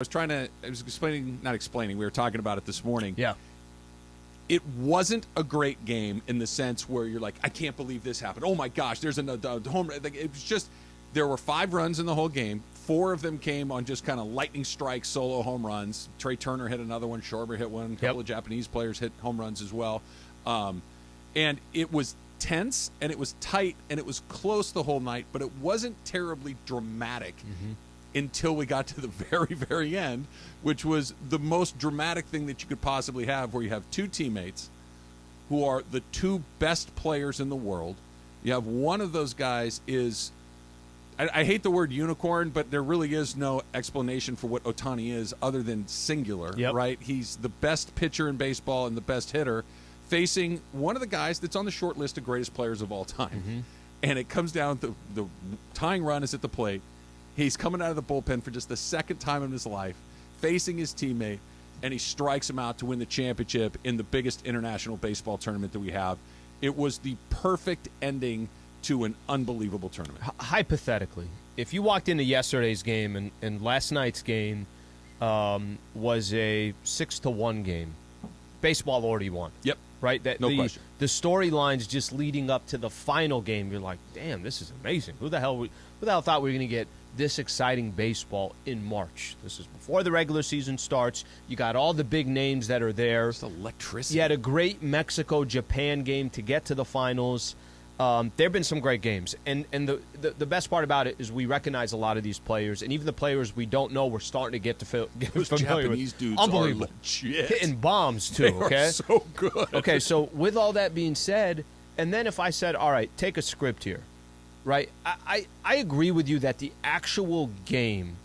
I was explaining, not explaining, we were talking about it this morning. Yeah. It wasn't a great game in the sense where you're like, I can't believe this happened. Oh my gosh, there's another home run. Like, it was just, there were 5 runs in the whole game. 4 of them came on just kind of lightning strike solo home runs. Trey Turner hit another one. Schwarber hit one. A couple of Japanese players hit home runs as well. And it was tense, and it was tight, and it was close the whole night, but it wasn't terribly dramatic until we got to the very, very end, which was the most dramatic thing that you could possibly have, where you have 2 teammates who are the 2 best players in the world. You have one of those guys is, I hate the word unicorn, but there really is no explanation for what Ohtani is other than singular, right? He's the best pitcher in baseball and the best hitter, facing one of the guys that's on the short list of greatest players of all time. And it comes down to the tying run is at the plate. He's coming out of the bullpen for just the second time in his life, facing his teammate, and he strikes him out to win the championship in the biggest international baseball tournament that we have. It was the perfect ending to an unbelievable tournament. Hypothetically, if you walked into yesterday's game and last night's game was a 6-1 game, baseball already won. Yep. Right? No question. The storylines just leading up to the final game, you're like, damn, this is amazing. Who the hell thought we were going to get this exciting baseball in March? This is before the regular season starts. You got all the big names that are there. Just electricity. You had a great Mexico-Japan game to get to the finals. There have been some great games. And the best part about it is we recognize a lot of these players, and even the players we don't know, we're starting to get Those familiar Japanese with. dudes Unbelievable. are legit. Hitting bombs, too, They okay? are so good. Okay, so with all that being said, and then if I said, all right, take a script here, right? I agree with you that the actual game,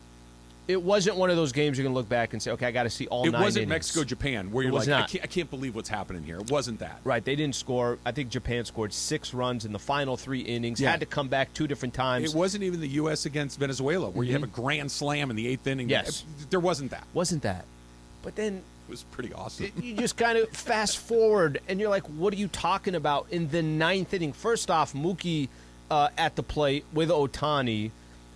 it wasn't one of those games you're going to look back and say, okay, I got to see all 9 innings. It wasn't Mexico-Japan where you're like, I can't believe what's happening here. It wasn't that. Right, they didn't score. I think Japan scored 6 runs in the final 3 innings, had to come back 2 different times. It wasn't even the U.S. against Venezuela where you have a grand slam in the 8th inning. Yes. There wasn't that. Wasn't that. But then it was pretty awesome. You just kind of fast forward, and you're like, what are you talking about in the 9th inning? First off, Mookie at the plate with Ohtani.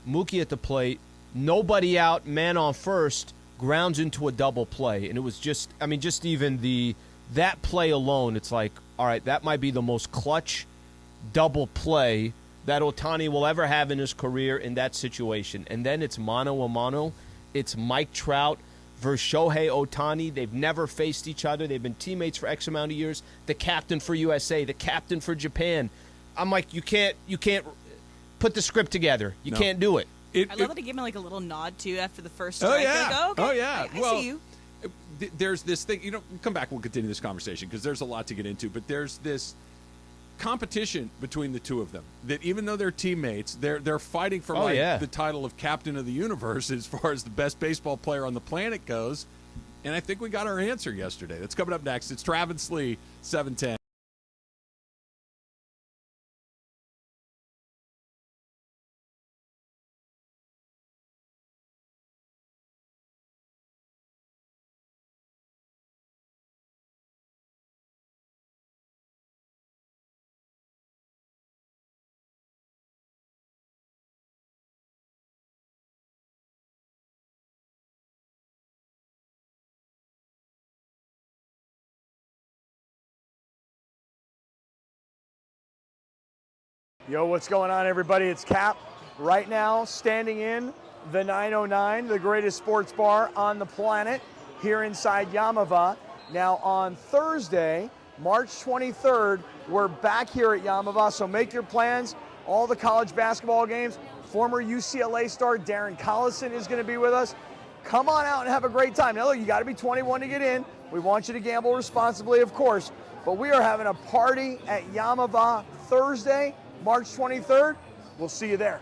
Mookie at the plate. Nobody out, man on first, grounds into a double play. And it was just, I mean, just even that play alone, it's like, all right, that might be the most clutch double play that Ohtani will ever have in his career in that situation. And then it's mano a mano. It's Mike Trout versus Shohei Ohtani. They've never faced each other. They've been teammates for X amount of years. The captain for USA, the captain for Japan. I'm like, you can't put the script together. You can't do it. I love that he gave me like a little nod too after the first Oh strike. yeah, Like, okay, oh yeah. I Well, see you. There's this thing. Come back. We'll continue this conversation because there's a lot to get into. But there's this competition between the 2 of them. That even though they're teammates, they're fighting for the title of captain of the universe as far as the best baseball player on the planet goes. And I think we got our answer yesterday. That's coming up next. It's Travis Lee, 710. Yo, what's going on, everybody? It's Cap. Right now, standing in the 909, the greatest sports bar on the planet, here inside Yamava. Now, on Thursday, March 23rd, we're back here at Yamava, so make your plans. All the college basketball games. Former UCLA star Darren Collison is going to be with us. Come on out and have a great time. Now, look, you got to be 21 to get in. We want you to gamble responsibly, of course, but we are having a party at Yamava Thursday, March 23rd. We'll see you there.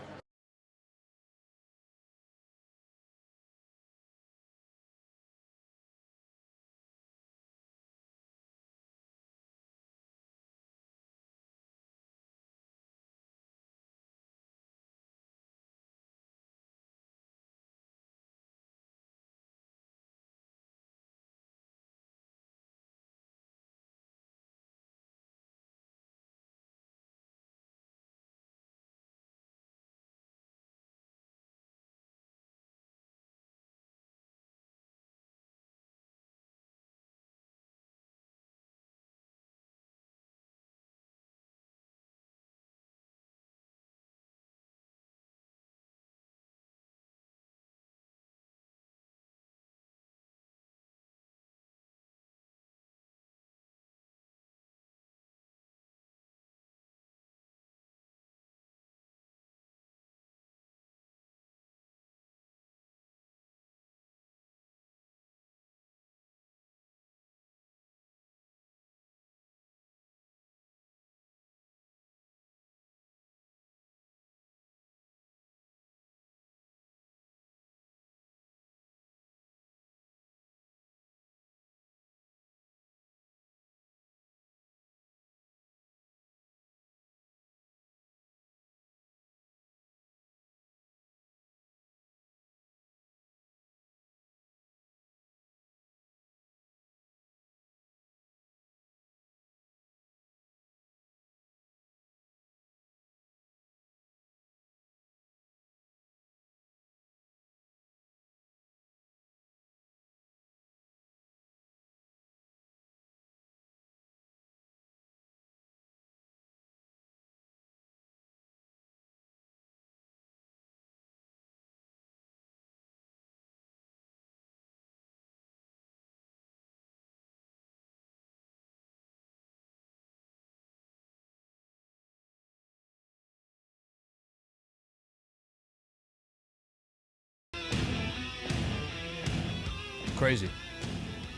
Crazy.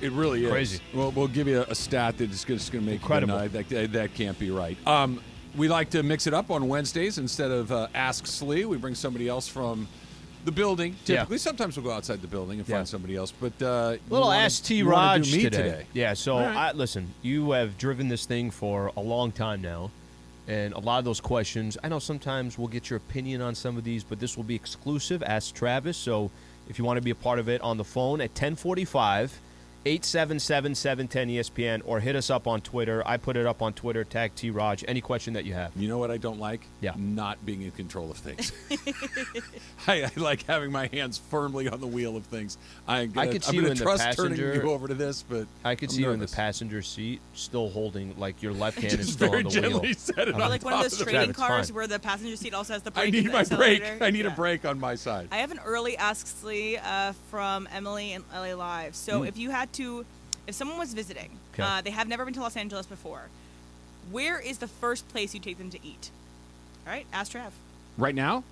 It really is. Crazy. Well, we'll give you a stat that's going to make Incredible. you go, that can't be right. We like to mix it up on Wednesdays. Instead of Ask Slee, we bring somebody else from the building. Typically, sometimes we'll go outside the building and find somebody else. But little Ask T. Raj me today. Yeah, so right. listen, you have driven this thing for a long time now, and a lot of those questions, I know sometimes we'll get your opinion on some of these, but this will be exclusive. Ask Travis. So if you want to be a part of it, on the phone at 1045, 877-710-ESPN, or hit us up on Twitter. I put it up on Twitter, tag T. Raj. Any question that you have. You know what I don't like? Yeah. Not being in control of things. I like having my hands firmly on the wheel of things. I'm could see going you to in the trust turning passenger- you over to this, but I could I'm see you in the nervous. passenger seat, still holding, like your left hand is Just still very on the gently wheel. set it Or on like one of top those the trading it's cars fine. where the passenger seat also has the brake. I need and the my brake. accelerator. I need a Yeah. brake on my side. I have an early Ask Slee from Emily in LA Live. So if someone was visiting, Okay. they have never been to Los Angeles before, where is the first place you take them to eat? All right, ask Trav. Right now,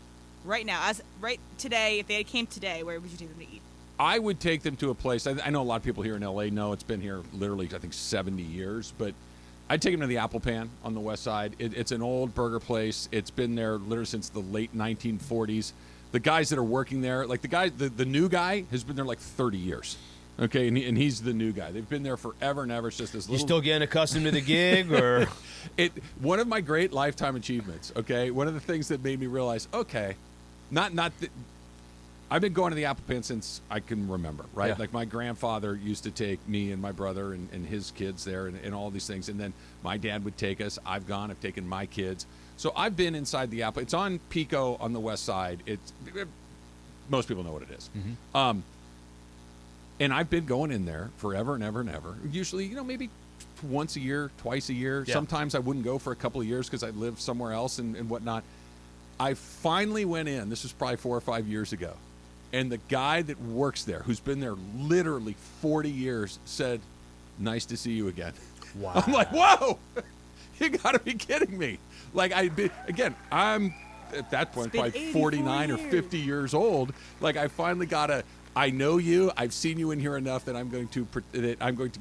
Right now, right today, if they came today, where would you take them to eat? I would take them to a place. I know a lot of people here in LA know it's been here literally, I think, 70 years, but I'd take them to the Apple Pan on the west side. It's an old burger place. It's been there literally since the late 1940s. The guys that are working there, like the new guy has been there like 30 years. Okay, and he's the new guy. They've been there forever and ever. It's just this You little. still getting accustomed to the gig, or One of my great lifetime achievements. Okay, one of the things that made me realize, okay, I've been going to the Apple Pan since I can remember. Right, Yeah. like my grandfather used to take me and my brother and his kids there, and all these things, and then my dad would take us. I've taken my kids. So I've been inside the Apple. It's on Pico on the west side. Most people know what it is. And I've been going in there forever and ever and ever. Usually, maybe once a year, twice a year. Yeah. Sometimes I wouldn't go for a couple of years because I lived somewhere else and whatnot. I finally went in. This was probably 4 or 5 years ago. And the guy that works there, who's been there literally 40 years, said, "Nice to see you again." wow. I'm like, whoa, you got to be kidding me. Like, I'm at that point been probably 84 49 or years. 50 years old. Like, I finally I know you. I've seen you in here enough that I'm going to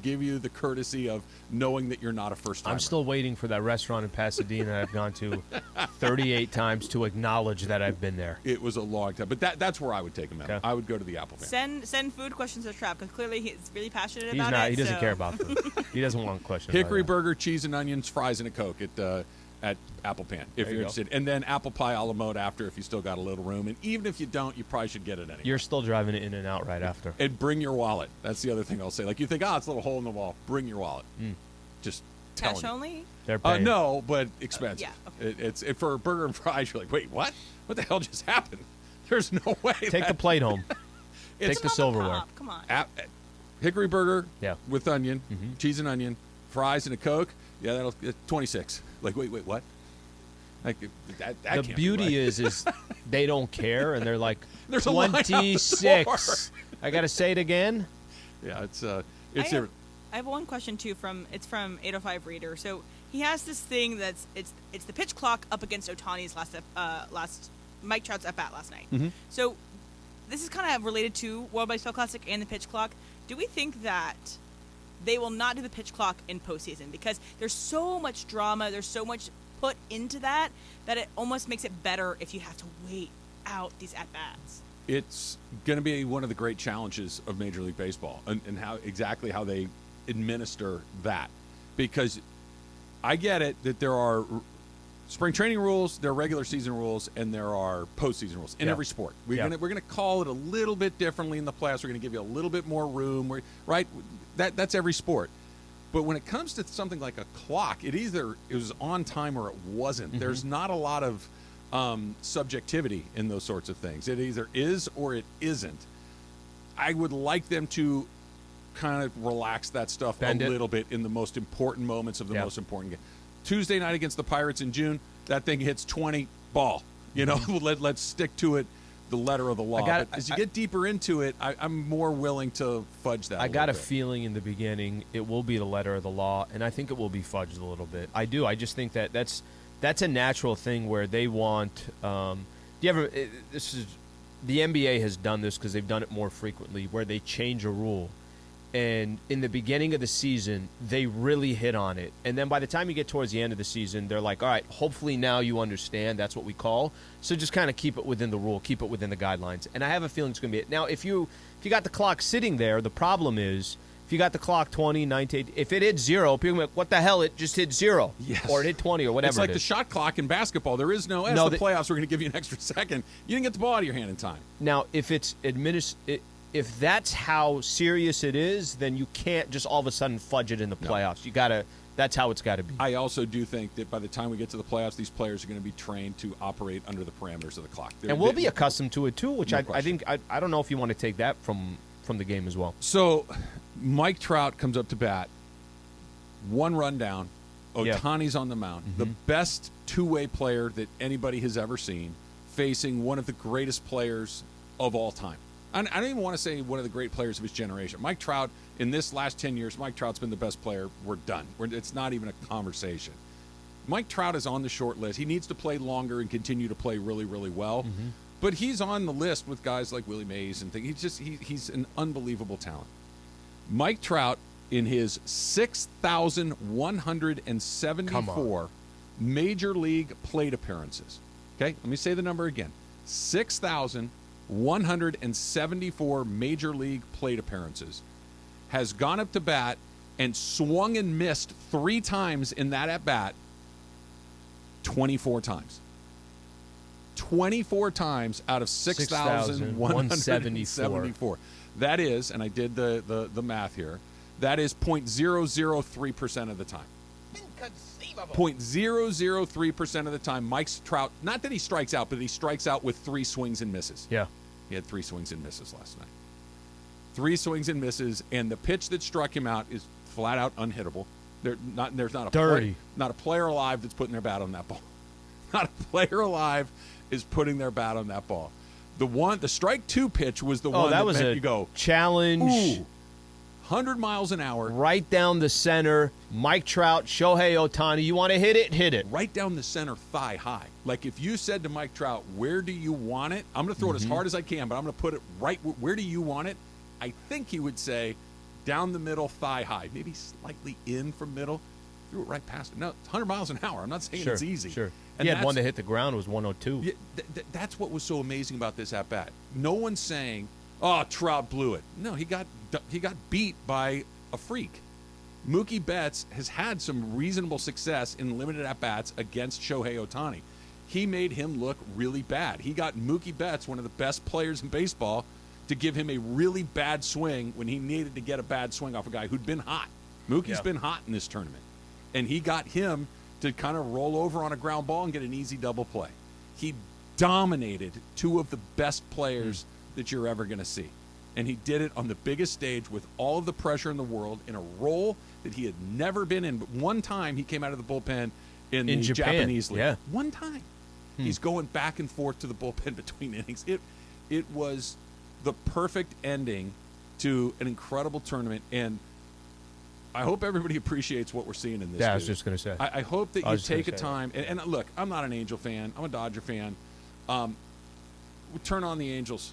give you the courtesy of knowing that you're not a first timer. I'm still waiting for that restaurant in Pasadena I've gone to 38 times to acknowledge that I've been there. It was a long time, but that's where I would take him out. Okay. I would go to the Apple Pan. Send food questions to Trav because clearly he's really passionate He's about not. it. He doesn't so- care about food. He doesn't want questions. Hickory about that. burger, cheese and onions, fries, and a Coke at Apple Pan, if There you're you go. interested. And then apple pie a la mode after if you still got a little room. And even if you don't, you probably should get it anyway. You're still driving it in and out right after. And bring your wallet. That's the other thing I'll say. Like, you think, it's a little hole in the wall. Bring your wallet. Just tell Cash me. only? They're paying. No, but expensive. yeah, okay. It's for a burger and fries. You're like, wait, what? What the hell just happened? There's no way. Take the plate home. It's Take the silverware. Come on. Hickory burger Yeah. with onion, Mm-hmm. cheese and onion, fries and a Coke. Yeah, that'll 26. Like, wait, what? Like, that The can't be beauty right. is they don't care, and they're like, There's a line out the 26. I got to say it again? Yeah, it's I different. have one question too from 805 Reader. So he has this thing that's it's the pitch clock up against Otani's last Mike Trout's at bat last night. Mm-hmm. So this is kind of related to World Baseball Classic and the pitch clock. Do we think that they will not do the pitch clock in postseason because there's so much drama, there's so much put into that it almost makes it better if you have to wait out these at bats? It's going to be one of the great challenges of Major League Baseball and how they administer that. Because I get it that there are spring training rules, there are regular season rules, and there are postseason rules in Yeah. every sport. We're Yeah. gonna call it a little bit differently in the playoffs. We're going to give you a little bit more room, right? That's every sport. But when it comes to something like a clock, it was on time or it wasn't. Mm-hmm. There's not a lot of subjectivity in those sorts of things. It either is or it isn't. I would like them to kind of relax that stuff Bend a it. little bit in the most important moments of the Yeah. most important game. Tuesday night against the Pirates in June, that thing hits 20 ball. Let's stick to it, the letter of the law. got it. But as you get deeper into it, I'm more willing to fudge that. I got a little bit. feeling in the beginning it will be the letter of the law, and I think it will be fudged a little bit. I do. I just think that's a natural thing where they want. Do you ever? This is the NBA has done this because they've done it more frequently, where they change a rule. And in the beginning of the season, they really hit on it. And then by the time you get towards the end of the season, they're like, all right, hopefully now you understand that's what we call. So just kind of keep it within the rule, keep it within the guidelines. And I have a feeling it's going to be it. Now, if you got the clock sitting there, the problem is, if you got the clock 20, 19, if it hit 0, people are like, what the hell? It just hit 0. Yes. Or it hit 20 or whatever. It's like it the is. shot clock in basketball. There is no, the playoffs, we're going to give you an extra second. You didn't get the ball out of your hand in time. Now, if it's if that's how serious it is, then you can't just all of a sudden fudge it in the playoffs. You got to. That's how it's got to be. I also do think that by the time we get to the playoffs, these players are going to be trained to operate under the parameters of the clock. And we'll be accustomed to it too, which No I think I don't know if you want to take that from the game as well. So, Mike Trout comes up to bat. 1 run down. Ohtani's on the mound. Mm-hmm. The best two-way player that anybody has ever seen, facing one of the greatest players of all time. I don't even want to say one of the great players of his generation. Mike Trout, in this last 10 years, Mike Trout's been the best player. We're done. It's not even a conversation. Mike Trout is on the short list. He needs to play longer and continue to play really, really well. Mm-hmm. But he's on the list with guys like Willie Mays and things. He's an unbelievable talent. Mike Trout, in his 6,174 major league plate appearances. Okay, let me say the number again. 6,174 major league plate appearances. Has gone up to bat and swung and missed 3 times in that at-bat 24 times. 24 times out of 6,174. That is, and I did the math here, that is 0.003% of the time. Inconceivable. 0.003% of the time, Mike Trout, not that he strikes out, but he strikes out with 3 swings and misses. Yeah. He had 3 swings and misses last night. 3 swings and misses, and the pitch that struck him out is flat out unhittable. There's not a player alive that's putting their bat on that ball. Not a player alive is putting their bat on that ball. The strike 2 pitch was the one that was meant a you go challenge. ooh, 100 miles an hour. Right down the center. Mike Trout, Shohei Ohtani. You want to hit it? Hit it. Right down the center, thigh high. Like if you said to Mike Trout, where do you want it? I'm going to throw it as hard as I can, but I'm going to put it right where do you want it? I think he would say down the middle, thigh high. Maybe slightly in from middle. Threw it right past it. No, it's 100 miles an hour. I'm not saying it's easy. Sure. And he had one that hit the ground. It was 102. Yeah, that's what was so amazing about this at-bat. No one's saying, oh, Trout blew it. No, he got beat by a freak. Mookie Betts has had some reasonable success in limited at-bats against Shohei Ohtani. He made him look really bad. He got Mookie Betts, one of the best players in baseball, to give him a really bad swing when he needed to get a bad swing off a guy who'd been hot. Mookie's been hot in this tournament. And he got him to kind of roll over on a ground ball and get an easy double play. He dominated 2 of the best players that you're ever going to see. And he did it on the biggest stage with all of the pressure in the world in a role that he had never been in. But one time he came out of the bullpen in the Japan. Japanese league. Yeah. One time. He's going back and forth to the bullpen between innings. It was the perfect ending to an incredible tournament. And I hope everybody appreciate what we're seeing in this. Yeah, I was just going to say. I hope that you take a time. And look, I'm not an Angel fan. I'm a Dodger fan. Turn on the Angels.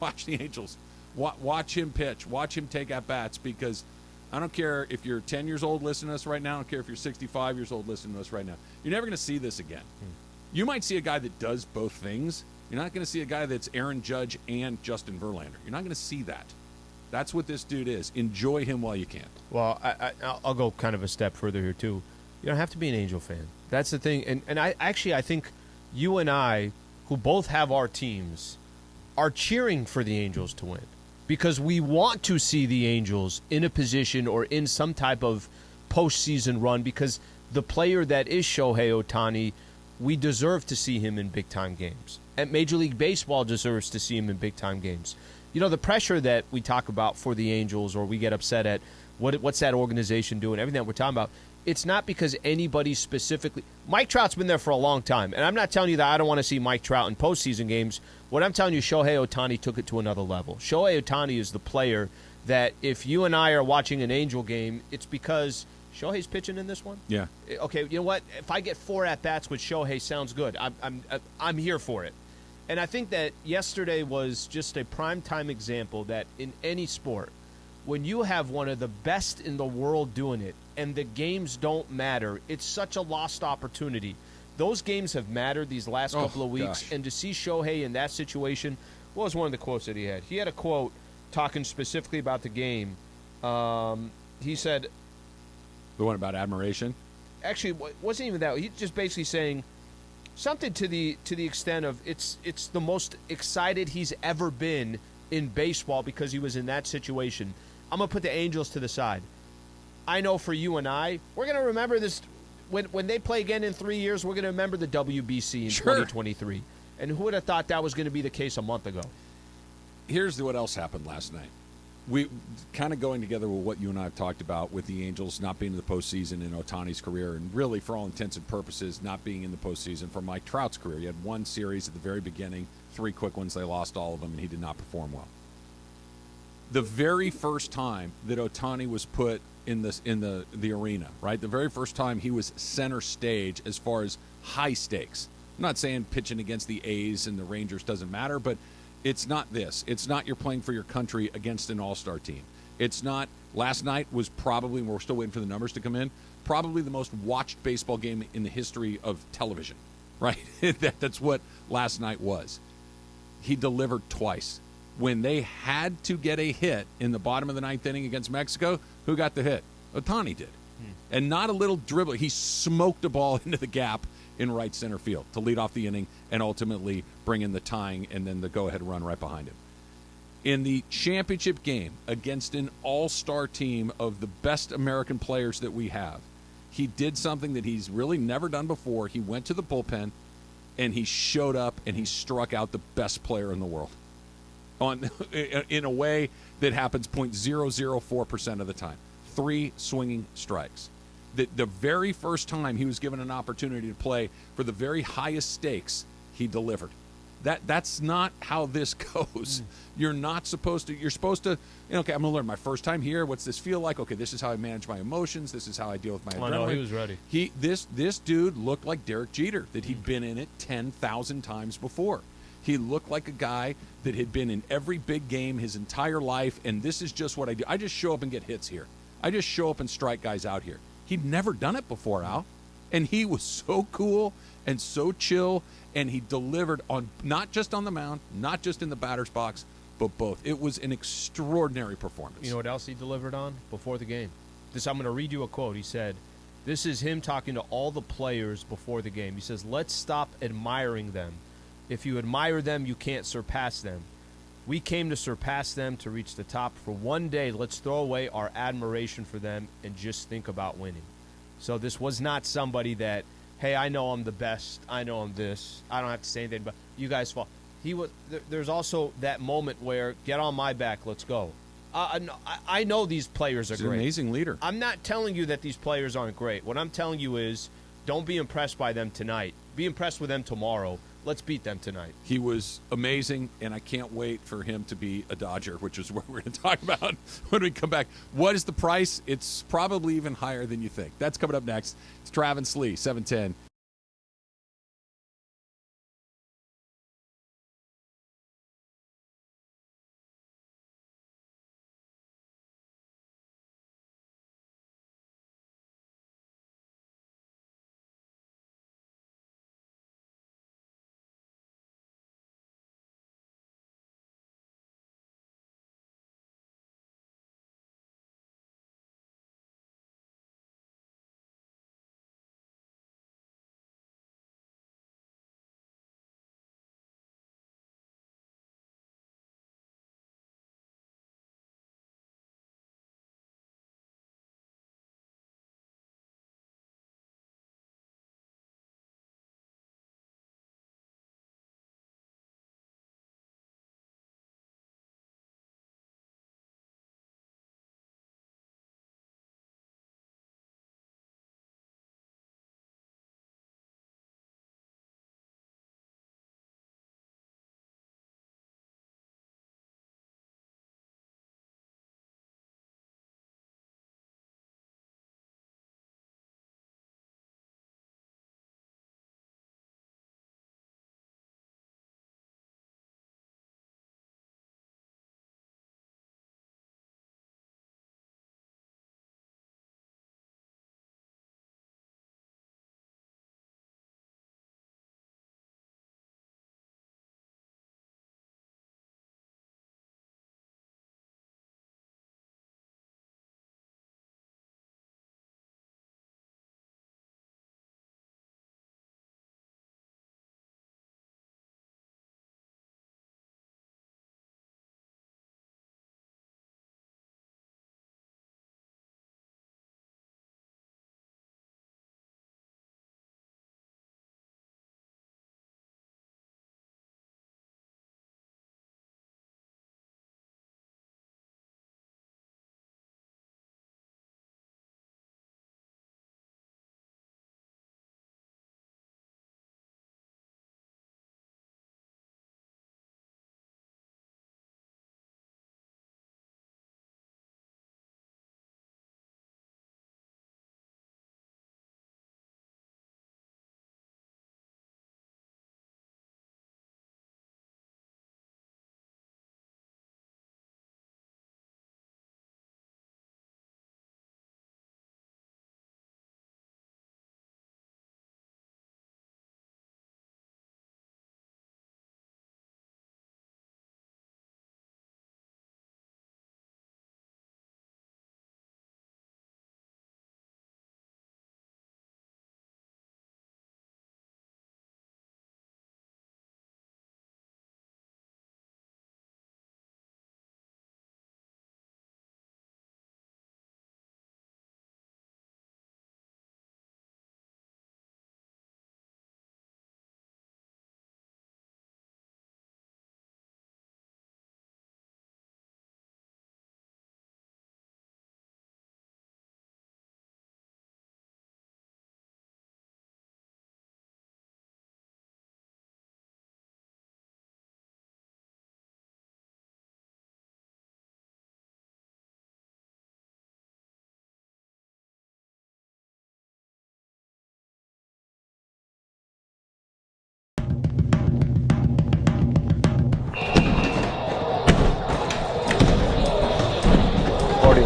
Watch the Angels. Watch him pitch. Watch him take at-bats, because I don't care if you're 10 years old listening to us right now. I don't care if you're 65 years old listening to us right now. You're never going to see this again. You might see a guy that does both things. You're not going to see a guy that's Aaron Judge and Justin Verlander. You're not going to see that. That's what this dude is. Enjoy him while you can. Well, I'll go kind of a step further here, too. You don't have to be an Angel fan. That's the thing. And I think you and I, who both have our teams, are cheering for the Angels to win, because we want to see the Angels in a position or in some type of postseason run, because the player that is Shohei Ohtani, we deserve to see him in big-time games. And Major League Baseball deserves to see him in big-time games. You know, the pressure that we talk about for the Angels, or we get upset at what's that organization doing, everything that we're talking about, it's not because anybody specifically. Mike Trout's been there for a long time, and I'm not telling you that I don't want to see Mike Trout in postseason games. What I'm telling you, Shohei Ohtani took it to another level. Shohei Ohtani is the player that if you and I are watching an Angel game, it's because Shohei's pitching in this one. Yeah. Okay, you know what? If I get 4 at-bats with Shohei, sounds good. I'm here for it. And I think that yesterday was just a primetime example that in any sport, when you have one of the best in the world doing it and the games don't matter, it's such a lost opportunity. Those games have mattered these last couple of weeks, gosh. and to see Shohei in that situation, what was one of the quotes that he had? He had a quote talking specifically about the game. He said, The one about admiration? actually, it wasn't even that. He's just basically saying something to the extent of it's the most excited he's ever been in baseball because he was in that situation. I'm going to put the Angels to the side. I know for you and I, we're going to remember this. When they play again in 3 years, we're going to remember the WBC in 2023. And who would have thought that was going to be the case a month ago? Here's what else happened last night. We kind of going together with what you and I have talked about with the Angels not being in the postseason in Ohtani's career, and really, for all intents and purposes, not being in the postseason for Mike Trout's career. He had one series at the very beginning, 3 quick ones. They lost all of them, and he did not perform well. The very first time that Ohtani was put in the arena, right? The very first time he was center stage as far as high stakes. I'm not saying pitching against the A's and the Rangers doesn't matter, but it's not this. It's not you're playing for your country against an all-star team. It's not. Last night was probably, we're still waiting for the numbers to come in, probably the most watched baseball game in the history of television, right? That's what last night was. He delivered twice. When they had to get a hit in the bottom of the 9th inning against Mexico, who got the hit? Ohtani did. And not a little dribble. He smoked a ball into the gap in right center field to lead off the inning and ultimately bring in the tying and then the go-ahead run right behind him. In the championship game against an all-star team of the best American players that we have, he did something that he's really never done before. He went to the bullpen, and he showed up, and he struck out the best player in the world in a way that happens 0.004% of the time. 3 swinging strikes. The very first time he was given an opportunity to play for the very highest stakes, he delivered. That's not how this goes. You're not supposed to. You're supposed to. Okay, I'm gonna learn my first time here. What's this feel like? Okay, this is how I manage my emotions. This is how I deal with my adrenaline. I know he was ready. This dude looked like Derek Jeter, that he'd been in it 10,000 times before. He looked like a guy that had been in every big game his entire life, and this is just what I do. I just show up and get hits here. I just show up and strike guys out here. He'd never done it before, Al. And he was so cool and so chill, and he delivered on not just on the mound, not just in the batter's box, but both. It was an extraordinary performance. You know what else he delivered on before the game? I'm going to read you a quote. He said, this is him talking to all the players before the game. He says, let's stop admiring them. If you admire them, you can't surpass them. We came to surpass them, to reach the top. For one day, let's throw away our admiration for them and just think about winning. So this was not somebody that, hey, I know I'm the best. I know I'm this. I don't have to say anything, but you guys fall. There's also that moment where, get on my back, let's go. I know these players are He's great. an amazing leader. I'm not telling you that these players aren't great. What I'm telling you is, don't be impressed by them tonight. Be impressed with them tomorrow. Let's beat them tonight. He was amazing, and I can't wait for him to be a Dodger, which is what we're going to talk about when we come back. What is the price? It's probably even higher than you think. That's coming up next. It's Travis Lee, 710.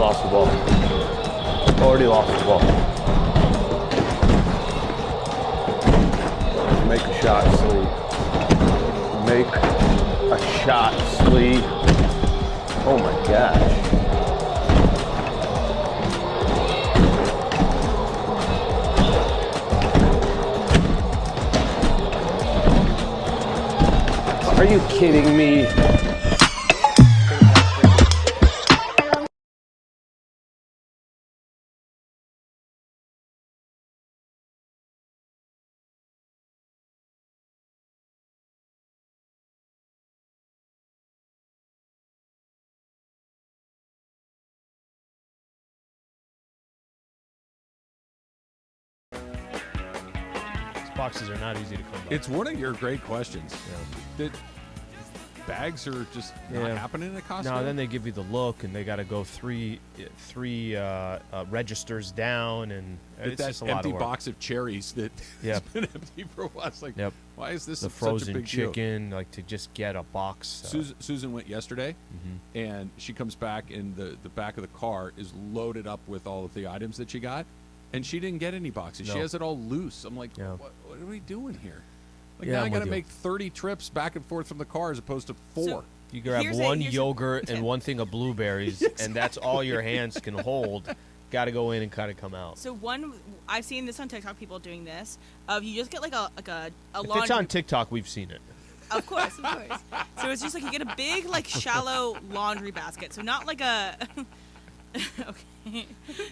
lost the ball. Already lost the ball. Make a shot, Slee. Make a shot, Slee. Oh my gosh. Are you kidding me? Boxes are not easy to come by. It's one of your great questions. That bags are just not happening at Costco? No, then they give you the look, and they got to go three registers down, and it's that just a lot empty of work. box of cherries that has been empty for a while. It's like, why is this the such frozen a big chicken? Like to just get a box. Susan went yesterday, and she comes back, and the back of the car is loaded up with all of the items that she got, and she didn't get any boxes. She has it all loose. I'm like, what are we doing here? Like now I got to make 30 trips back and forth from the car as opposed to 4. So, you grab one yogurt and one thing of blueberries, and that's all your hands can hold. Got to go in and kind of come out. So I've seen this on TikTok. People doing this. You just get like a If laundry. it's on TikTok, we've seen it. Of course. So it's just like you get a big like shallow laundry basket. So not like a okay,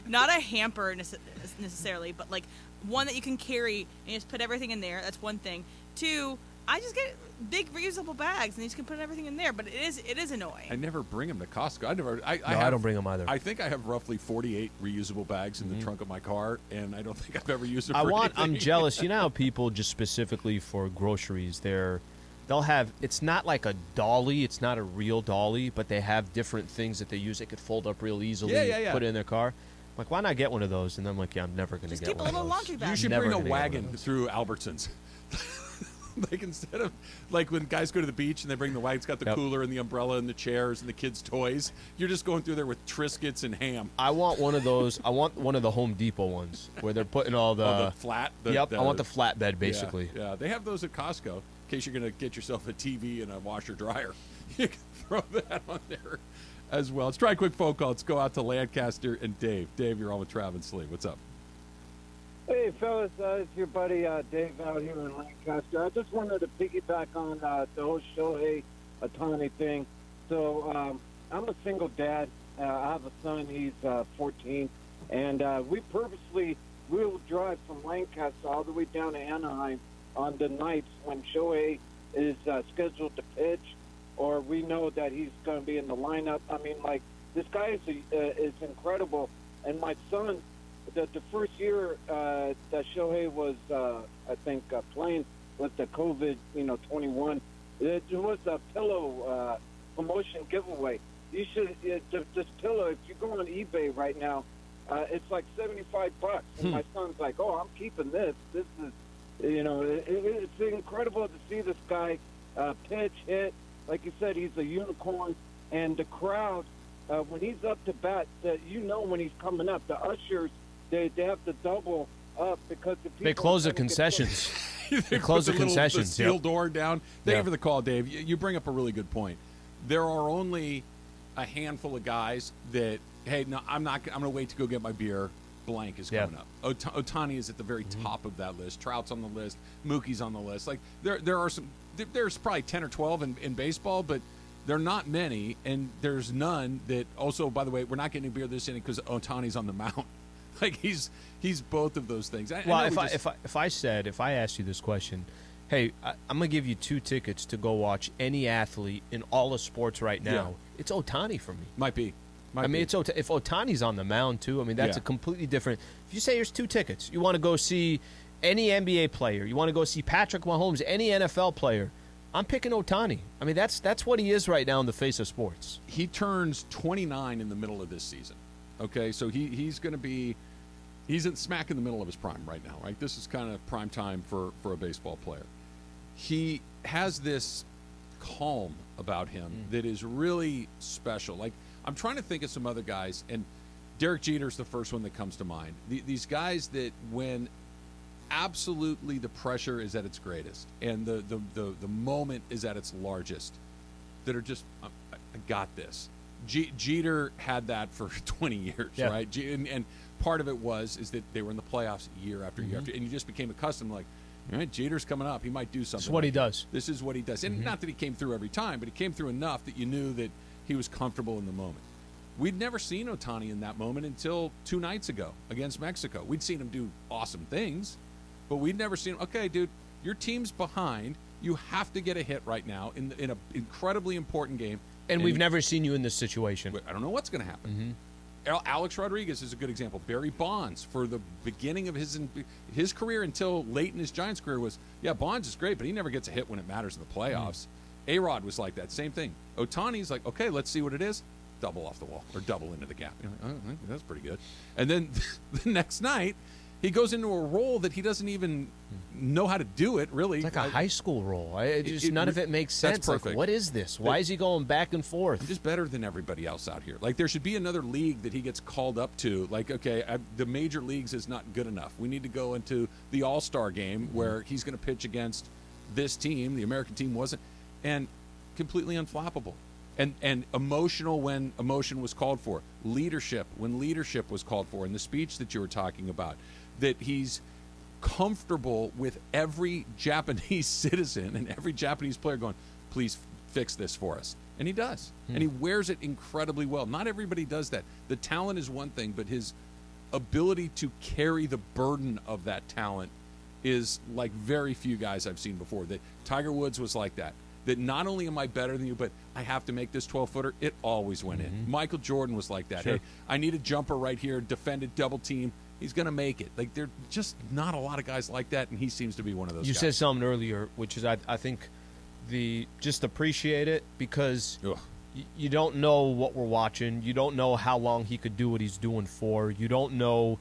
not a hamper necessarily, but like one that you can carry and you just put everything in there. That's one thing. 2, I just get big reusable bags and you just can put everything in there. But it is annoying. I never bring them to Costco. I don't bring them either. I think I have roughly 48 reusable bags in the trunk of my car, and I don't think I've ever used them for anything. I'm jealous. You know how people just specifically for groceries, they'll have, it's not like a dolly, it's not a real dolly, but they have different things that they use. They could fold up real easily, put it in their car. I'm like, why not get one of those? And then I'm like, I'm never going to get one of those. Just keep a little laundry bag. You should bring a wagon through Albertsons. Like instead of like when guys go to the beach and they bring the wagon, it's got the cooler and the umbrella and the chairs and the kids' toys. You're just going through there with Triscuits and ham. I want one of those. I want one of the Home Depot ones where they're putting all the flat. I want the flatbed basically. Yeah, they have those at Costco. In case you're going to get yourself a TV and a washer dryer, you can throw that on there as well. Let's try a quick phone call. Let's go out to Lancaster and Dave. Dave, you're on with Trav and Slee. What's up? Hey, fellas, it's your buddy Dave out here in Lancaster. I just wanted to piggyback on the whole Shohei Ohtani thing. So I'm a single dad. I have a son. He's 14. And we purposely will drive from Lancaster all the way down to Anaheim on the nights when Shohei is scheduled to pitch, or we know that he's going to be in the lineup. I mean, like, this guy is incredible. And my son, the first year that Shohei was, I think, playing with the COVID, 21, it was a pillow promotion giveaway. You should, this pillow, if you go on eBay right now, it's like $75. And my son's like, oh, I'm keeping this. This is, it's incredible to see this guy pitch, hit. Like you said, he's a unicorn. And the crowd, when he's up to bat, when he's coming up, the ushers, they have to double up because the people they close the concessions. They close the concessions. The steel door down. Thank you for the call, Dave. You bring up a really good point. There are only a handful of guys that, hey, no, I'm going to wait to go get my beer. Blank is coming up. Ohtani is at the very top of that list. Trout's on the list. Mookie's on the list. Like there are some. There's probably 10 or 12 in baseball, but there are not many, and there's none that. Also, by the way, we're not getting beer this inning because Ohtani's on the mound. Like he's both of those things. If I asked you this question, hey, I'm gonna give you 2 tickets to go watch any athlete in all of sports right now. It's Ohtani for me. Might be. It's if Ohtani's on the mound too. I mean, that's a completely different. If you say here's 2 tickets, you want to go see any NBA player, you want to go see Patrick Mahomes, any NFL player, I'm picking Ohtani. I mean, that's what he is right now in the face of sports. He turns 29 in the middle of this season. Okay, so he's going to be smack in the middle of his prime right now, right? This is kind of prime time for a baseball player. He has this calm about him that is really special. Like, I'm trying to think of some other guys, and Derek Jeter's the first one that comes to mind. These guys that when absolutely the pressure is at its greatest and the moment is at its largest, that are just, I got this. Jeter had that for 20 years, right? And part of it is that they were in the playoffs year after year after, and you just became accustomed, like, all right, Jeter's coming up. He might do something. This is what he does. This is what he does. And not that he came through every time, but he came through enough that you knew that he was comfortable in the moment. We'd never seen Ohtani in that moment until 2 nights ago against Mexico. We'd seen him do awesome things, but we'd never seen him, okay, dude, your team's behind. You have to get a hit right now in an incredibly important game. And we've never seen you in this situation. I don't know what's going to happen. Alex Rodriguez is a good example. Barry Bonds, for the beginning of his career until late in his Giants career, was, Bonds is great, but he never gets a hit when it matters in the playoffs. A-Rod was like that. Same thing. Ohtani's like, okay, let's see what it is. Double off the wall or double into the gap. You're like, oh, that's pretty good. And then the next night, he goes into a role that he doesn't even know how to do it, really. It's like a high school role. None of it makes sense. That's perfect. Like, what is this? Why is he going back and forth? I'm just better than everybody else out here. Like, there should be another league that he gets called up to. Like, okay, the major leagues is not good enough. We need to go into the All-Star game where he's going to pitch against this team. The American team wasn't. And completely unflappable. And emotional when emotion was called for. Leadership when leadership was called for. In the speech that you were talking about, that he's comfortable with every Japanese citizen and every Japanese player going, please fix this for us. And he does. And he wears it incredibly well. Not everybody does that. The talent is one thing, but his ability to carry the burden of that talent is like very few guys I've seen before. That Tiger Woods was like that. That not only am I better than you, but I have to make this 12-footer. It always went in. Michael Jordan was like that. Sure. Hey, I need a jumper right here, defended, double team. He's going to make it. Like, there are just not a lot of guys like that, and he seems to be one of those guys. You said something earlier, which is I think just appreciate it because you don't know what we're watching. You don't know how long he could do what he's doing for. You don't know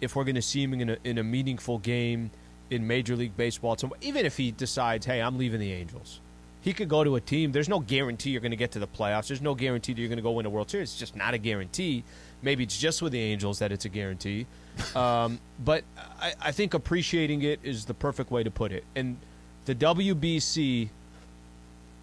if we're going to see him in a meaningful game in Major League Baseball. So even if he decides, hey, I'm leaving the Angels, he could go to a team. There's no guarantee you're going to get to the playoffs. There's no guarantee that you're going to go win a World Series. It's just not a guarantee. Maybe it's just with the Angels that it's a guarantee. But I think appreciating it is the perfect way to put it. And the WBC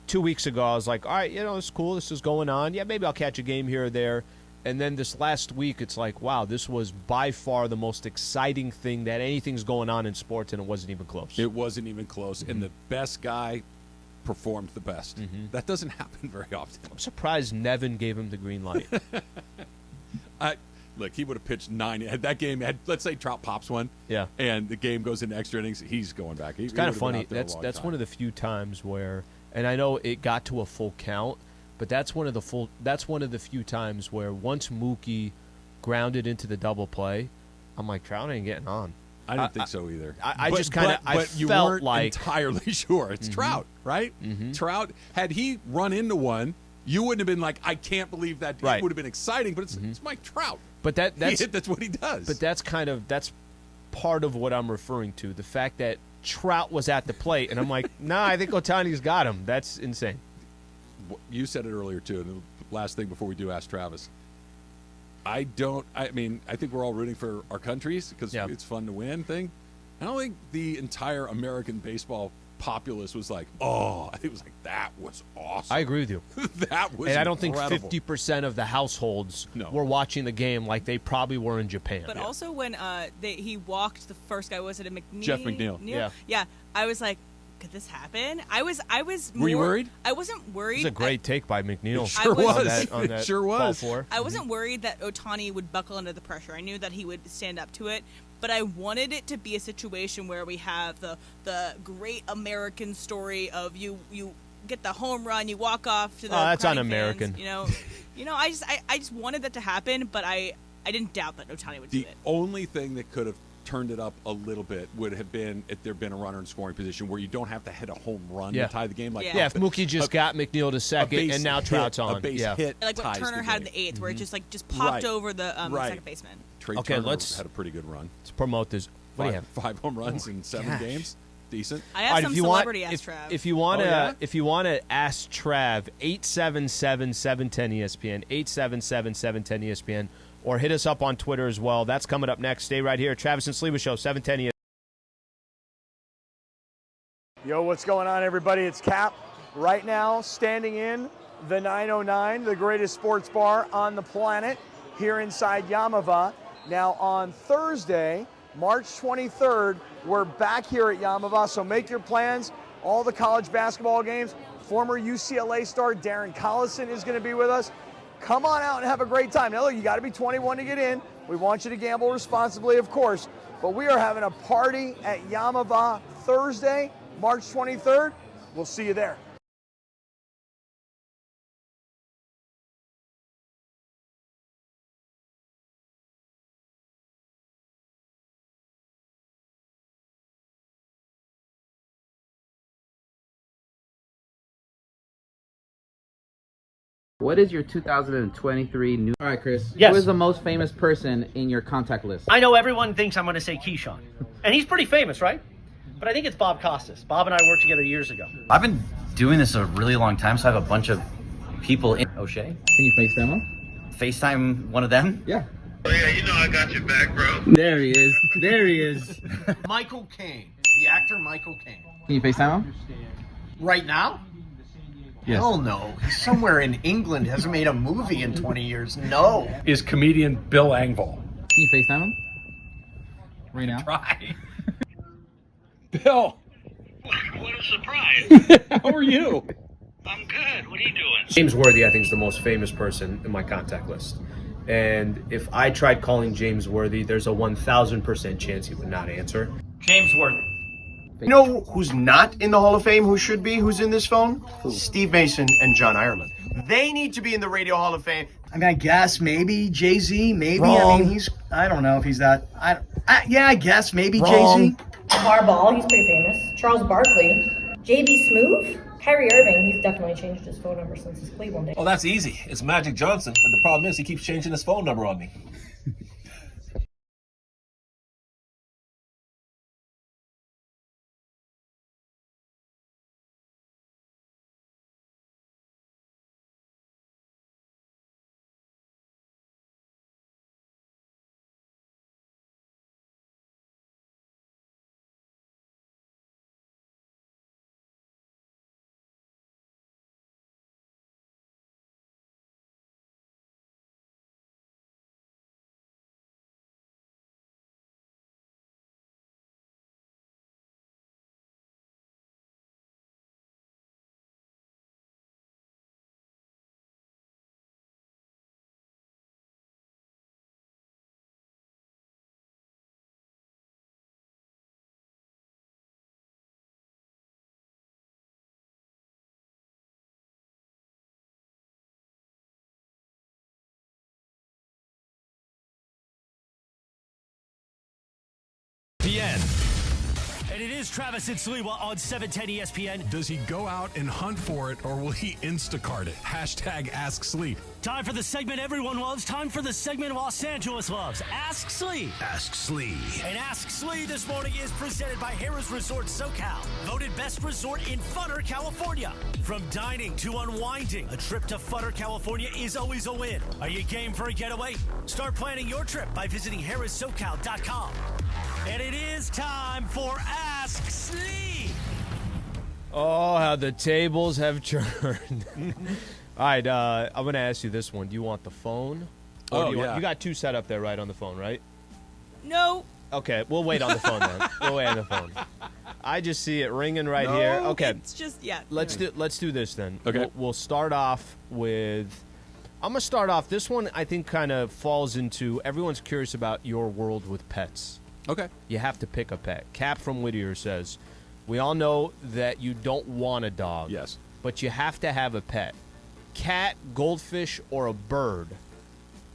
2 weeks ago, I was like, all right, it's cool. This is going on. Yeah, maybe I'll catch a game here or there. And then this last week, it's like, wow, this was by far the most exciting thing that anything's going on in sports, and it wasn't even close. It wasn't even close. And the best guy performed the best. That doesn't happen very often. I'm surprised Nevin gave him the green light. Look, he would have pitched 9. That game, let's say Trout pops one, and the game goes into extra innings, he's going back. It's kind of funny. That's one of the few times where, and I know it got to a full count, but that's one of the few times where once Mookie grounded into the double play, I'm like, Trout ain't getting on. I didn't think so either. I just kind of I you felt weren't like entirely sure. It's Trout, right? Trout, had he run into one, you wouldn't have been like, I can't believe that. Right. It would have been exciting, but it's Mike Trout. But that's what he does. But that's part of what I'm referring to. The fact that Trout was at the plate, and I'm like, nah, I think Ohtani's got him. That's insane. You said it earlier too. And the last thing before we do ask Travis, I think we're all rooting for our countries because it's fun to win thing. I don't think the entire American baseball populace was like, oh, I think it was like, that was awesome. I agree with you. That was And I don't incredible. think 50% of the households were watching the game like they probably were in Japan. But also when he walked the first guy, was it a McNeil? Jeff McNeil. Yeah. I was like, could this happen? I was Were you worried? I wasn't worried. It was a great take by McNeil. It sure was. On that it sure was. Ball four. I wasn't worried that Ohtani would buckle under the pressure. I knew that he would stand up to it. But I wanted it to be a situation where we have the great American story of you get the home run, you walk off to the that's crowding un-American. fans, I just wanted that to happen, but I didn't doubt that Ohtani would do it. The only thing that could have turned it up a little bit would have been if there'd been a runner in scoring position where you don't have to hit a home run to tie the game. Like if Mookie just got McNeil to second and now Trout's on. A base hit like what Turner had in the eighth, where it just popped over the second baseman. Trey Turner had a pretty good run. Let's promote this. What do you have? 5 home runs in 7 games. decent. I have All right, some celebrity Ask Trav. If you want to, yeah? if you want to ask Trav, 877-710-ESPN, 877-710-ESPN, or hit us up on Twitter as well. That's coming up next. Stay right here. Travis and Sliwa Show, 710 ESPN. Yo, what's going on, everybody? It's Cap. Right now, standing in the 909, the greatest sports bar on the planet, here inside Yamava. Now, on Thursday, March 23rd, we're back here at Yamava, so make your plans. All the college basketball games. Former UCLA star Darren Collison is going to be with us. Come on out and have a great time. Now, look, you got to be 21 to get in. We want you to gamble responsibly, of course, but we are having a party at Yamava Thursday, March 23rd. We'll see you there. What is your 2023 new? All right, Chris. Yes. Who is the most famous person in your contact list? I know everyone thinks I'm going to say Keyshawn. And he's pretty famous, right? But I think it's Bob Costas. Bob and I worked together years ago. I've been doing this a really long time, so I have a bunch of people in O'Shea. Can you FaceTime him? FaceTime one of them? Yeah. Oh yeah, you know I got your back, bro. There he is. There he is. Michael Caine, the actor Michael Caine. Can you FaceTime him? Right now? Yes. Hell no. He's somewhere in England, hasn't made a movie in 20 years. No. Is comedian Bill Engvall. Can you FaceTime him? Right now? Try. Bill, What a surprise. how are you? I'm good. What are you doing? James Worthy, I think, is the most famous person in my contact list. And if I tried calling James Worthy, there's a 1,000% chance he would not answer. James Worthy. You know who's not in the Hall of Fame, who should be, who's in this phone? Steve Mason and John Ireland. They need to be in the Radio Hall of Fame. I mean, I guess maybe Jay-Z, maybe. Wrong. I mean, I don't know if he's that. Yeah, I guess maybe Wrong. Jay-Z. Harbaugh, he's pretty famous. Charles Barkley. J.B. Smoove. Kyrie Irving, he's definitely changed his phone number since his Cleveland days. Well, that's easy. It's Magic Johnson, but the problem is he keeps changing his phone number on me. And it is Travis and Sliwa on 710 ESPN. Does he go out and hunt for it, or will he Instacart it? Hashtag Ask Slee. Time for the segment everyone loves. Time for the segment Los Angeles loves. Ask Slee. Ask Slee. And Ask Slee this morning is presented by Harrah's Resort SoCal. Voted best resort in Futter, California. From dining to unwinding, a trip to Futter, California is always a win. Are you game for a getaway? Start planning your trip by visiting harrahssocal.com. And it is time for Ask Slee. Oh, how the tables have turned. All right, I'm going to ask you this one. Do you want the phone? Or do you got two set up there, right, on the phone, right? No. Okay, we'll wait on the phone then. We'll wait on the phone. I just see it ringing right here. Okay. It's just, Let's do this then. Okay. We'll start off with... I'm going to start off. This one, I think, kind of falls into... Everyone's curious about your world with pets. Okay. You have to pick a pet. Cap from Whittier says, we all know that you don't want a dog. Yes. But you have to have a pet. Cat, goldfish, or a bird.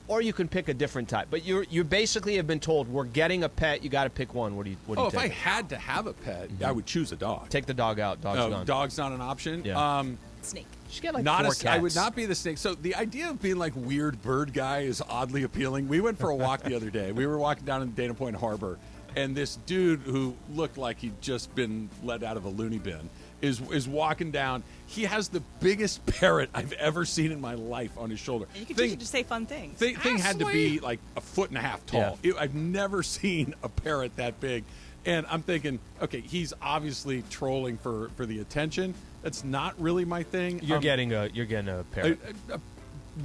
Or you can pick a different type. But you basically have been told, we're getting a pet. You got to pick one. What do you if take? I had to have a pet, I would choose a dog. Take the dog out. Dog's gone. Dog's not an option? Yeah. Snake. She got like Not 4 a, cats. I would not be the snake. So the idea of being like weird bird guy is oddly appealing. We went for a walk the other day. We were walking down in Dana Point Harbor, and this dude who looked like he'd just been let out of a loony bin is walking down. He has the biggest parrot I've ever seen in my life on his shoulder. And you can teach it to say fun things. Thing had to be like 1.5 feet tall. I've never seen a parrot that big. And I'm thinking, okay, he's obviously trolling for the attention. That's not really my thing. You're getting a parrot. A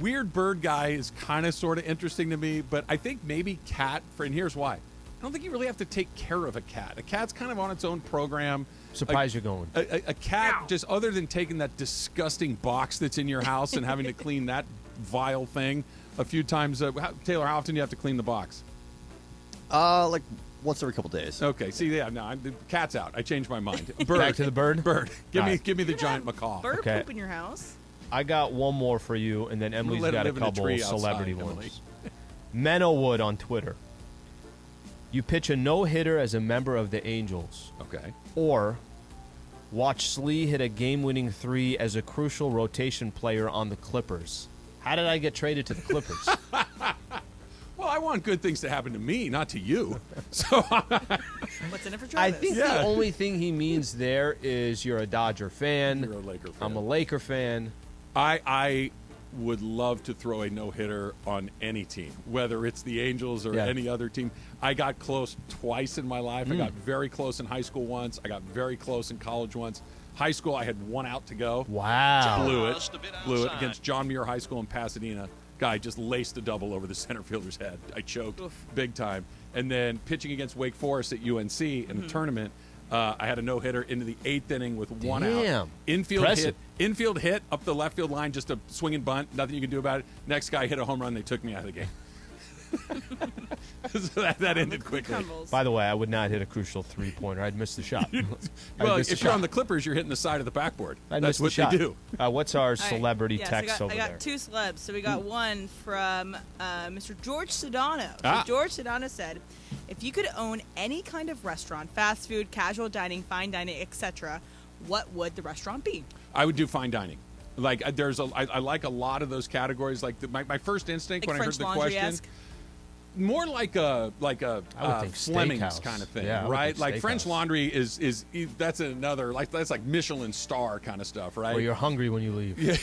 weird bird guy is kind of sort of interesting to me, but I think maybe cat. And here's why: I don't think you really have to take care of a cat. A cat's kind of on its own program. Surprised you're going. A cat, just other than taking that disgusting box that's in your house and having to clean that vile thing a few times. Taylor, how often do you have to clean the box? Like once every couple days. Okay. See, no, the cat's out. I changed my mind. Bird. Back to the bird. Bird. Give Right. me the giant macaw. Bird poop in your house? I got one more for you, and then Emily's got a couple celebrity outside, ones. Mennowood on Twitter. You pitch a no-hitter as a member of the Angels. Okay. Or watch Slee hit a game-winning 3 as a crucial rotation player on the Clippers. How did I get traded to the Clippers? Well, I want good things to happen to me, not to you. So what's in it for Travis? I think the only thing he means there is you're a Dodger fan. You're a Laker fan. I'm a Laker fan. I would love to throw a no-hitter on any team, whether it's the Angels or any other team. I got close twice in my life. I got very close in high school once. I got very close in college once. High school, I had one out to go. Wow. Blew it against John Muir High School in Pasadena. Guy just laced a double over the center fielder's head. I choked big time. And then pitching against Wake Forest at UNC in the tournament, I had a no-hitter into the 8th inning with one out. Infield hit up the left field line, just a swinging bunt. Nothing you can do about it. Next guy hit a home run. They took me out of the game. So that ended quickly. By the way, I would not hit a crucial 3-pointer. I'd miss the shot. Well, if you're on the Clippers, you're hitting the side of the backboard. That's what they do. What's our All right. celebrity Yeah, text so over I got there? 2 celebs. So we got one from Mr. George Sedano. So George Sedano said, if you could own any kind of restaurant, fast food, casual dining, fine dining, etc., what would the restaurant be? I would do fine dining. Like I like a lot of those categories. Like my first instinct when I heard the question, more like a Fleming's kind of thing, right? Like French Laundry is that's another that's like Michelin star kind of stuff, right? Where you're hungry when you leave. Yeah,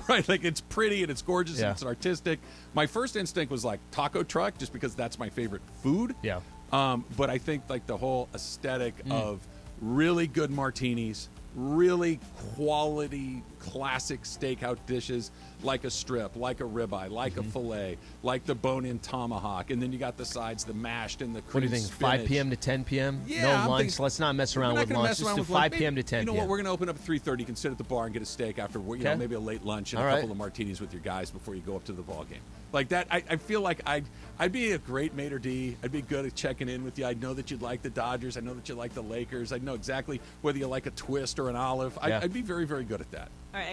right. Like it's pretty and it's gorgeous and it's artistic. My first instinct was like taco truck, just because that's my favorite food. Yeah. But I think like the whole aesthetic of really good martinis, really quality classic steakhouse dishes, like a strip, like a ribeye, like a fillet, like the bone-in tomahawk, and then you got the sides, the mashed and the cream. What do you think? Spinach. 5 p.m. to 10 p.m. Yeah, no lunch. Let's not mess around with lunch. Just do 5 p.m. to 10 You know p.m. what? We're going to open up at 3:30. You can sit at the bar and get a steak after maybe a late lunch and a couple of martinis with your guys before you go up to the ball game. Like that, I feel like I'd be a great maitre d'. I'd be good at checking in with you. I'd know that you'd like the Dodgers. I know that you like the Lakers. I'd know exactly whether you like a twist or an olive. I'd be very, very good at that. All right,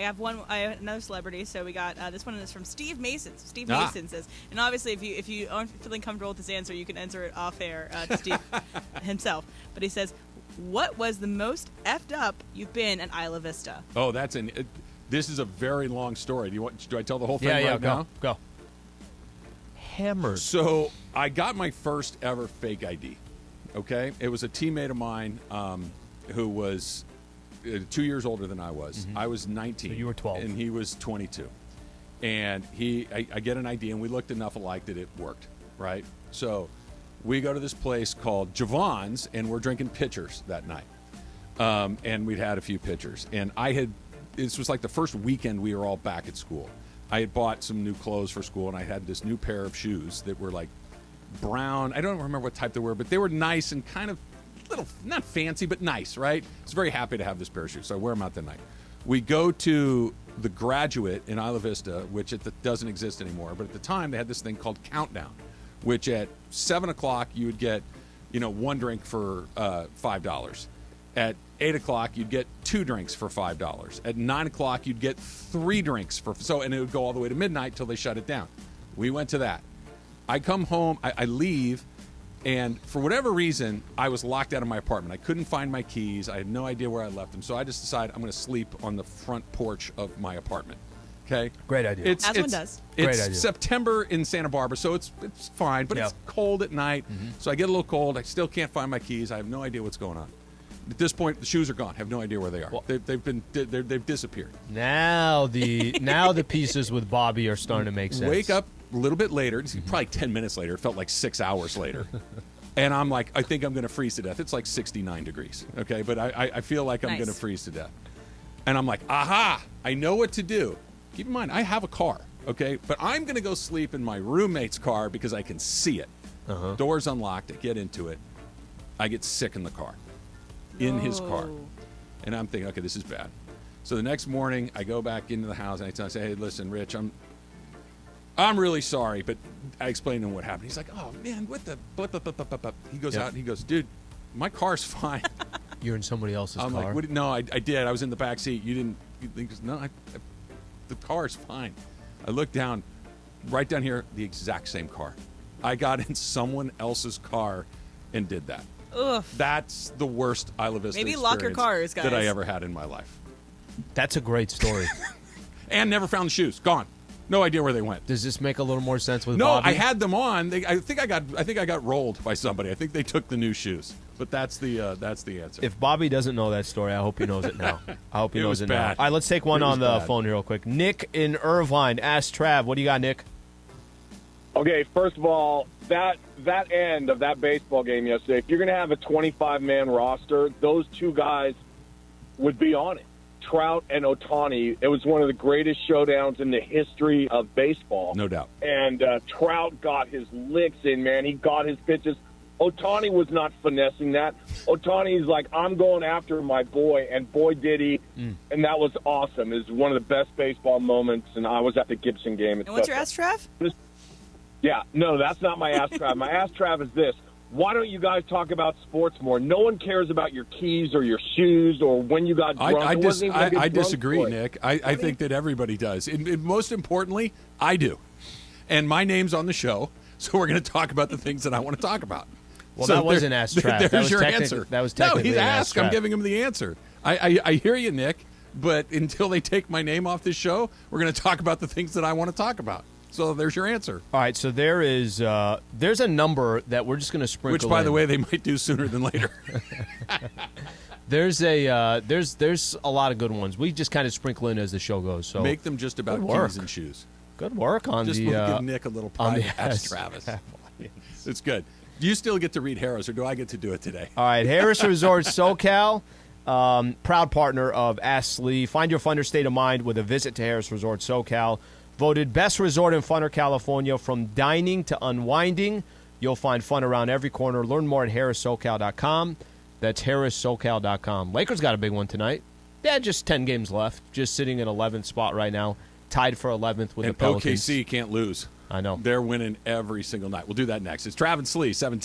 I have another celebrity. So we got this one is from Steve Mason. So Steve Mason says, and obviously if you aren't feeling comfortable with this answer, you can answer it off air to Steve himself. But he says, what was the most effed up you've been at Isla Vista? Oh, this is a very long story. Do I tell the whole thing right now? Go. Hammered. So I got my first ever fake ID. Okay, it was a teammate of mine who was 2 years older than I was. I was 19. So you were 12, and he was 22. And I get an ID, and we looked enough alike that it worked. Right. So we go to this place called Javon's, and we're drinking pitchers that night. And we'd had a few pitchers, and this was like the first weekend we were all back at school. I had bought some new clothes for school, and I had this new pair of shoes that were like brown. I don't remember what type they were, but they were nice and kind of little, not fancy, but nice, right? I was very happy to have this pair of shoes, so I wear them out that night. We go to the Graduate in Isla Vista, which doesn't exist anymore, but at the time they had this thing called Countdown, which at 7 o'clock you would get, one drink for $5. At 8 o'clock, you'd get 2 drinks for $5. At 9 o'clock, you'd get 3 drinks and it would go all the way to midnight till they shut it down. We went to that. I come home, I leave, and for whatever reason, I was locked out of my apartment. I couldn't find my keys. I had no idea where I left them. So I just decided I'm going to sleep on the front porch of my apartment. Okay, Great idea. It's As one does. Great It's idea. September in Santa Barbara, so it's fine, but Yeah. it's cold at night. So I get a little cold. I still can't find my keys. I have no idea what's going on. At this point, the shoes are gone. I have no idea where they are. They've disappeared. Now the pieces with Bobby are starting to make sense. Wake up a little bit later. It's probably 10 minutes later. It felt like 6 hours later. And I'm like, I think I'm going to freeze to death. It's like 69 degrees, okay? But I feel like I'm Nice. going to freeze to death. And I'm like, aha, I know what to do. Keep in mind, I have a car, okay? But I'm going to go sleep in my roommate's car because I can see it. Door's unlocked. I get into it. I get sick in the car, in his car. And I'm thinking, okay, this is bad. So the next morning, I go back into the house and I say, hey, listen, Rich, I'm really sorry, but I explained to him what happened. He's like, oh, man, what the... He goes out and he goes, dude, my car's fine. You're in somebody else's car. I'm like, what, no, I did. I was in the back seat. You didn't... He goes, no, the car's fine. I look down, right down here, the exact same car. I got in someone else's car and did that. Ugh. That's the worst Isla Vista Maybe lock your experience cars, guys. that I ever had in my life. That's a great story. And never found the shoes. Gone. No idea where they went. Does this make a little more sense with No, Bobby? I had them on. I think I got rolled by somebody. I think they took the new shoes. But that's the answer. If Bobby doesn't know that story, I hope he knows it now. I hope he knows was it bad. now. All right, let's take one It was on the bad. phone here real quick. Nick in Irvine. Ask Trav. What do you got, Nick? Okay, first of all, that end of that baseball game yesterday, if you're going to have a 25-man roster, those two guys would be on it. Trout and Ohtani. It was one of the greatest showdowns in the history of baseball. No doubt. And Trout got his licks in, man. He got his pitches. Ohtani was not finessing that. Ohtani's like, I'm going after my boy, and boy did he. And that was awesome. It was one of the best baseball moments, and I was at the Gibson game. And what's your Ask Trav? Yeah, no, that's not my Ask Trav. My Ask Trav is this. Why don't you guys talk about sports more? No one cares about your keys or your shoes or when you got drunk. I disagree, Nick. I think that everybody does. And most importantly, I do. And my name's on the show, so we're going to talk about the things that I want to talk about. Well, So that wasn't Ask Trav. There's That was your technic- answer. that was no, technically he's an asked. Ask I'm Trav. giving him the answer. I hear you, Nick, but until they take my name off this show, we're going to talk about the things that I want to talk about. So there's your answer. All right, so there's a number that we're just going to sprinkle Which, by in. the way, they might do sooner than later. There's a lot of good ones. We just kind of sprinkle in as the show goes. So Make them just about good work. keys and shoes. Good work on Just the. want to give Nick a little on the private Ask Travis. It's good. Do you still get to read Harris, or do I get to do it today? All right, Harris Resort SoCal, proud partner of Ask Slee. Find your funner state of mind with a visit to Harris Resort SoCal. Voted best resort in funner California. From dining to unwinding, you'll find fun around every corner. Learn more at harrissocal.com. That's harrissocal.com. Lakers got a big one tonight. Yeah, just 10 games left. Just sitting in 11th spot right now. Tied for 11th with And the Pelicans. OKC can't lose. I know. They're winning every single night. We'll do that next. It's Travis Lee, 17.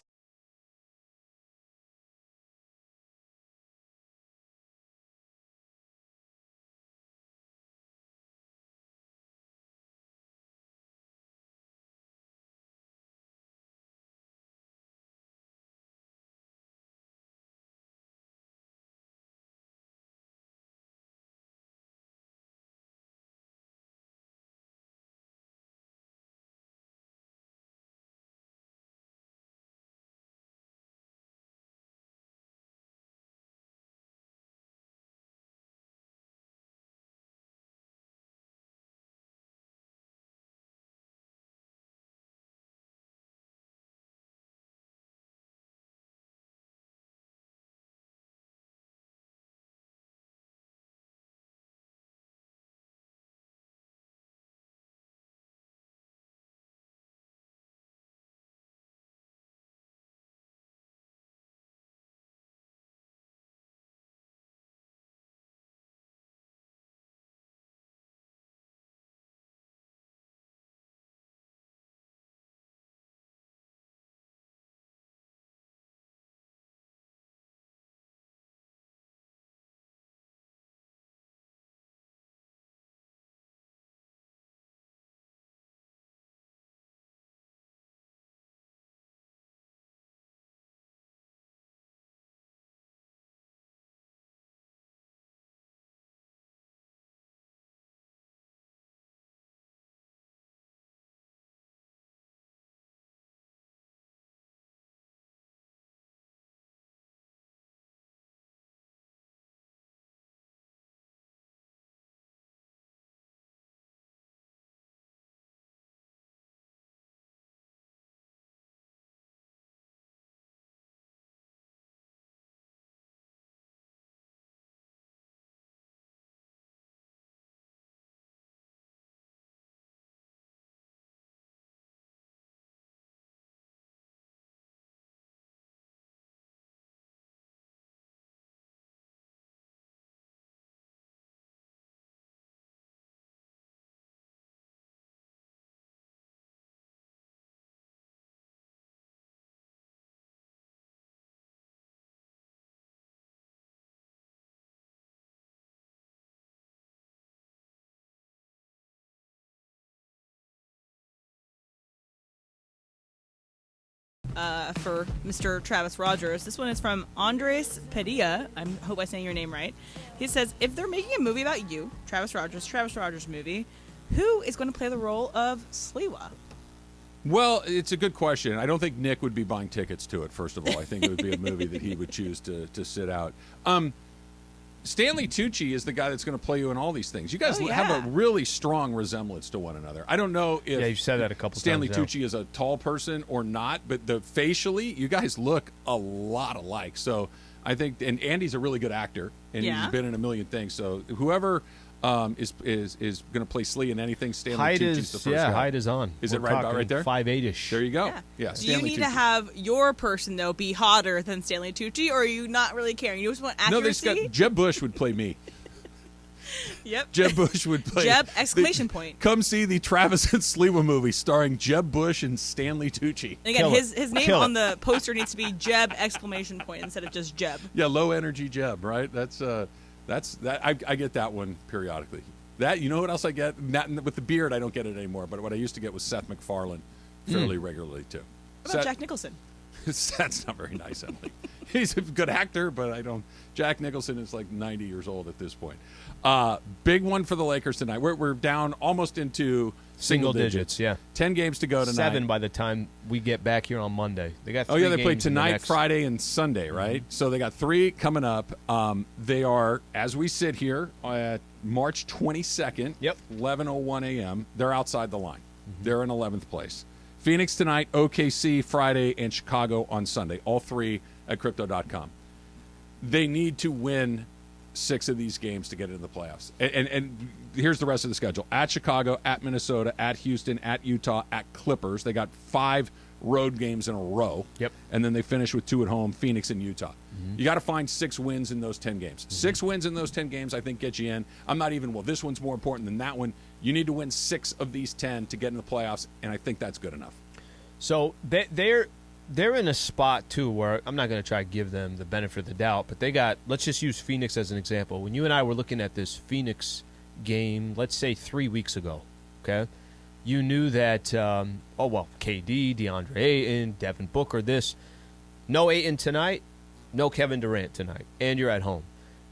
for Mr. Travis Rogers. This one is from Andres Padilla. I hope I'm saying your name right. He says, if they're making a movie about you, Travis Rogers movie, who is going to play the role of Sliwa? Well, it's a good question. I don't think Nick would be buying tickets to it, first of all. I think it would be a movie that he would choose to sit out. Stanley Tucci is the guy that's going to play you in all these things. You guys have a really strong resemblance to one another. I don't know if you've said that a couple Stanley times Tucci is a tall person or not, but facially, you guys look a lot alike. So I think, and Andy's a really good actor, and he's been in a million things. So whoever is going to play Slee in anything, Stanley Tucci's the first guy. Height is on. Is it right there? 5'8"ish. There you go. Yeah. Do you need to have your person, though, be hotter than Stanley Tucci, or are you not really caring? You just want accuracy? No, Jeb Bush would play me. Yep. Jeb Bush would play. Jeb, exclamation point. Come see the Travis and Sliwa movie starring Jeb Bush and Stanley Tucci. And again, his name on the poster needs to be Jeb, exclamation point, instead of just Jeb. Yeah, low energy Jeb, right? That's that. I get that one periodically. That, you know what else I get? Not, with the beard, I don't get it anymore. But what I used to get was Seth MacFarlane fairly regularly too. What about Jack Nicholson? That's not very nice, Emily. He's a good actor, but I don't. Jack Nicholson is like 90 years old at this point. Big one for the Lakers tonight. We're down almost into single digits. Yeah, 10 games to go tonight. 7 by the time we get back here on Monday. They got. They play tonight, Friday, and Sunday, right? Mm-hmm. So they got 3 coming up. They are, as we sit here, at March 22nd. Yep. 11:01 a.m. They're outside the line. Mm-hmm. They're in 11th place. Phoenix tonight, OKC Friday, and Chicago on Sunday. All 3 at Crypto.com. They need to win 6 of these games to get into the playoffs. And here's the rest of the schedule. At Chicago, at Minnesota, at Houston, at Utah, at Clippers. They got 5 road games in a row. Yep. And then they finish with 2 at home, Phoenix and Utah. Mm-hmm. You got to find 6 wins in those 10 games. Mm-hmm. 6 wins in those 10 games, I think, get you in. I'm not even, this one's more important than that one. You need to win 6 of these 10 to get in the playoffs, and I think that's good enough. So they're in a spot, too, where I'm not going to try to give them the benefit of the doubt, but they got, let's just use Phoenix as an example. When you and I were looking at this Phoenix game, let's say 3 weeks ago, okay, you knew that, KD, DeAndre Ayton, Devin Booker, this. No Ayton tonight, no Kevin Durant tonight, and you're at home.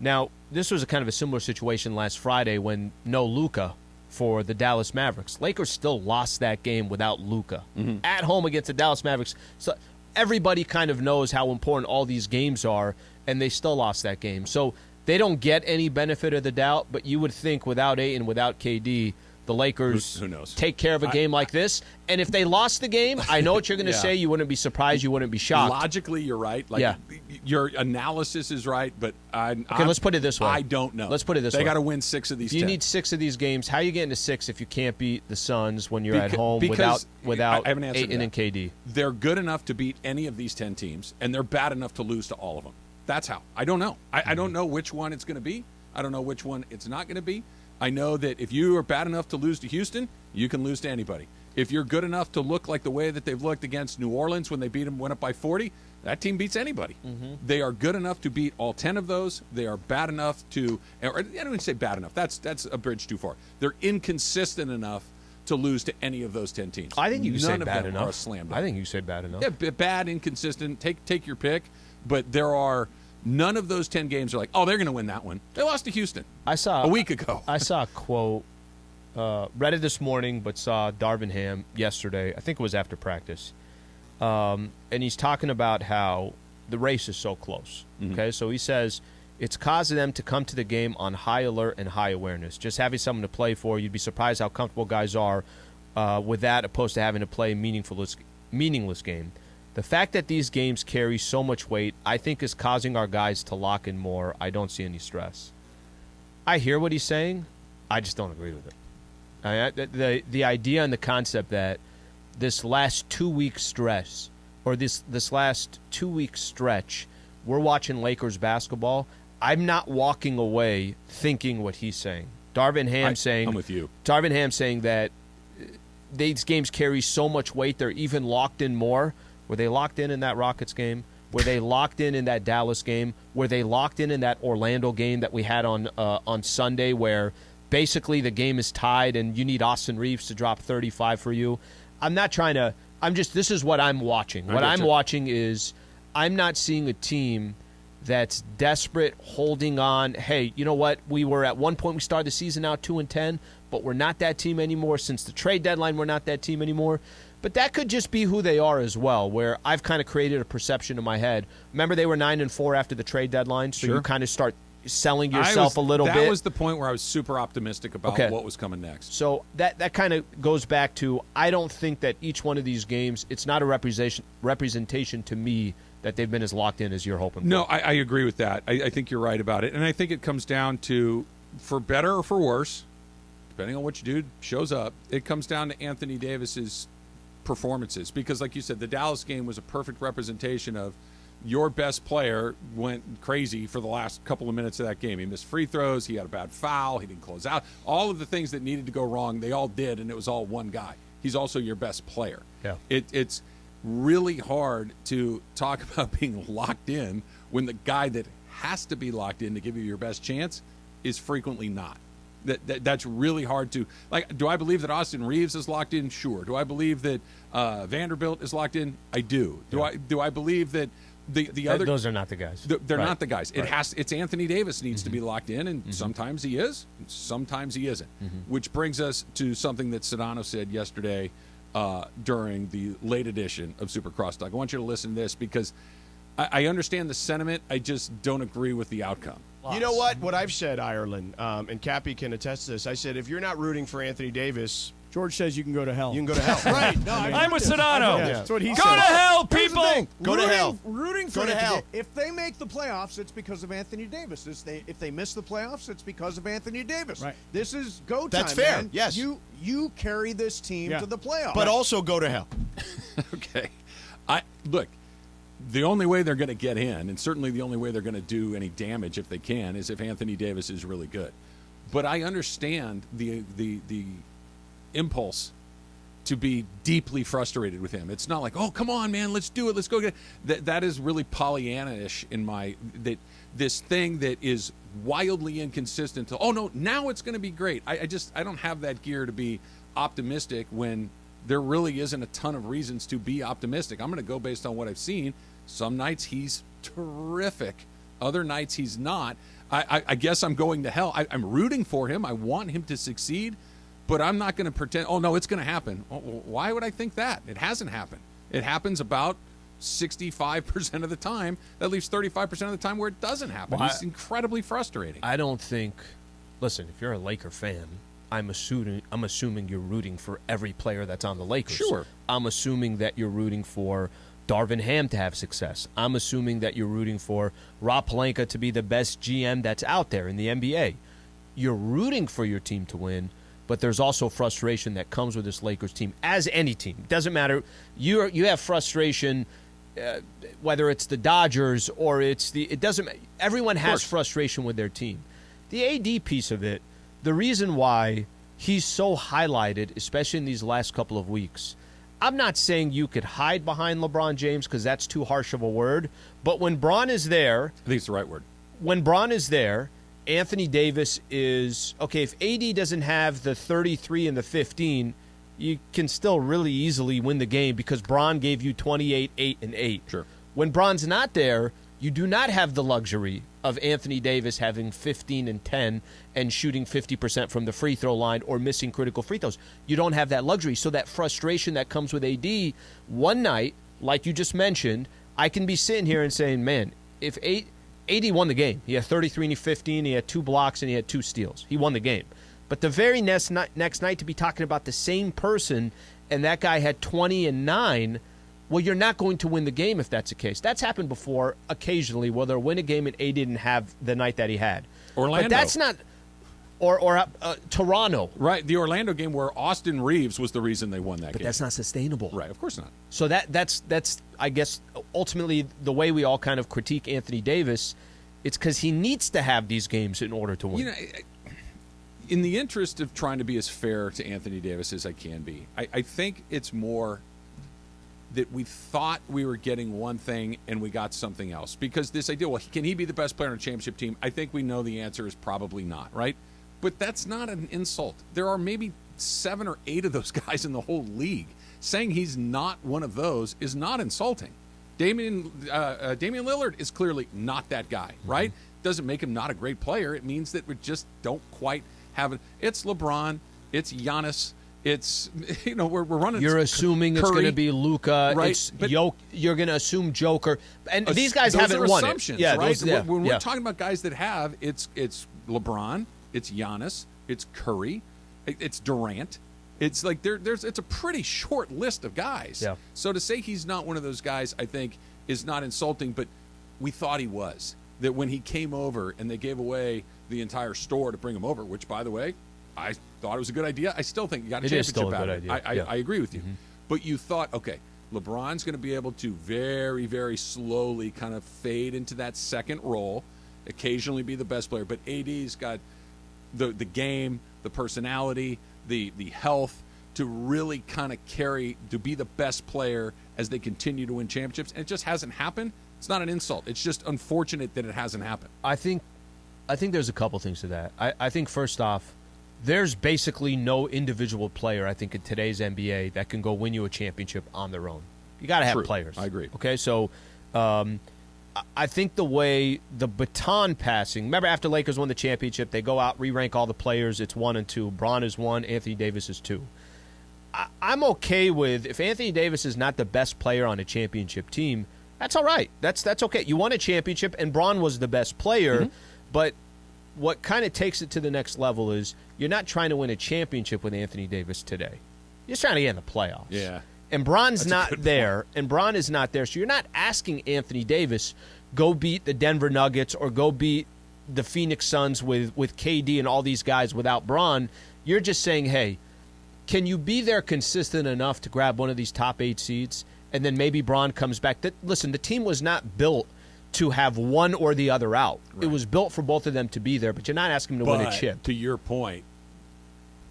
Now, this was a kind of a similar situation last Friday when no Luka for the Dallas Mavericks. Lakers still lost that game without Luka at home against the Dallas Mavericks. So everybody kind of knows how important all these games are, and they still lost that game. So they don't get any benefit of the doubt, but you would think without Ayton, without KD, the Lakers who knows? Take care of a game like this. And if they lost the game, I know what you're going to say. You wouldn't be surprised. You wouldn't be shocked. Logically, you're right. Your analysis is right, but let's put it this way. I don't know. Let's put it this way. They got to win 6 of these. You 10. need 6 of these games. How are you getting to 6 if you can't beat the Suns when you're at home without I have an answer Ayton and KD? They're good enough to beat any of these 10 teams, and they're bad enough to lose to all of them. That's how. I don't know. I don't know which one it's going to be. I don't know which one it's not going to be. I know that if you are bad enough to lose to Houston, you can lose to anybody. If you're good enough to look like the way that they've looked against New Orleans when they beat them, went up by 40, that team beats anybody. Mm-hmm. They are good enough to beat all 10 of those. They are bad enough to, or I don't even say bad enough. That's a bridge too far. They're inconsistent enough to lose to any of those 10 teams. I think you say bad enough. Are a slam dunk. I think you say bad enough. Yeah, bad, inconsistent. Take your pick. But there are none of those 10 games are like, they're going to win that one. They lost to Houston a week ago. I saw a quote, read it this morning, but saw Darvin Ham yesterday. I think it was after practice. And he's talking about how the race is so close. Mm-hmm. Okay, so he says it's causing them to come to the game on high alert and high awareness. Just having someone to play for, you'd be surprised how comfortable guys are with that, opposed to having to play a meaningless game. The fact that these games carry so much weight, I think, is causing our guys to lock in more. I don't see any stress. I hear what he's saying. I just don't agree with it. The idea and the concept that this last 2-week stress, or this last 2-week stretch, we're watching Lakers basketball, I'm not walking away thinking what he's saying. Darvin Ham saying, I'm with you. Darvin Ham saying that these games carry so much weight, they're even locked in more. Were they locked in that Rockets game? Were they locked in that Dallas game? Were they locked in that Orlando game that we had on Sunday, where basically the game is tied and you need Austin Reeves to drop 35 for you? I'm not trying to This is what I'm watching. What I'm watching is I'm not seeing a team that's desperate, holding on. Hey, you know what? We were at one point, we started the season out 2-10, but we're not that team anymore. Since the trade deadline, we're not that team anymore. But that could just be who they are as well, where I've kind of created a perception in my head. Remember, they were 9-4 after the trade deadline, so you kind of start selling yourself a little bit. That was the point where I was super optimistic about what was coming next. So that kind of goes back to, I don't think that each one of these games, it's not a representation to me that they've been as locked in as you're hoping for. No, I agree with that. I think you're right about it. And I think it comes down to, for better or for worse, depending on which dude shows up, it comes down to Anthony Davis's performances. Because like you said, the Dallas game was a perfect representation of your best player went crazy for the last couple of minutes of that game. He missed free throws. He had a bad foul. He didn't close out. All of the things that needed to go wrong, they all did, and it was all one guy. He's also your best player. Yeah. It's really hard to talk about being locked in when the guy that has to be locked in to give you your best chance is frequently not. That's really hard to, like, do I believe that Austin Reeves is locked in? Sure. Do I believe that Vanderbilt is locked in? I do. Do I believe that the other, those are not the guys. They're not the guys. It's Anthony Davis needs to be locked in, and sometimes he is, and sometimes he isn't. Which brings us to something that Sedano said yesterday during the late edition of Super Crosstalk. I want you to listen to this because I understand the sentiment. I just don't agree with the outcome. You know what? What I've said, Ireland, and Cappy can attest to this. I said, if you're not rooting for Anthony Davis, George says you can go to hell. You can go to hell. Right. No, I'm with Sedano. That's what he Go said. to hell, people. Go to hell. Rooting for Go to hell. If they make the playoffs, it's because of Anthony Davis. If they miss the playoffs, it's because of Anthony Davis. Right. This is go time. That's fair. Man. Yes. You carry this team to the playoffs. But also go to hell. Okay. Look, the only way they're going to get in, and certainly the only way they're going to do any damage if they can, is if Anthony Davis is really good. But I understand the impulse to be deeply frustrated with him. It's not like, oh, come on, man, let's do it, let's go get it. That is really Pollyanna-ish in this thing that is wildly inconsistent to, oh, no, now it's going to be great. I don't have that gear to be optimistic when there really isn't a ton of reasons to be optimistic. I'm going to go based on what I've seen. Some nights he's terrific. Other nights he's not. I guess I'm going to hell. I'm rooting for him. I want him to succeed. But I'm not going to pretend, oh, no, it's going to happen. Oh, why would I think that? It hasn't happened. It happens about 65% of the time. That leaves 35% of the time where it doesn't happen. It's incredibly frustrating. I don't think, listen, if you're a Laker fan, I'm assuming you're rooting for every player that's on the Lakers. Sure. I'm assuming that you're rooting for Darvin Ham to have success. I'm assuming that you're rooting for Rob Pelinka to be the best GM that's out there in the NBA. You're rooting for your team to win, but there's also frustration that comes with this Lakers team, as any team. It doesn't matter. You have frustration, whether it's the Dodgers or it doesn't. Everyone has frustration with their team. The AD piece of it, the reason why he's so highlighted, especially in these last couple of weeks, I'm not saying you could hide behind LeBron James because that's too harsh of a word, but when Bron is there, I think it's the right word. When Bron is there, Anthony Davis is, okay, if AD doesn't have the 33 and the 15, you can still really easily win the game because Bron gave you 28, 8, and 8. Sure. When Bron's not there, you do not have the luxury of Anthony Davis having 15 and 10 and shooting 50% from the free throw line or missing critical free throws. You don't have that luxury. So that frustration that comes with AD, one night, like you just mentioned, I can be sitting here and saying, man, if AD won the game. He had 33 and 15, he had 2 blocks, and he had 2 steals. He won the game. But the very next night to be talking about the same person and that guy had 20 and 9, well, you're not going to win the game if that's the case. That's happened before occasionally where they'll win a game and AD didn't have the night that he had. Orlando. But that's not – or Toronto. Right, the Orlando game where Austin Reeves was the reason they won that game. But that's not sustainable. Right, of course not. So that's I guess, ultimately the way we all kind of critique Anthony Davis. It's because he needs to have these games in order to win. You know, in the interest of trying to be as fair to Anthony Davis as I can be, I think it's more that we thought we were getting one thing and we got something else. Because this idea, well, can he be the best player on a championship team? I think we know the answer is probably not, right? But that's not an insult. There are maybe 7 or 8 of those guys in the whole league. saying he's not one of those is not insulting. Damian Lillard is clearly not that guy, right? Doesn't make him not a great player. It means that we just don't quite have it. It's LeBron. It's Giannis. It's, we're running. You're assuming Curry, it's going to be Luka. right? It's you're going to assume Joker, and these guys those haven't are won assumptions, it. Yeah, right? When we're yeah. talking about guys that have, it's LeBron, it's Giannis, it's Curry, it's Durant. It's like it's a pretty short list of guys. Yeah. So to say he's not one of those guys, I think, is not insulting. But we thought he was. That when he came over and they gave away the entire store to bring him over, which, by the way, I thought it was a good idea. I still think you got a championship still a out good of it. idea. I agree with you. But you thought, okay, LeBron's going to be able to very, very slowly kind of fade into that second role, occasionally be the best player. But AD's got the game, the personality, the health to really kind of to be the best player as they continue to win championships. And it just hasn't happened. It's not an insult. It's just unfortunate that it hasn't happened. I think there's a couple things to that. I think first off, there's basically no individual player, I think, in today's NBA that can go win you a championship on their own. You got to have True. players. I agree. Okay, so I think the way the baton passing, remember after Lakers won the championship, they go out, re-rank all the players. It's 1 and 2. Bron is 1, Anthony Davis is 2. I'm okay with, if Anthony Davis is not the best player on a championship team, that's all right. That's okay. You won a championship, and Bron was the best player, but what kind of takes it to the next level is you're not trying to win a championship with Anthony Davis today. You're just trying to get in the playoffs. Yeah. And Bron's That's not there, and Bron is not there, so you're not asking Anthony Davis, go beat the Denver Nuggets or go beat the Phoenix Suns with KD and all these guys without Bron. You're just saying, hey, can you be there consistent enough to grab one of these top 8 seeds, and then maybe Bron comes back? Listen, the team was not built to have one or the other out. Right. It was built for both of them to be there, but you're not asking them to win a chip. To your point,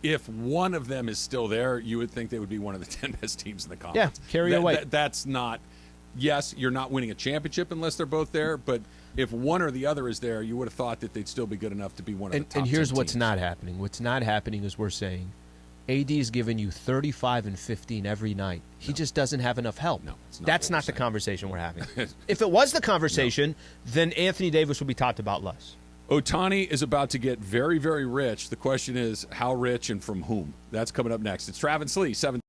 if one of them is still there, you would think they would be one of the 10 best teams in the conference. Yeah, carry away. That's not – yes, you're not winning a championship unless they're both there, but if one or the other is there, you would have thought that they'd still be good enough to be one of the top 10 And here's teams. what's not happening. What's not happening is we're saying AD is giving you 35 and 15 every night. He just doesn't have enough help. No, that's not the conversation we're having. If it was the conversation, then Anthony Davis would be talked about less. Ohtani is about to get very, very rich. The question is how rich and from whom? That's coming up next. It's Travis Lee, 7.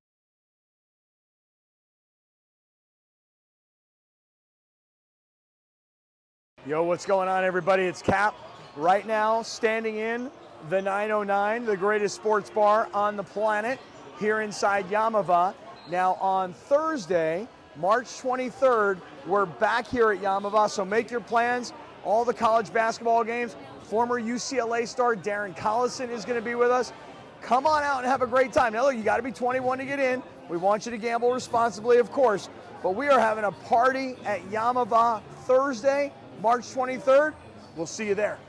Yo, what's going on, everybody? It's Cap. Right now, standing in the 909, the greatest sports bar on the planet, here inside Yamava. Now, on Thursday, March 23rd, we're back here at Yamava, so make your plans. All the college basketball games. Former UCLA star Darren Collison is going to be with us. Come on out and have a great time. Now, look, you got to be 21 to get in. We want you to gamble responsibly, of course, but we are having a party at Yamava Thursday, March 23rd. We'll see you there.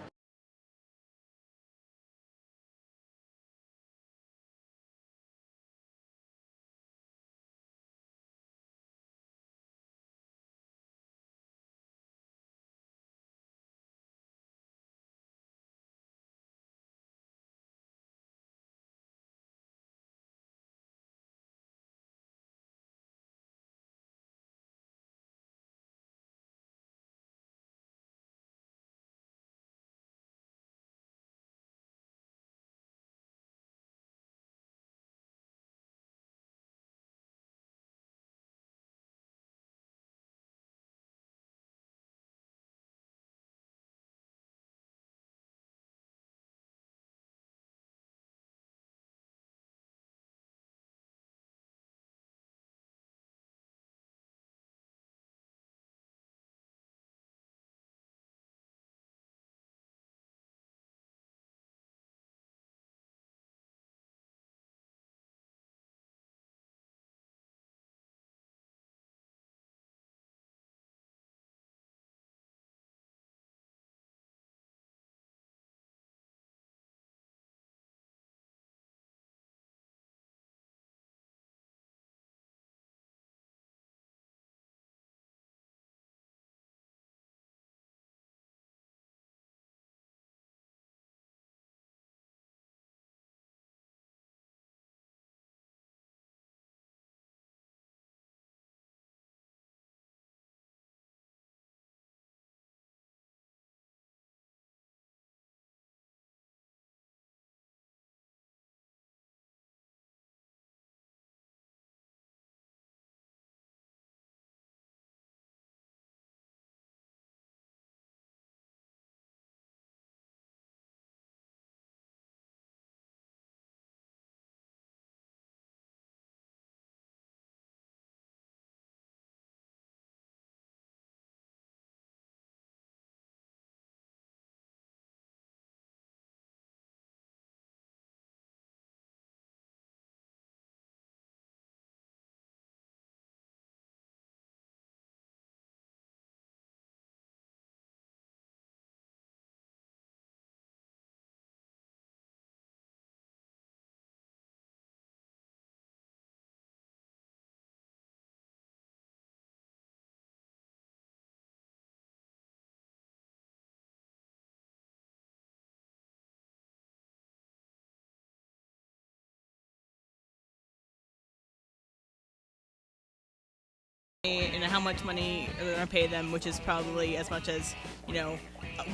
and how much money they're going to pay them, which is probably as much as,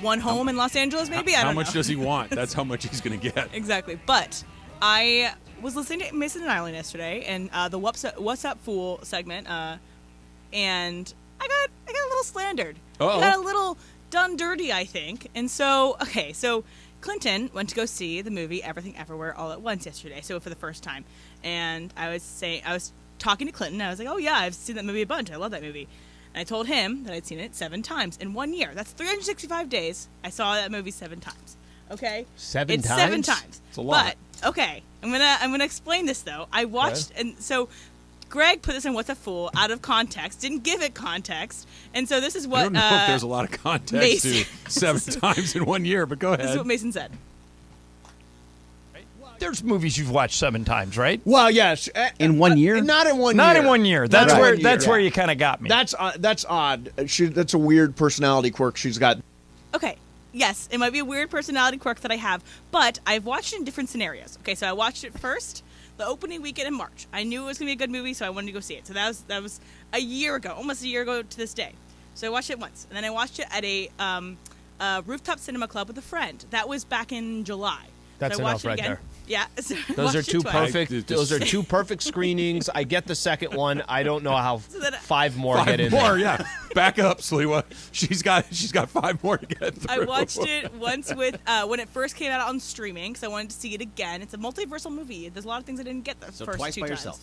one home in Los Angeles, maybe. I don't know. How much does he want? That's how much he's going to get. Exactly. But I was listening to Mason and Eileen yesterday, and the What's Up Fool segment, and I got a little slandered. Uh-oh. I got a little done dirty, I think. And so Clinton went to go see the movie Everything Everywhere All at Once yesterday, so for the first time. And I was talking to Clinton. I was like, oh yeah, I've seen that movie a bunch. I love that movie. And I told him that I'd seen it 7 times in 1 year. That's 365 days. I saw that movie 7 times. Okay? It's 7 times. It's a lot. But okay, I'm gonna explain this though. I watched and so Greg put this in What's a Fool out of context, didn't give it context, and so this is what I don't know if there's a lot of context to 7 times in 1 year, but go ahead. This is what Mason said. There's movies you've watched 7 times, right? Well, yes. In 1 year? Not in 1 year. Not in 1 year. That's Not in where 1 year. that's where you kind of got me. That's odd. That's a weird personality quirk she's got. Okay. Yes, it might be a weird personality quirk that I have, but I've watched it in different scenarios. Okay, so I watched it first the opening weekend in March. I knew it was going to be a good movie, so I wanted to go see it. So that was a year ago, almost a year ago to this day. So I watched it once, and then I watched it at a rooftop cinema club with a friend. That was back in July. That's so I watched enough it right again. there. Yeah. So I Those are watched it two twice. perfect. Those are 2 perfect screenings. I get the second one. I don't know how 5 more get in more, there. yeah. Back up, Sliwa. She's got 5 more to get through. I watched it once with when it first came out on streaming, because I wanted to see it again. It's a multiversal movie. There's a lot of things I didn't get the So first twice 2 by times. yourself.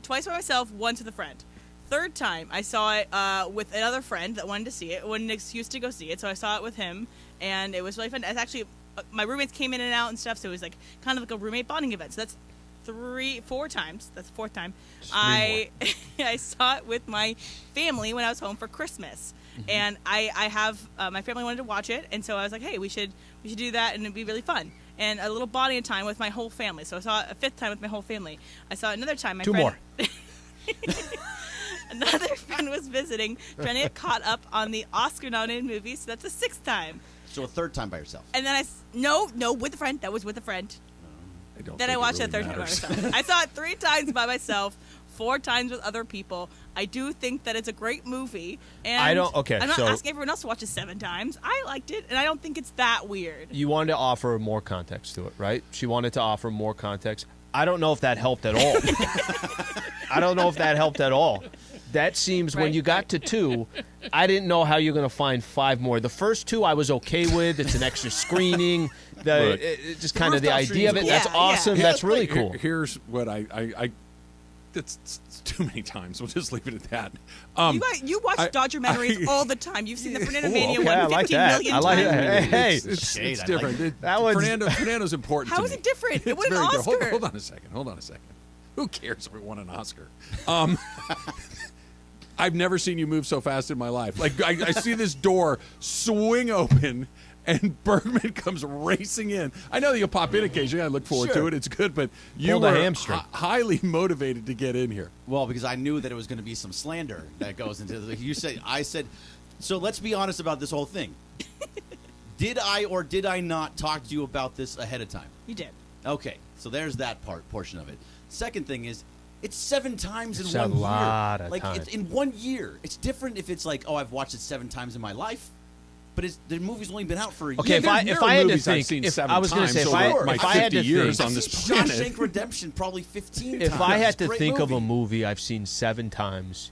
Twice by myself, once with a friend. Third time, I saw it with another friend that wanted to see it, wanted an excuse to go see it, so I saw it with him, and it was really fun. It's actually, my roommates came in and out and stuff, so it was like kind of like a roommate bonding event. So that's 4 times. That's the 4th time. I saw it with my family when I was home for Christmas, and I have my family wanted to watch it, and so I was like, hey, we should do that, and it'd be really fun. And a little bonding time with my whole family. So I saw it a 5th time with my whole family. I saw it another time. My 2 friend, more. Another friend was visiting, trying to get caught up on the Oscar-nominated movie, so that's a 6th time. So a 3rd time by yourself. And then no, with a friend. That was with a friend. Then I watched it a 3rd time by myself. I saw it 3 times by myself, 4 times with other people. I do think that it's a great movie, and I'm not asking everyone else to watch it 7 times. I liked it, and I don't think it's that weird. You wanted to offer more context to it, right? She wanted to offer more context. I don't know if that helped at all. I don't know if that helped at all. That seems when you got to 2, I didn't know how you're going to find 5 more. The first 2 I was okay with. It's an extra screening. Just kind of the idea of it. That's awesome. Yeah, that's really cool. Here's what I it's too many times. We'll just leave it at that. You watch Dodgermentaries all the time. You've seen the Fernando Mania okay, 150 million times. I like that. Hey, it's different. Fernando's important. How is it different? It won an Oscar. Hold on a second. Who cares if it won an Oscar? I've never seen you move so fast in my life. Like I see this door swing open, and Bergman comes racing in. I know that you'll pop in occasionally. I look forward to it. It's good, but you were highly motivated to get in here. Well, because I knew that it was going to be some slander that goes into it. I said, so let's be honest about this whole thing. Did I or did I not talk to you about this ahead of time? You did. Okay, so there's that portion of it. Second thing is, it's 7 times in 1 year. It's a lot of time. It's in 1 year. It's different if it's like, oh, I've watched it 7 times in my life. But the movie's only been out for a year. Okay, if I had to think, I was going to say, if I had to years think, on this planet, Shawshank Redemption probably 15 times. If I had to think of a movie I've seen 7 times,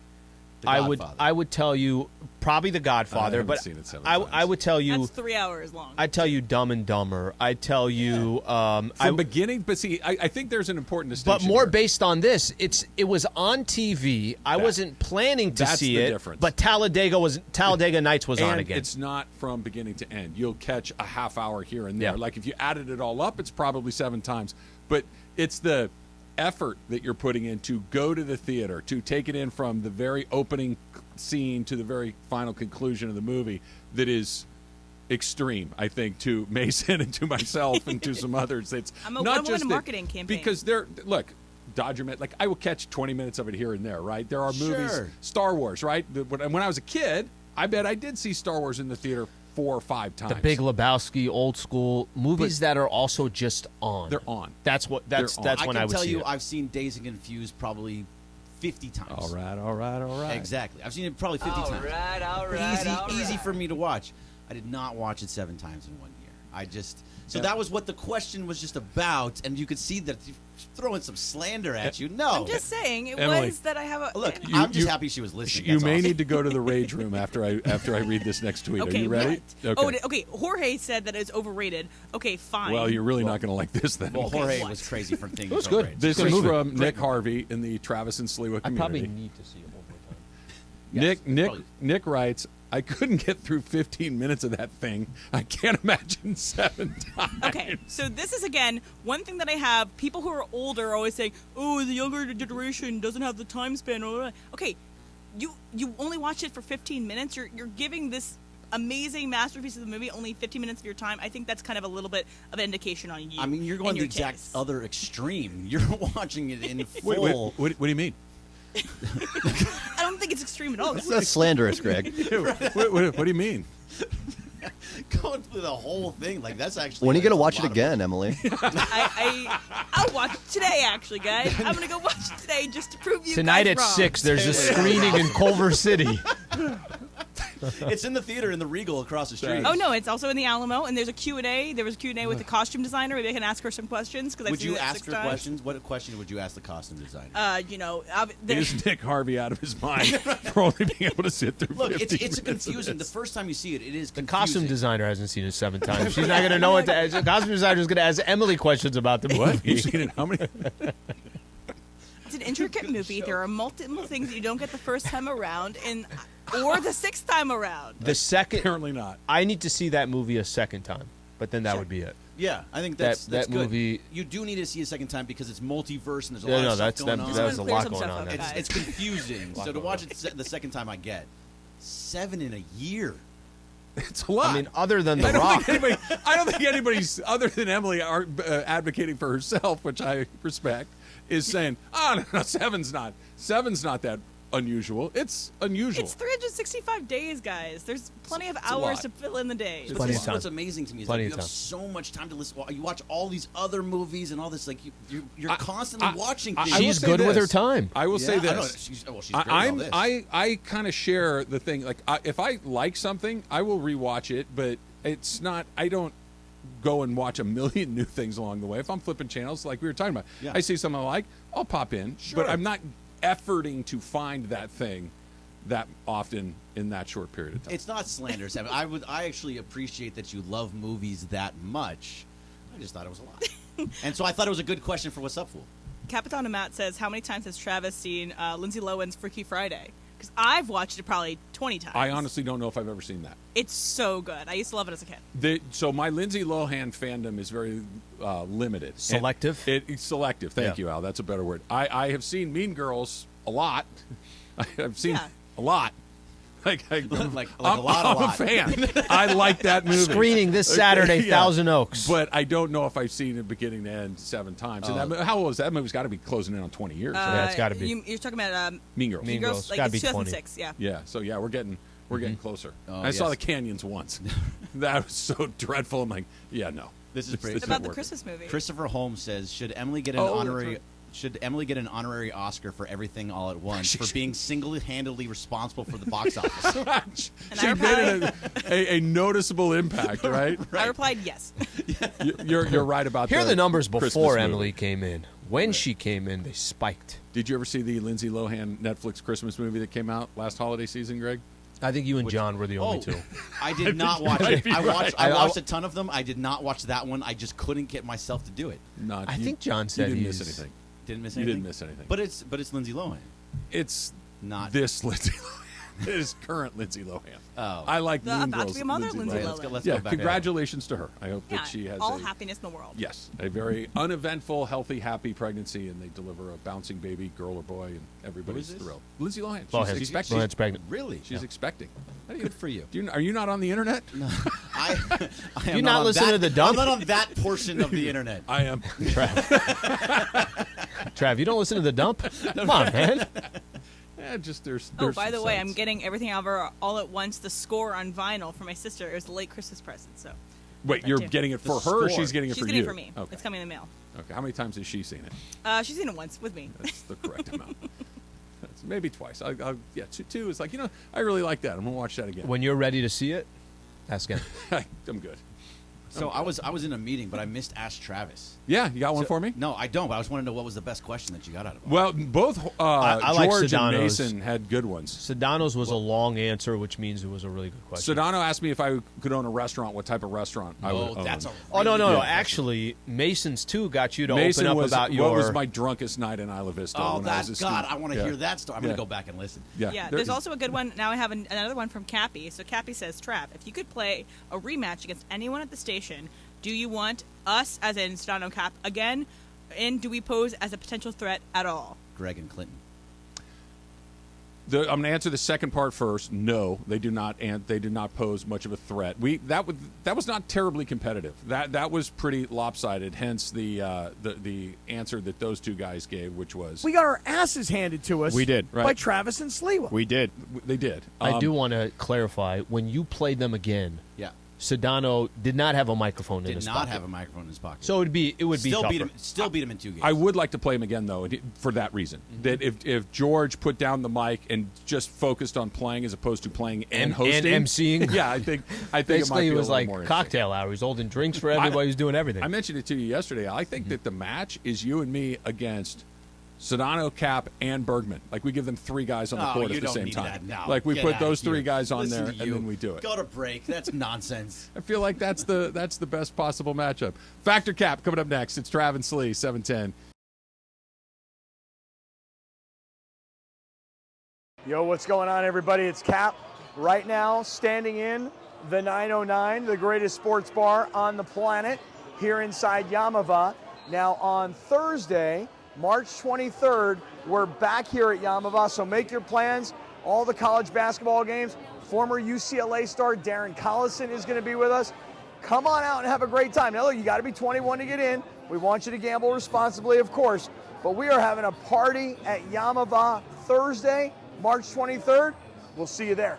I would tell you probably The Godfather, but I would tell you that's 3 hours long. I'd tell you Dumb and Dumber. I'd tell you from beginning, but see, I think there's an important distinction. But more here. based on this, it was on TV. I wasn't planning to see it, difference. but Talladega Nights was on again. It's not from beginning to end. You'll catch a half hour here and there. Yeah. Like if you added it all up, it's probably 7 times. But it's the effort that you're putting in to go to the theater, to take it in from the very opening scene to the very final conclusion of the movie that is extreme, I think, to Mason and to myself and to some others. It's I'm not just a marketing campaign. Because Dodgerman, like I will catch 20 minutes of it here and there, right? There are movies, Star Wars, right? When I was a kid, I bet I did see Star Wars in the theater 4 or 5 times. The Big Lebowski, old school movies that are also just on. They're on. That's when I would see it. I can tell you, I've seen Dazed and Confused probably 50 times. All right. Exactly. I've seen it probably 50 times. Easy for me to watch. I did not watch it 7 times in 1 year. That was what the question was just about, and you could see that you're throwing some slander at you. No. I'm just saying it Emily, was that I have a Look. I'm just happy she was listening. You That's may all. need to go to the rage room after I read this next tweet. Okay, Are you ready? what? Okay. Jorge said that it's overrated. Okay, fine. Well, you're really not going to like this then. Well, Jorge was crazy for thinking it was good. overrated. This Great is movie. from Great Nick movie. Harvey in the Travis and Sliwa community. I probably need to see it one more time. Nick writes, I couldn't get through 15 minutes of that thing. I can't imagine 7 times. Okay, so this is, again, one thing that I have. People who are older are always saying, oh, the younger generation doesn't have the time span. Okay, you only watch it for 15 minutes. You're giving this amazing masterpiece of the movie only 15 minutes of your time. I think that's kind of a little bit of an indication on you. I mean, you're going and the your exact taste. other extreme. You're watching it in full. What do you mean? I don't think it's extreme at all. That's slanderous, Greg. What do you mean? Going through the whole thing, like that's actually. When are you going to watch a it lot of again, Emily? I'll watch it today, actually, guys. I'm going to go watch it today just to prove you Tonight guys at wrong. 6, there's a screening in Culver City. It's in the theater in the Regal across the street. Oh no, it's also in the Alamo, and there's a Q&A. There was a Q&A with the costume designer. Maybe I can ask her some questions because I've Would seen you it ask 6 her times. questions? What question would you ask the costume designer? Is Nick Harvey out of his mind for only being able to sit through Look, 15 it's minutes of confusing. The this? first time you see it, it is The confusing. costume designer hasn't seen it 7 times. She's not going to know what to ask. The costume designer is going to ask Emily questions about the movie. What? You've seen it how many? It's an intricate movie. There are multiple things that you don't get the first time around, or the 6th time around. The second, apparently not. I need to see that movie a second time, but then that would be it. Yeah, I think that's that good. movie. You do need to see a second time because it's multiverse and there's a Yeah, lot no, of stuff that's going that, on. that was a lot going on. there. It's confusing. So to watch it the second time, I get 7 in a year. It's a lot. I mean, other than The I don't Rock. think anybody's other than Emily are advocating for herself, which I respect, is saying, "Oh no, seven's not that unusual. It's unusual." It's 365 days, guys. There's plenty of a hours lot. to fill in the days. Plenty of That's time. what's amazing to me is Plenty like you of have time. so much time to listen. You watch all these other movies and all this. Like you're constantly watching things. She's good with her time. I will say I this. know. She's great at all this. I kind of share the thing. Like, if I like something, I will rewatch it, but it's not. I don't go and watch a million new things along the way. If I'm flipping channels, like we were talking about, Yeah. I see something I like, I'll pop in. Sure. But I'm not efforting to find that thing that often in that short period of time. It's not slanderous. I actually appreciate that you love movies that much. I just thought it was a lot, and so I thought it was a good question for What's Up, Fool. Capitana Matt says, how many times has Travis seen Lindsay Lohan's Freaky Friday? Because I've watched it probably 20 times. I honestly don't know if I've ever seen that. It's so good. I used to love it as a kid. So my Lindsay Lohan fandom is very limited. Selective? It's selective. Thank you, Al. That's a better word. I have seen Mean Girls a lot. I've seen a lot. Like a I'm lot. a fan. I like that movie. Screening this Saturday, Thousand Oaks. But I don't know if I've seen it beginning to end 7 times. And how old is that? Movie's got to be closing in on 20 years. right? Yeah, it's got to be. You're talking about Mean Girls. Mean Girls. Like Gotta it's be 2006, 20. yeah. Yeah. So yeah, we're getting closer. Oh, I saw yes. the Canyons once. That was so dreadful. I'm like, yeah, no. This is pretty. It's about the Christmas movie. Christopher Holmes says, "Should Emily get an honorary? Should Emily get an honorary Oscar for Everything All at Once for being single-handedly responsible for the box office?" She made a noticeable impact, right? I replied yes. You're right about that. Here are the numbers Christmas before movie. Emily came in. When she came in, they spiked. Did you ever see the Lindsay Lohan Netflix Christmas movie that came out last holiday season, Greg? I think you and John were the only two. I did not watch might it. be I right. watched a ton of them. I did not watch that one. I just couldn't get myself to do it. I think John said you didn't he's miss anything. Didn't miss You anything. didn't miss anything. But it's Lindsay Lohan. It's not this Lindsay Lohan. It is current Lindsay Lohan. Oh, I like The Mean about to Girls be a mother, Lindsay Lindsay Lohan. Lohan. Let's Yeah, go back. congratulations to her. I hope Yeah, that she has all happiness in the world. Yes, a very uneventful, healthy, happy pregnancy, and they deliver a bouncing baby, girl or boy, and everybody's Who is this? thrilled. Lindsay Lohan. Lohan's- She's expecting. Lohan's pregnant. Really? She's expecting. Good for you. Are you not on the internet? No. I am You not on listen that- to the dump? I'm not on that portion of the internet. I am. Trav, you don't listen to the dump? Come on, man. Yeah, just there's. Oh, by the way, I'm getting Everything Ever All at Once, the score on vinyl for my sister. It was a late Christmas present, so. Wait, that you're too. getting it for The her, or score. she's getting it She's for getting you? it for me. Okay. It's coming in the mail. Okay. How many times has she seen it? She's seen it once with me. That's the correct amount. once, maybe twice. Yeah, two is like, I really like that. I'm gonna watch that again. When you're ready to see it, ask him. I'm good. So I was in a meeting, but I missed Ask Travis. Yeah, you got one for me? No, I don't. But I was wanting to know what was the best question that you got out of it. Well, both I like George and Sedano's. Mason had good ones. Sedano's was a long answer, which means it was a really good question. Sedano asked me if I could own a restaurant, what type of restaurant I would own. That's a Oh, no. Yeah. Actually, Mason's, too, got you to Mason open up was, about your... what was my drunkest night in Isla Vista? Oh, when I was a God, student. I want to hear that story. I'm going to go back and listen. Yeah, there's also a good one. Now I have another one from Cappy. So Cappy says, Trav, if you could play a rematch against anyone at the station, do you want us, as in Sedano Cap, again? And do we pose as a potential threat at all? Greg and Clinton. I'm going to answer the second part first. No, they do not, and they do not pose much of a threat. That was not terribly competitive. That was pretty lopsided. Hence the answer that those two guys gave, which was We got our asses handed to us. We did, by right. Travis and Sliwa. we did. They did. I do want to clarify, when you played them again, Yeah. Sedano did not have a microphone in Did his not pocket. have a microphone in his pocket. So it would be still tougher. beat him in 2 games. I would like to play him again, though, for that reason. That if George put down the mic and just focused on playing as opposed to playing and hosting, and emceeing. yeah, I think it Basically, might be it a was little like more cocktail hour. He was holding drinks for everybody. He was doing everything. I mentioned it to you yesterday. I think that the match is you and me against Sedano, Cap, and Bergman. Like, we give them three guys on the court you at the don't same need time. that now. Like, we Get put outta those here. three guys on Listen there, to and you. then we do it. Go to break. That's nonsense. I feel like that's the best possible matchup. Factor Cap coming up next. It's Trav and Slee, 710. Yo, what's going on, everybody? It's Cap. Right now, standing in the 909, the greatest sports bar on the planet, here inside Yamava. Now, on Thursday, March 23rd, we're back here at Yamava, so make your plans. All the college basketball games. Former UCLA star Darren Collison is going to be with us. Come on out and have a great time. Now, look, you got to be 21 to get in. We want you to gamble responsibly, of course. But we are having a party at Yamava Thursday, March 23rd. We'll see you there.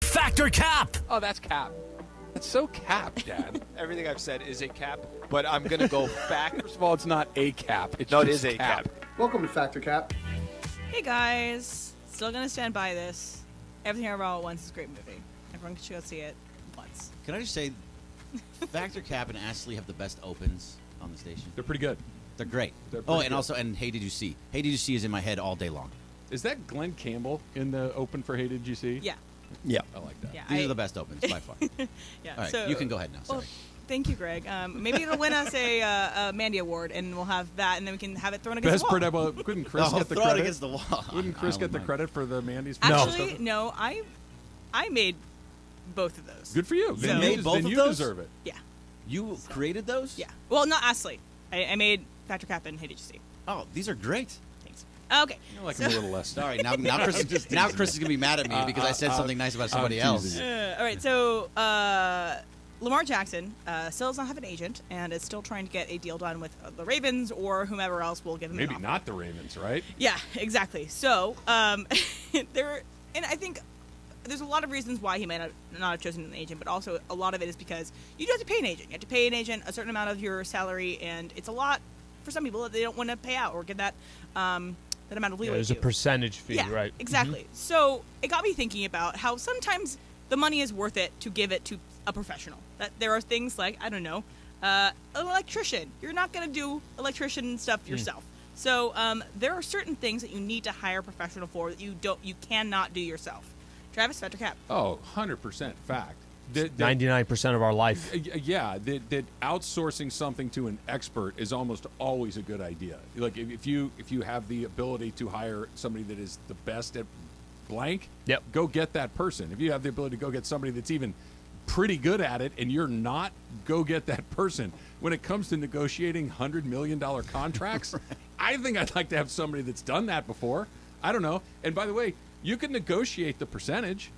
Factor Cap. Oh, that's Cap. That's so Cap, Dad. Everything I've said is a cap, but I'm going to go back. First of all, it's not a cap. It's No, it just is a cap. Welcome to Factor Cap. Hey guys, still gonna stand by this. Everything Everywhere All at Once is a great movie. Everyone should go see it once. Can I just say, Factor Cap and Ashley have the best opens on the station. They're pretty good. They're great. They're Oh, pretty and good. also, and Hey Did You See? Hey Did You See is in my head all day long. Is that Glenn Campbell in the Open for Hay? Did you see? Yeah. Yeah. I like that. Yeah, These are the best opens by far. Yeah. All right, so, you can go ahead now. Sorry. Well, thank you, Greg. Maybe it'll win us a Mandy Award, and we'll have that, and then we can have it thrown against Best the wall. couldn't Chris No, get the throw it credit? against the wall. Wouldn't Chris I get the don't credit for the Mandy's? Actually, no. I made both of those. Good for you. So- Then You made both then of you those? deserve it. Yeah. You created those? Yeah. Well, not Astley. I made Patrick Cap and Hey Did You See? Oh, these are great. Thanks. Okay. You like him a little less. Sorry, now Chris is going to be mad at me because I said something nice about somebody else. All right, so Lamar Jackson still does not have an agent and is still trying to get a deal done with the Ravens or whomever else will give him an Maybe offer. not the Ravens, right? Yeah, exactly. So and I think there's a lot of reasons why he may not have chosen an agent, but also a lot of it is because you do have to pay an agent. You have to pay an agent a certain amount of your salary, and it's a lot for some people that they don't want to pay out or get that that amount of leeway. There's a percentage fee, yeah, right? Exactly. So it got me thinking about how sometimes the money is worth it to give it to a professional. That there are things like, I don't know, an electrician. You're not going to do electrician stuff yourself. So there are certain things that you need to hire a professional for that you cannot do yourself. Travis, Patrick Cap. Oh, 100% fact. 99% of our life. Yeah, that outsourcing something to an expert is almost always a good idea. Like if you have the ability to hire somebody that is the best at blank, yep, go get that person. If you have the ability to go get somebody that's even pretty good at it and you're not, go get that person. When it comes to negotiating $100 million contracts, right. I think I'd like to have somebody that's done that before. I don't know. And by the way, you can negotiate the percentage,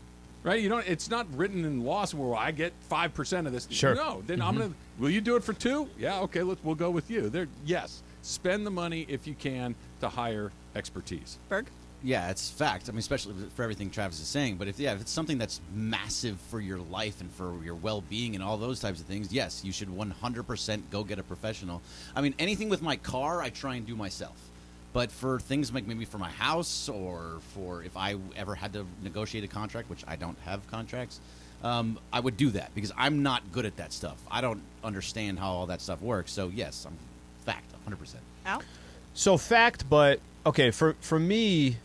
right? You don't. It's not written in law where I get 5% of this. Sure. No. Then I'm gonna. Will you do it for 2? Yeah. Okay. We'll go with you. There. Yes. Spend the money if you can to hire expertise. Berg. Yeah, it's fact. I mean, especially for everything Travis is saying. But if it's something that's massive for your life and for your well-being and all those types of things, yes, you should 100% go get a professional. I mean, anything with my car, I try and do myself. But for things like maybe for my house or for if I ever had to negotiate a contract, which I don't have contracts, I would do that because I'm not good at that stuff. I don't understand how all that stuff works. So, yes, I'm fact, 100%. Al? So fact, but, okay, for me,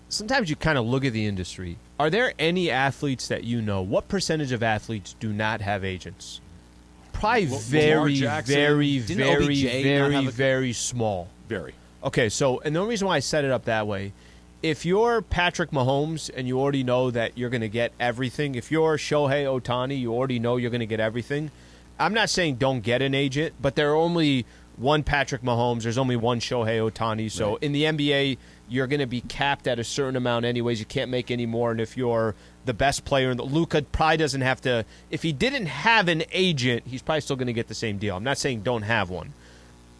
sometimes you kind of look at the industry. Are there any athletes that you know? What percentage of athletes do not have agents? Probably very, very small. Very. Okay, so, and the only reason why I set it up that way, if you're Patrick Mahomes and you already know that you're going to get everything, if you're Shohei Ohtani, you already know you're going to get everything. I'm not saying don't get an agent, but there are only one Patrick Mahomes. There's only one Shohei Ohtani. So in the NBA, you're going to be capped at a certain amount anyways. You can't make any more. And if you're the best player in the Luka probably doesn't have to. If he didn't have an agent, he's probably still going to get the same deal. I'm not saying don't have one.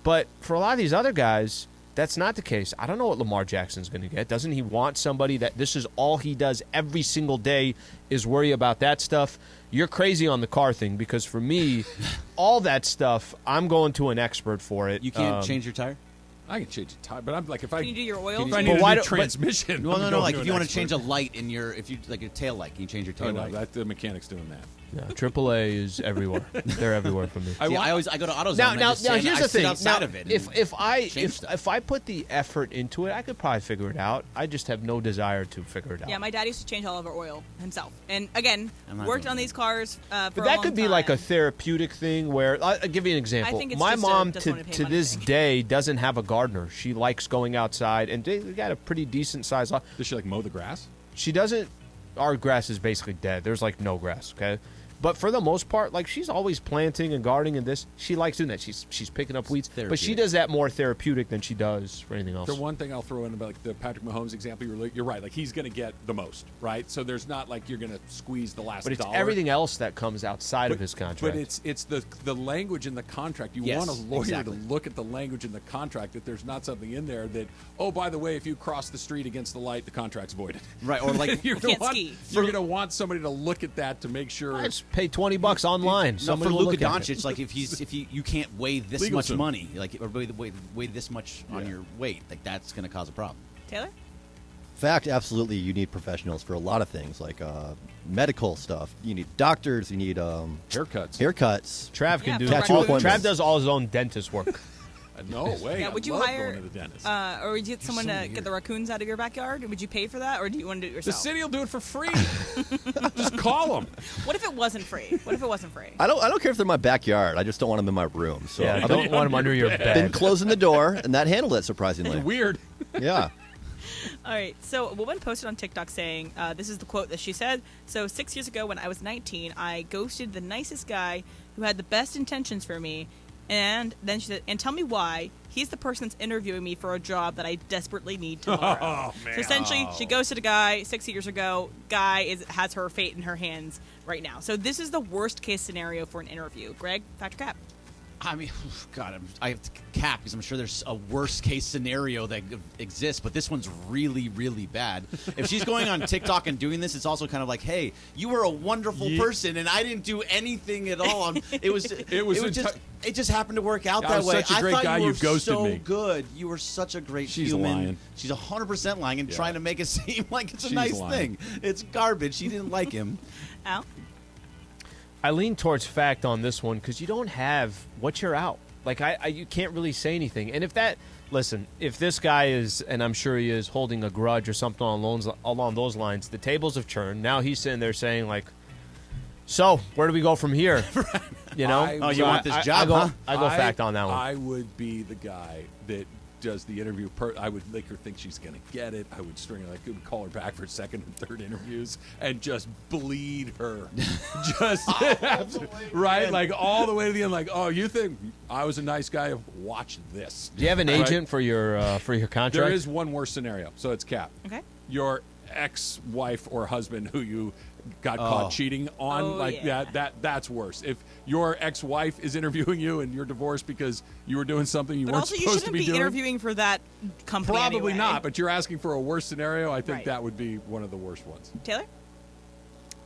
But for a lot of these other guys, that's not the case. I don't know what Lamar Jackson's going to get. Doesn't he want somebody that this is all he does every single day is worry about that stuff? You're crazy on the car thing because for me, all that stuff, I'm going to an expert for it. You can't change your tire? I can change a tire, but I'm like if Can you do your oil? If I need a new transmission. No. Like if you want to change a light in your, if you like a tail light, can you change your tail light? No, the mechanic's doing that. No, AAA is everywhere. They're everywhere for me. I go to AutoZone. Now, here's the thing. Outside of it if I put the effort into it, I could probably figure it out. I just have no desire to figure it out. Yeah, my dad used to change all of our oil himself, and again, worked on these cars for But a that long could be time. like a therapeutic thing where I'll give you an example. I think it's My just mom doesn't wanna pay to money. this day doesn't have a gardener. She likes going outside, and they got a pretty decent size. Does she like mow the grass? She doesn't. Our grass is basically dead. There's like no grass. Okay. But for the most part, like she's always planting and gardening and this. She likes doing that. She's picking up weeds. But she does that more therapeutic than she does for anything else. The one thing I'll throw in about like the Patrick Mahomes example, you're right. Like he's going to get the most, right? So there's not like you're going to squeeze the last But it's dollar. everything else that comes outside of his contract. But it's the language in the contract. You Yes, want a lawyer exactly. to look at the language in the contract that there's not something in there that, oh, by the way, if you cross the street against the light, the contract's voided. Right, or like you're can't going ski. to want somebody to look at that to make sure. I just pay $20 online. No, Somebody for will Luka look at it. Doncic, like if you can't weigh this Legal much soon. money, like or weigh this much on your weight, like that's going to cause a problem. Taylor? Fact, absolutely, you need professionals for a lot of things, like medical stuff. You need doctors. You need Haircuts. Haircuts. Trav can do Tattoo all, appointments. Trav does all his own dentist work. No way. Yeah, would I you love hire, going to the dentist. or would you get someone so to weird. get the raccoons out of your backyard? Would you pay for that, or do you want to do it The yourself? city will do it for free. Just call them. What if it wasn't free? What if it wasn't free? I don't care if they're in my backyard. I just don't want them in my room. So Yeah, I've don't want them under your bed. been closing the door, and that handled it surprisingly. Weird. Yeah. All right, so a woman posted on TikTok saying, this is the quote that she said, "So 6 years ago when I was 19, I ghosted the nicest guy who had the best intentions for me, and then she said, and tell me why. He's the person that's interviewing me for a job that I desperately need tomorrow." Oh, man. So essentially, she ghosted a guy 6 years ago. Guy has her fate in her hands right now. So this is the worst case scenario for an interview. Greg, fact or cap? I mean, God, I have to cap because I'm sure there's a worst case scenario that exists, but this one's really, really bad. If she's going on TikTok and doing this, it's also kind of like, hey, you were a wonderful person, and I didn't do anything at all. It just happened to work out I that was way. such a great I thought guy, you you were ghosted so me. good. You were such a great She's human. lying. She's 100% lying and trying to make it seem like it's a She's nice lying. thing. It's garbage. She didn't like him. Al? I lean towards fact on this one because you don't have what you're out. Like you can't really say anything. And if this guy is, and I'm sure he is, holding a grudge or something along those lines, the tables have turned. Now he's sitting there saying like, "So where do we go from here?" You know? You want this job? I go fact on that one. I would be the guy that does the interview. I would make her think she's going to get it. I would string her, like, would call her back for second and third interviews and just bleed her. Just right, like all the way to the end. Like, oh, you think I was a nice guy? Watch this. Do you have an agent for your contract? There is one worse scenario, so it's cap. Okay. Your ex-wife or husband who you got caught cheating on, that's worse. If your ex-wife is interviewing you and you're divorced because you were doing something you But weren't also, you supposed shouldn't to be doing, interviewing for that company. probably anyway. not. But you're asking for a worse scenario. I think Right. that would be one of the worst ones. Taylor?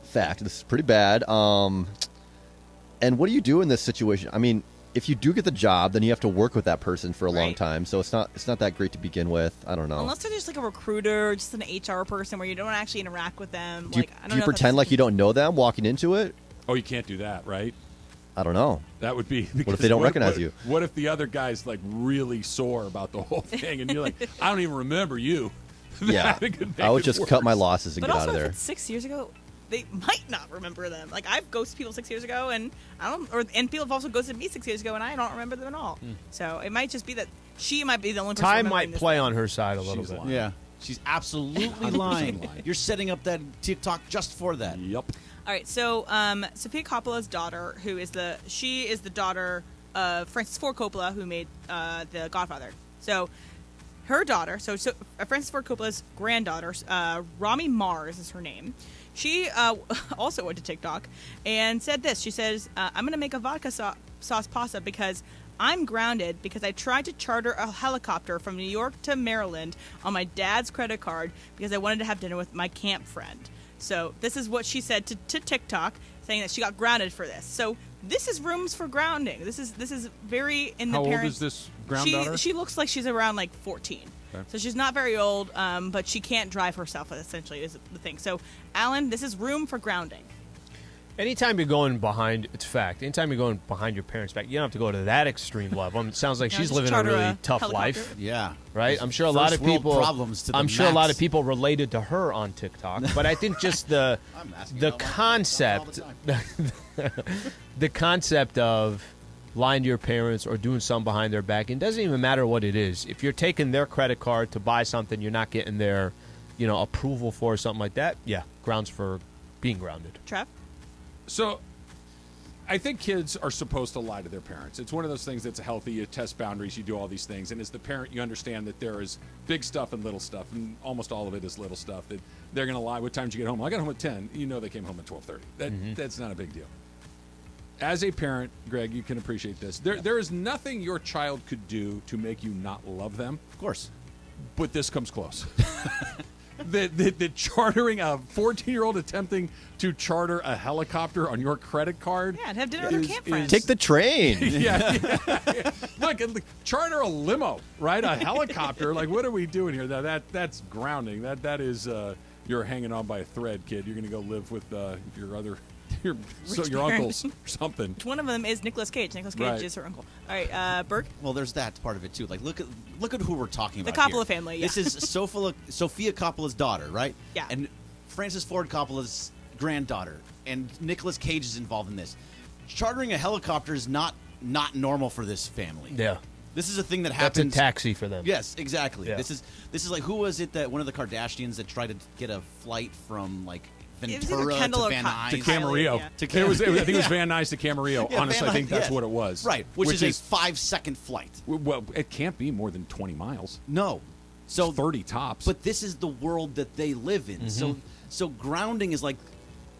Fact. This is pretty bad. And what do you do in this situation? I mean, if you do get the job, then you have to work with that person for a long time. So it's not that great to begin with. I don't know. Unless they're just like a recruiter, just an HR person where you don't actually interact with them. Do you, I don't do you know if pretend that's- like you don't know them walking into it? Oh, you can't do that, right? I don't know. That would be. What if they don't recognize you? What if the other guy's like really sore about the whole thing, and you're like, I don't even remember you. Yeah. That could make I would it just worse. cut my losses and But get also, out of if there. it's 6 years ago, they might not remember them. Like I've ghosted people 6 years ago, and and people have also ghosted me 6 years ago, and I don't remember them at all. So it might just be that she might be the only person. Time remembering might this play thing. on her side a little bit. lying. Yeah. She's absolutely lying. You're setting up that TikTok just for that. Yep. All right, so Sofia Coppola's daughter, she is the daughter of Francis Ford Coppola, who made The Godfather. So her daughter, Francis Ford Coppola's granddaughter, Rami Mars is her name. She also went to TikTok and said this. She says, "I'm going to make a vodka sauce pasta because I'm grounded because I tried to charter a helicopter from New York to Maryland on my dad's credit card because I wanted to have dinner with my camp friend." So this is what she said to TikTok, saying that she got grounded for this. So this is rooms for grounding. This is very in the How old parents. is this granddaughter? She looks like she's around like 14. Okay. So she's not very old, but she can't drive herself, essentially, is the thing. So, Alan, this is room for grounding. Anytime you're going behind, it's fact. Anytime you're going behind your parents' back, you don't have to go to that extreme level. It sounds like No, she's just living a charter really a tough helicopter. life. Yeah. Right? I'm sure a lot of First world people problems to the I'm sure a lot max. of people related to her on TikTok, but I think just the concept the concept of lying to your parents or doing something behind their back, it doesn't even matter what it is. If you're taking their credit card to buy something you're not getting their, approval for or something like that, yeah, grounds for being grounded. Trev? So I think kids are supposed to lie to their parents. It's one of those things that's healthy. You test boundaries, you do all these things. And as the parent, you understand that there is big stuff and little stuff, and almost all of it is little stuff, that they're going to lie. What time did you get home? I got home at 10. You know they came home at 12:30. That's not a big deal. As a parent, Greg, you can appreciate this. There is nothing your child could do to make you not love them. Of course. But this comes close. The chartering a 14-year-old attempting to charter a helicopter on your credit card. Yeah, and have dinner with her camp friends. Take the train. yeah. Look, charter a limo, right? A helicopter. Like, what are we doing here? That's grounding. That is you're hanging on by a thread, kid. You're going to go live with your other your uncles or something. One of them is Nicolas Cage. Nicolas Cage Right. is her uncle. All right, Berg. Well, there's that part of it too. Like, look at who we're talking The about. Coppola here. family, yeah. This is Sofia Coppola's daughter, right? Yeah. And Francis Ford Coppola's granddaughter, and Nicolas Cage is involved in this. Chartering a helicopter is not normal for this family. Yeah. This is a thing that That's happens. a taxi for them. Yes, exactly. Yeah. This is like, who was it that one of the Kardashians that tried to get a flight from like It was either Ventura Kendall to or Van Kylie. Nuys? To Camarillo. Yeah. To I think it was yeah. Van Nuys to Camarillo. Yeah, Honestly, Van I think Nuys, that's yeah. what it was. Right, which is a 5-second flight. Well, it can't be more than 20 miles. No. So 30 tops. But this is the world that they live in. So grounding is like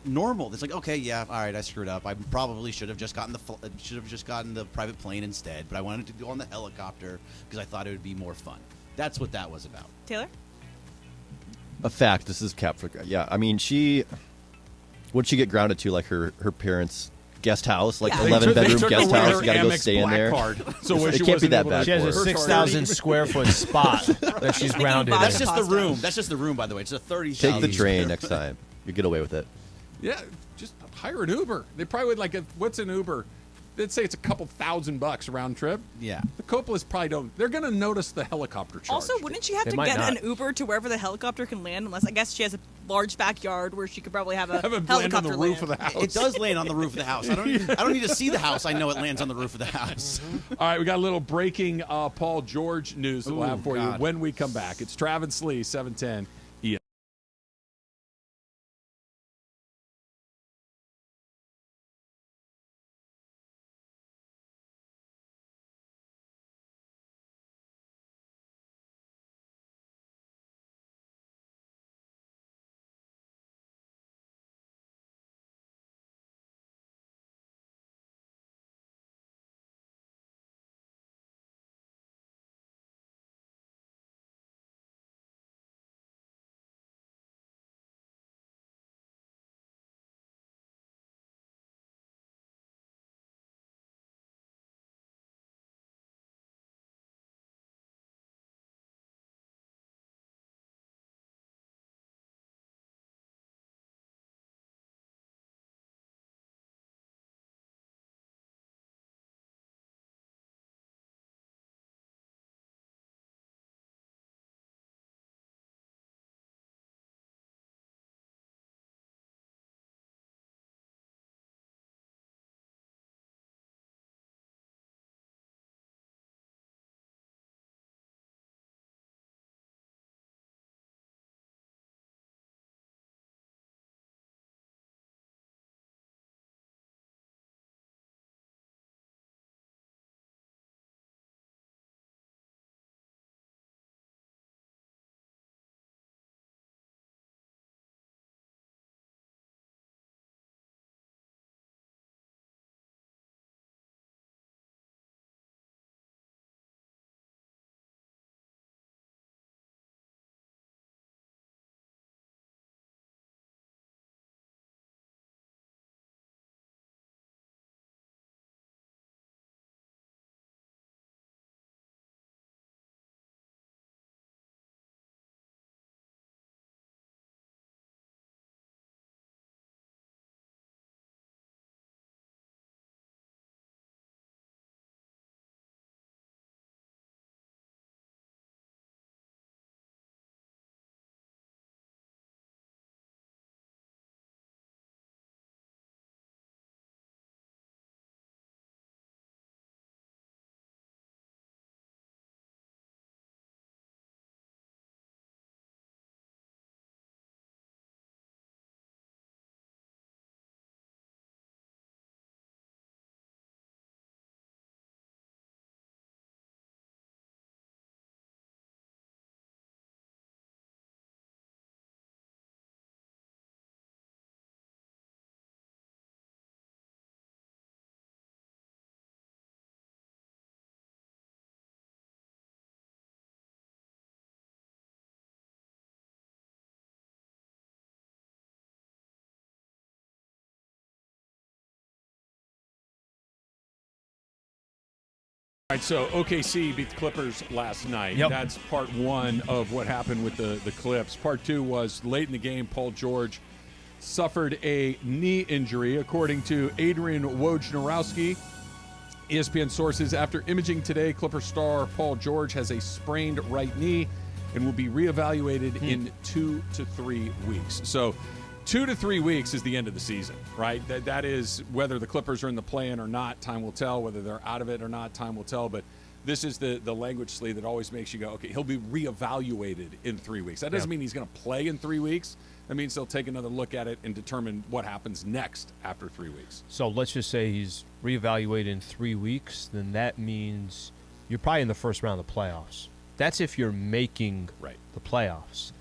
normal. It's like, okay, yeah, all right, I screwed up. I probably should have just gotten the private plane instead, but I wanted to go on the helicopter because I thought it would be more fun. That's what that was about. Taylor? A fact. This is Cap for. Yeah, I mean, what'd she get grounded to? Like her parents' guest house, like Yeah. 11-bedroom guest away house. her You got to go Amex stay in Black there. card. So it she can't be wasn't that able bad to- She has for a her. 6,000 square foot spot that she's grounded in. That's just the Pasta. room. That's just the room, by the way. It's a 30. Take the train next time. You get away with it. Yeah, just hire an Uber. They probably would what's an Uber? They'd say it's a couple $1,000 round trip. Yeah. The Coppolas probably don't. They're going to notice the helicopter charge. Also, wouldn't she have They to might get not. an Uber to wherever the helicopter can land? Unless I guess she has a large backyard where she could probably have a have it land helicopter on the roof of the house. It does land on the roof of the house. I don't need to see the house. I know it lands on the roof of the house. All right, we got a little breaking Paul George news that we'll have for you God. when we come back. It's Travis Lee, 710 ESPN. All right, so OKC beat the Clippers last night. Yep. That's part one of what happened with the Clips. Part two was late in the game, Paul George suffered a knee injury, according to Adrian Wojnarowski. ESPN sources, after imaging today, Clipper star Paul George has a sprained right knee and will be reevaluated in 2 to 3 weeks. So 2 to 3 weeks is the end of the season, right? That is whether the Clippers are in the play-in or not, time will tell. Whether they're out of it or not, time will tell. But this is the language, Slee, that always makes you go, okay, he'll be reevaluated in 3 weeks. That doesn't mean he's going to play in 3 weeks. That means they'll take another look at it and determine what happens next after 3 weeks. So let's just say he's reevaluated in 3 weeks. Then that means you're probably in the first round of the playoffs. That's if you're making the playoffs.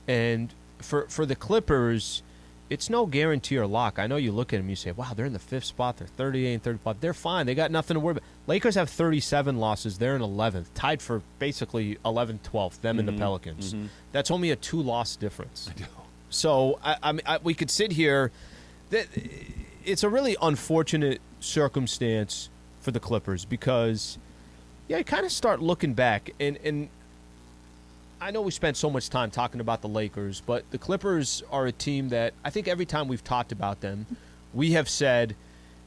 And for the Clippers, it's no guarantee or lock. I know you look at them, you say, wow, they're in the 5th spot. They're 38 and 35. They're fine. They got nothing to worry about. Lakers have 37 losses. They're in 11th, tied for basically 11th, 12th, them and the Pelicans. That's only a 2-loss difference. I know. So we could sit here. It's a really unfortunate circumstance for the Clippers because, you kind of start looking back. And I know we spent so much time talking about the Lakers, but the Clippers are a team that I think every time we've talked about them, we have said,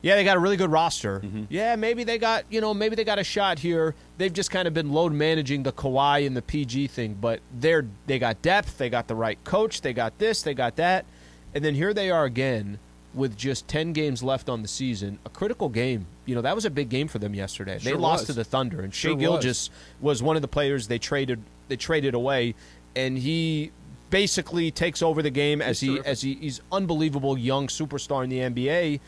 yeah, they got a really good roster. Yeah, maybe they got a shot here. They've just kind of been load managing the Kawhi and the PG thing, but they got depth, they got the right coach, they got this, they got that. And then here they are again with just 10 games left on the season, a critical game. That was a big game for them yesterday. They lost to the Thunder, and Shai Gilgeous was one of the players they traded away, and he basically takes over the game as he's unbelievable young superstar in the NBA.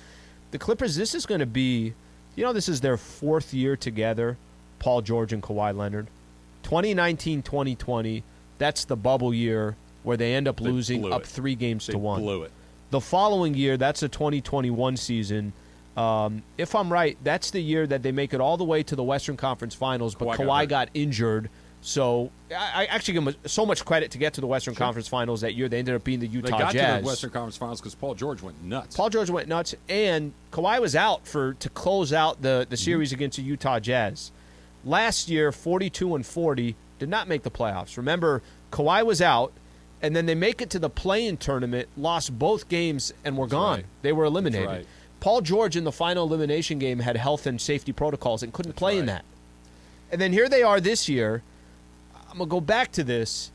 The Clippers, this is going to be, this is their 4th year together, Paul George and Kawhi Leonard. 2019-2020, that's the bubble year where they end up losing up 3 games to 1. Blew it. The following year, that's a 2021 season. If I'm right, that's the year that they make it all the way to the Western Conference Finals, but Kawhi got injured. So I actually give them so much credit to get to the Western Conference Finals that year. They ended up being the Utah Jazz. They got to the Western Conference Finals because Paul George went nuts. And Kawhi was out to close out the series against the Utah Jazz. Last year, 42-40, did not make the playoffs. Remember, Kawhi was out, and then they make it to the play-in tournament, lost both games, and were gone. They were eliminated. Paul George in the final elimination game had health and safety protocols and couldn't play in that. And then here they are this year. I'm going to go back to this.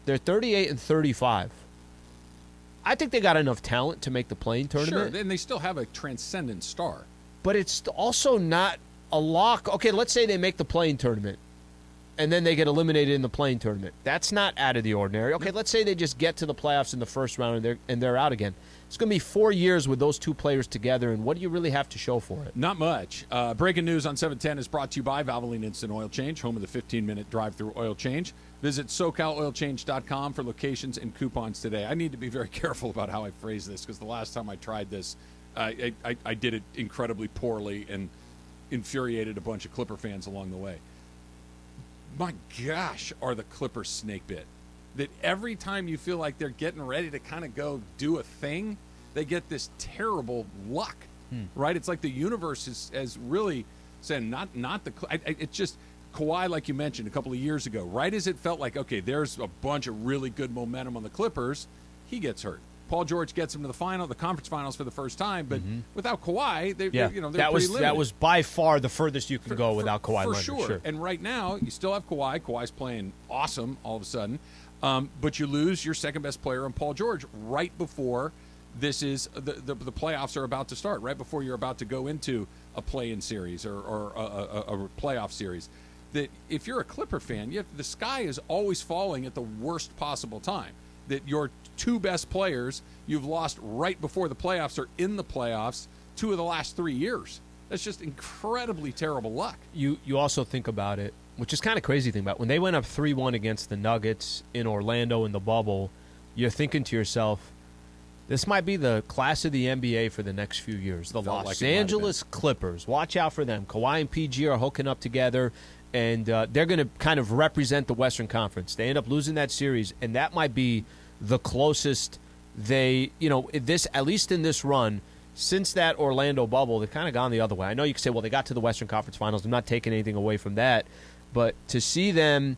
They're 38 and 35. I think they got enough talent to make the play-in tournament. Sure, and they still have a transcendent star. But it's also not a lock. Okay, let's say they make the play-in tournament, and then they get eliminated in the play-in tournament. That's not out of the ordinary. Okay, let's say they just get to the playoffs in the first round and they're out again. It's going to be 4 years with those two players together, and what do you really have to show for it? Not much. Breaking news on 710 is brought to you by Valvoline Instant Oil Change, home of the 15-minute drive-through oil change. Visit SoCalOilChange.com for locations and coupons today. I need to be very careful about how I phrase this because the last time I tried this, I did it incredibly poorly and infuriated a bunch of Clipper fans along the way. My gosh, are the Clippers snake bit. That every time you feel like they're getting ready to kind of go do a thing, they get this terrible luck, right? It's like the universe has really said, not the. It's just Kawhi, like you mentioned a couple of years ago, right as it felt like, okay, there's a bunch of really good momentum on the Clippers, he gets hurt. Paul George gets him to the conference finals for the first time, but without Kawhi, they're pretty limited. That was by far the furthest you can go without Kawhi Leonard. For sure. And right now, you still have Kawhi. Kawhi's playing awesome all of a sudden. But you lose your second-best player in Paul George right before this is the playoffs are about to start, right before you're about to go into a play-in series or a playoff series. That if you're a Clipper fan, the sky is always falling at the worst possible time. That your two best players you've lost right before the playoffs are in the playoffs 2 of the last 3 years. That's just incredibly terrible luck. You also think about it, which is kind of crazy to think about. When they went up 3-1 against the Nuggets in Orlando in the bubble, you're thinking to yourself, this might be the class of the NBA for the next few years. The Los Angeles Clippers. Watch out for them. Kawhi and PG are hooking up together, and they're going to kind of represent the Western Conference. They end up losing that series, and that might be the closest they, at least in this run, since that Orlando bubble, they've kind of gone the other way. I know you can say, well, they got to the Western Conference Finals. I'm not taking anything away from that. But to see them,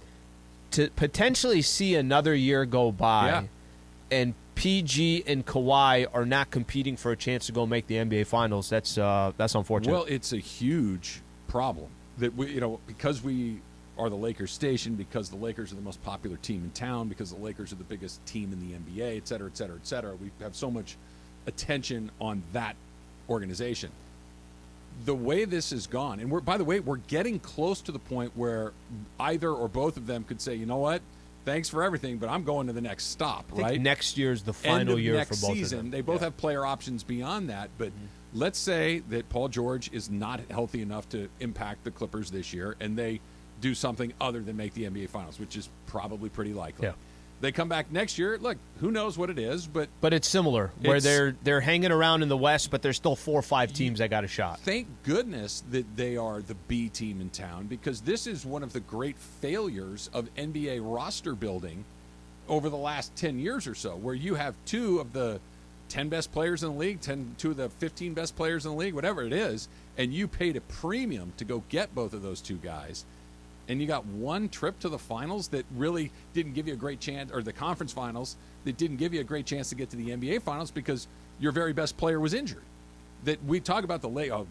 to potentially see another year go by and PG and Kawhi are not competing for a chance to go make the NBA Finals. That's unfortunate. Well, it's a huge problem that because we are the Lakers station, because the Lakers are the most popular team in town, because the Lakers are the biggest team in the NBA, et cetera, et cetera, et cetera. We have so much attention on that organization. The way this has gone, and we're getting close to the point where either or both of them could say, you know what, thanks for everything, but I'm going to the next stop, I think right? next year's the final year next for both season. of them. They both have player options beyond that, but let's say that Paul George is not healthy enough to impact the Clippers this year, and they do something other than make the NBA Finals, which is probably pretty likely. Yeah. They come back next year. Look, who knows what it is, but it's similar where they're hanging around in the West, but there's still 4 or 5 teams that got a shot. Thank goodness that they are the B team in town, because this is one of the great failures of NBA roster building over the last 10 years or so, where you have 2 of the 10 best players in the league, 2 of the 15 best players in the league, whatever it is, and you paid a premium to go get both of those 2 guys. And you got one trip to the finals that really didn't give you a great chance, or the conference finals that didn't give you a great chance to get to the NBA finals because your very best player was injured. That we talk about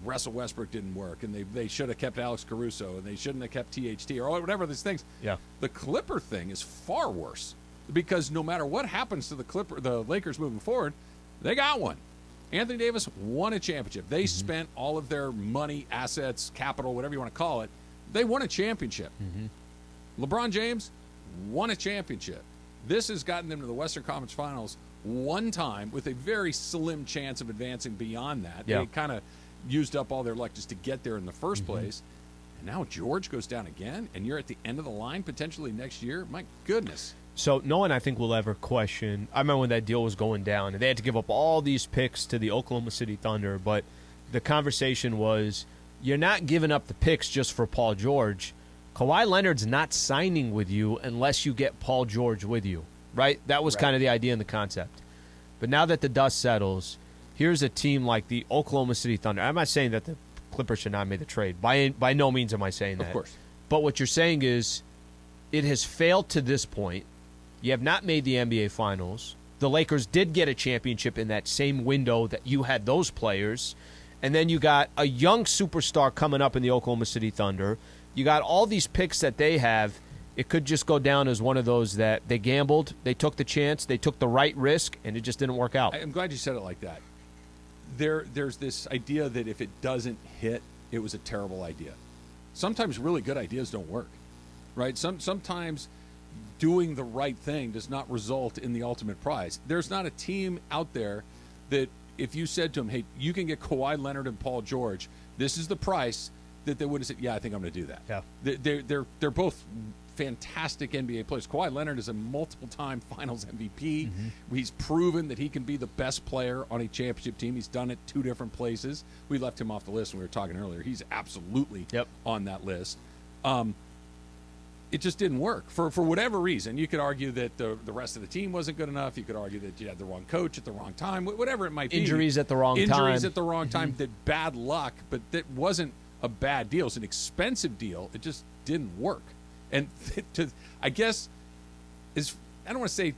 Russell Westbrook didn't work, and they should have kept Alex Caruso, and they shouldn't have kept THT, or whatever these things. Yeah. The Clipper thing is far worse, because no matter what happens to the Lakers moving forward, they got one. Anthony Davis won a championship. They spent all of their money, assets, capital, whatever you want to call it. They won a championship. LeBron James won a championship. This has gotten them to the Western Conference Finals one time with a very slim chance of advancing beyond that. Yeah. They kind of used up all their luck just to get there in the first place. And now George goes down again, and you're at the end of the line potentially next year. My goodness. So no one, I think, will ever question. I remember when that deal was going down, and they had to give up all these picks to the Oklahoma City Thunder, but the conversation was, you're not giving up the picks just for Paul George. Kawhi Leonard's not signing with you unless you get Paul George with you, right? That was kind of the idea and the concept. But now that the dust settles, here's a team like the Oklahoma City Thunder. I'm not saying that the Clippers should not have made the trade. By no means am I saying that. Of course. But what you're saying is it has failed to this point. You have not made the NBA Finals. The Lakers did get a championship in that same window that you had those players. And then you got a young superstar coming up in the Oklahoma City Thunder. You got all these picks that they have. It could just go down as one of those that they gambled, they took the chance, they took the right risk, and it just didn't work out. I'm glad you said it like that. There's this idea that if it doesn't hit, it was a terrible idea. Sometimes really good ideas don't work, right? Sometimes doing the right thing does not result in the ultimate prize. There's not a team out there that if you said to them, hey, you can get Kawhi Leonard and Paul George, this is the price, that they would have said, yeah, I think I'm going to do that. Yeah. They're both fantastic NBA players. Kawhi Leonard is a multiple-time Finals MVP. He's proven that he can be the best player on a championship team. He's done it 2 different places. We left him off the list when we were talking earlier. He's absolutely on that list. It just didn't work for whatever reason. You could argue that the rest of the team wasn't good enough. You could argue that you had the wrong coach at the wrong time, whatever it might be. Injuries at the wrong time. Injuries at the wrong time. That bad luck, but that wasn't a bad deal. It's an expensive deal. It just didn't work. And I guess, I don't want to say,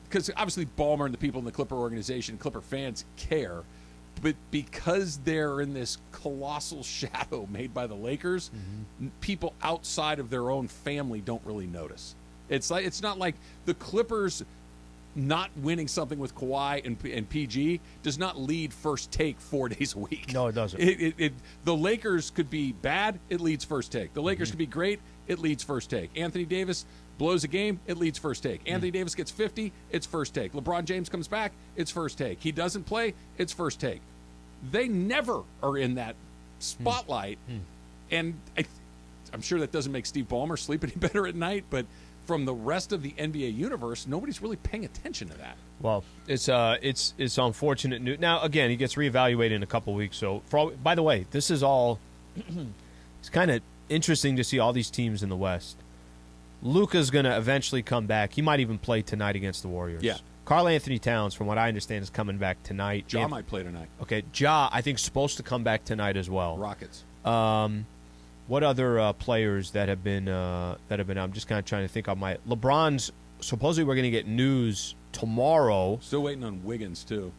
because obviously Ballmer and the people in the Clipper organization, Clipper fans care, but because they're in this colossal shadow made by the Lakers, people outside of their own family don't really notice. It's not like the Clippers not winning something with Kawhi and PG does not lead First Take 4 days a week. No, it doesn't. The Lakers could be bad, it leads First Take. The Lakers could be great, it leads First Take. Anthony Davis blows a game, it leads First Take. Anthony Davis gets 50, it's First Take. LeBron James comes back, it's First Take. He doesn't play, it's First Take. They never are in that spotlight. And I'm sure that doesn't make Steve Ballmer sleep any better at night, but from the rest of the NBA universe, nobody's really paying attention to that. Well, it's unfortunate news. Now, again, he gets reevaluated in a couple weeks. So, by the way, this is all it's kind of interesting to see all these teams in the West. Luka's going to eventually come back. He might even play tonight against the Warriors. Yeah. Karl Anthony Towns, from what I understand, is coming back tonight. Ja might play tonight. Okay, Ja, I think, is supposed to come back tonight as well. Rockets. What other players that have been? I'm just kind of trying to think on my. LeBron's supposedly we're going to get news tomorrow. Still waiting on Wiggins, too.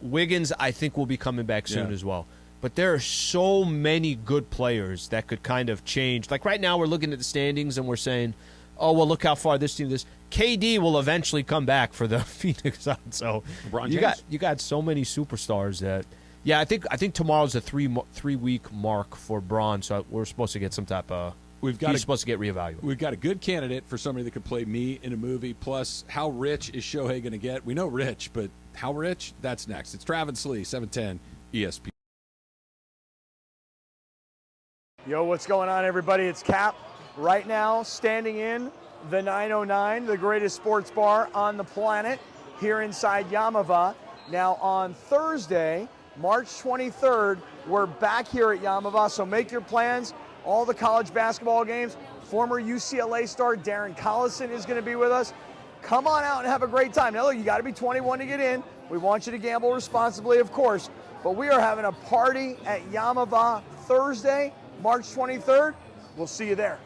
Wiggins, I think, will be coming back soon Yeah. as well. But there are so many good players that could kind of change. Like right now, we're looking at the standings and we're saying, oh, well, look how far this team is. KD will eventually come back for the Phoenix Suns. So LeBron you James. got so many superstars that. Yeah, I think tomorrow's a 3-week mark for Braun. So we're supposed to get some type of. He's supposed to get reevaluated. We've got a good candidate for somebody that could play me in a movie. Plus, how rich is Shohei going to get? We know rich, but how rich? That's next. It's Travis Lee, 710 ESPN. Yo, what's going on, everybody? It's Cap. Right now, standing in the 909, the greatest sports bar on the planet, here inside Yamava. Now, on Thursday, March 23rd, we're back here at Yamava, so make your plans. All the college basketball games. Former UCLA star Darren Collison is going to be with us. Come on out and have a great time. Now, look, you got to be 21 to get in. We want you to gamble responsibly, of course. But we are having a party at Yamava Thursday, March 23rd. We'll see you there.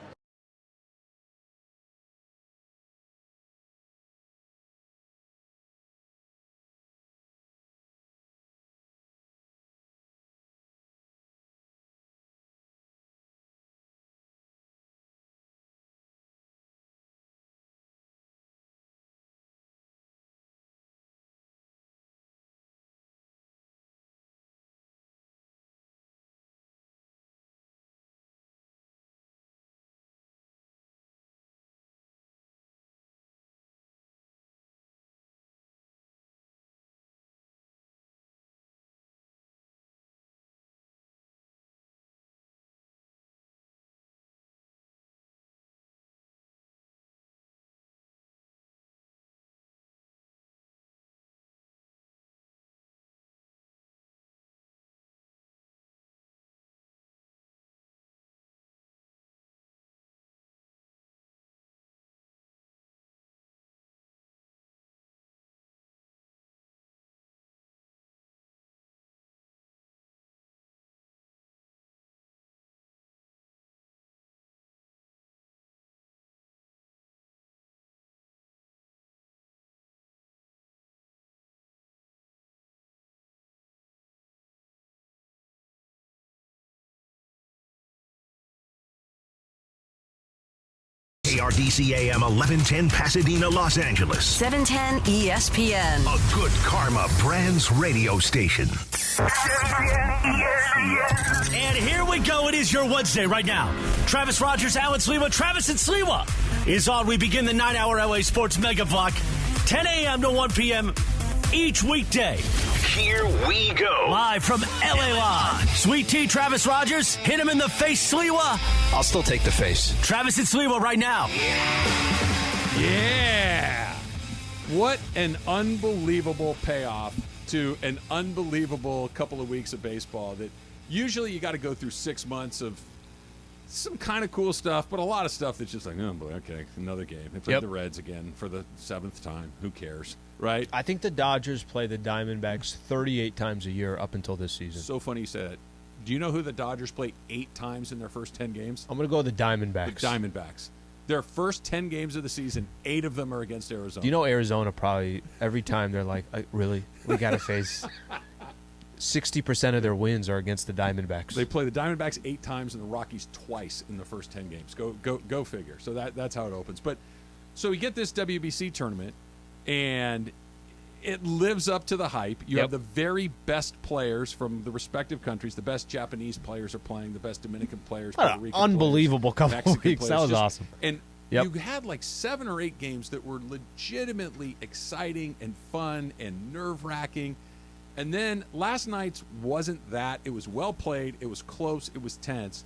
KRDC AM 1110 Pasadena, Los Angeles. 710 ESPN. A good karma brands radio station. And here we go. It is your Wednesday right now. Travis Rogers, Alan Sliwa, Travis and Sliwa is on. We begin the 9-hour LA Sports Mega Block, 10 a.m. to 1 p.m. each weekday. Here we go. Live from LA Live. Sweet Tea, Travis Rogers. Hit him in the face, Sliwa. I'll still take the face. Travis and Sliwa right now. Yeah. What an unbelievable payoff to an unbelievable couple of weeks of baseball that usually you got to go through 6 months of some kind of cool stuff, but a lot of stuff that's just like, oh boy, okay, another game. They played the Reds again for the 7th time. Who cares, right? I think the Dodgers play the Diamondbacks 38 times a year up until this season. So funny you said it. Do you know who the Dodgers play 8 times in their first 10 games? I'm going to go with the Diamondbacks. The Diamondbacks. Their first 10 games of the season, 8 of them are against Arizona. Do you know Arizona probably every time they're like, really? We got to face 60% of their wins are against the Diamondbacks. They play the Diamondbacks 8 times and the Rockies twice in the first 10 games. Go figure. So that's how it opens. But so we get this WBC tournament, and it lives up to the hype. You have the very best players from the respective countries. The best Japanese players are playing. The best Dominican players. Puerto Rican unbelievable players, couple of Mexican weeks. players. That was Just- awesome. And you had like 7 or 8 games that were legitimately exciting and fun and nerve-wracking. And then last night's wasn't that. It was well played. It was close. It was tense.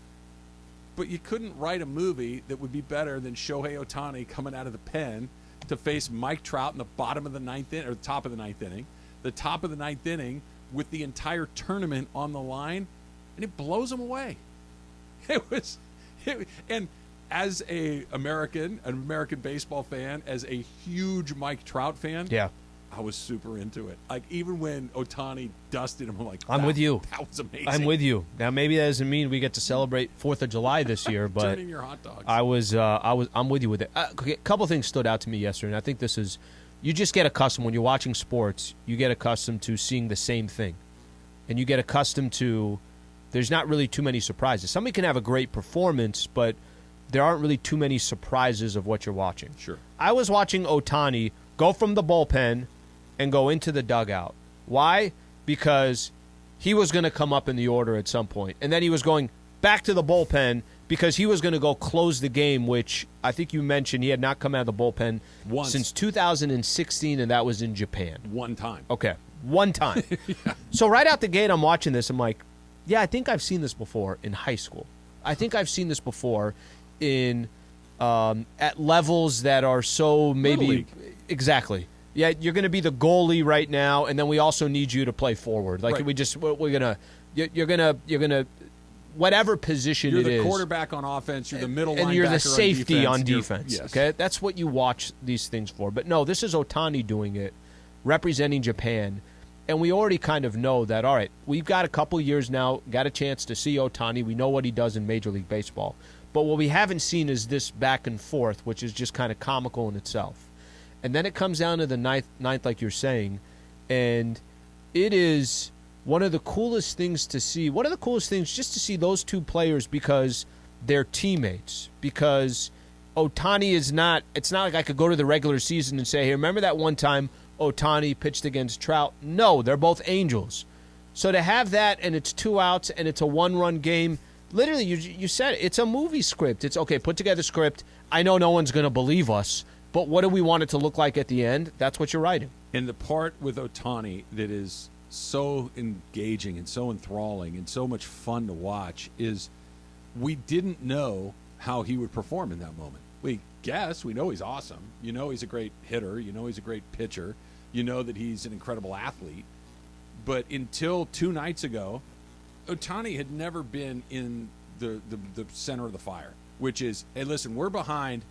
But you couldn't write a movie that would be better than Shohei Ohtani coming out of the pen to face Mike Trout in the bottom of the 9th inning, or the top of the 9th inning. The top of the 9th inning with the entire tournament on the line, and it blows them away. And as an American baseball fan, as a huge Mike Trout fan, I was super into it. Like, even when Ohtani dusted him, I'm like, I'm with you. That was amazing. I'm with you. Now, maybe that doesn't mean we get to celebrate 4th of July this year, but Turn in your hot dogs. I'm with you with it. Okay, a couple things stood out to me yesterday, and I think this is you just get accustomed when you're watching sports. You get accustomed to seeing the same thing, and you get accustomed to. There's not really too many surprises. Somebody can have a great performance, but there aren't really too many surprises of what you're watching. Sure. I was watching Ohtani go from the bullpen and go into the dugout. Why? Because he was going to come up in the order at some point, and then he was going back to the bullpen because he was going to go close the game, which I think you mentioned he had not come out of the bullpen since 2016, and that was in Japan. One time. Okay, one time. So right out the gate, I'm watching this. I'm like, yeah, I think I've seen this before in high school. I think I've seen this before in at levels that are so maybe exactly. Yeah, you're going to be the goalie right now, and then we also need you to play forward. Like you're gonna whatever position you're it is. You're the quarterback on offense. You're the middle linebacker and you're the safety on defense. Yes. Okay, that's what you watch these things for. But no, this is Ohtani doing it, representing Japan. And we already kind of know that, all right, we've got a couple years now, got a chance to see Ohtani. We know what he does in Major League Baseball. But what we haven't seen is this back and forth, which is just kind of comical in itself. And then it comes down to the ninth like you're saying, and it is one of the coolest things to see. One of the coolest things just to see those two players because they're teammates. Because Ohtani is not – it's not like I could go to the regular season and say, hey, remember that one time – Ohtani pitched against Trout? No, they're both Angels. So to have that and it's 2 outs and it's a one-run game, literally you said it, it's a movie script. It's, okay, put together script. I know no one's going to believe us, but what do we want it to look like at the end? That's what you're writing. And the part with Ohtani that is so engaging and so enthralling and so much fun to watch is we didn't know how he would perform in that moment. We guess. We know he's awesome. You know he's a great hitter. You know he's a great pitcher. You know that he's an incredible athlete. But until 2 nights ago, Ohtani had never been in the center of the fire, which is, hey, listen, we're behind.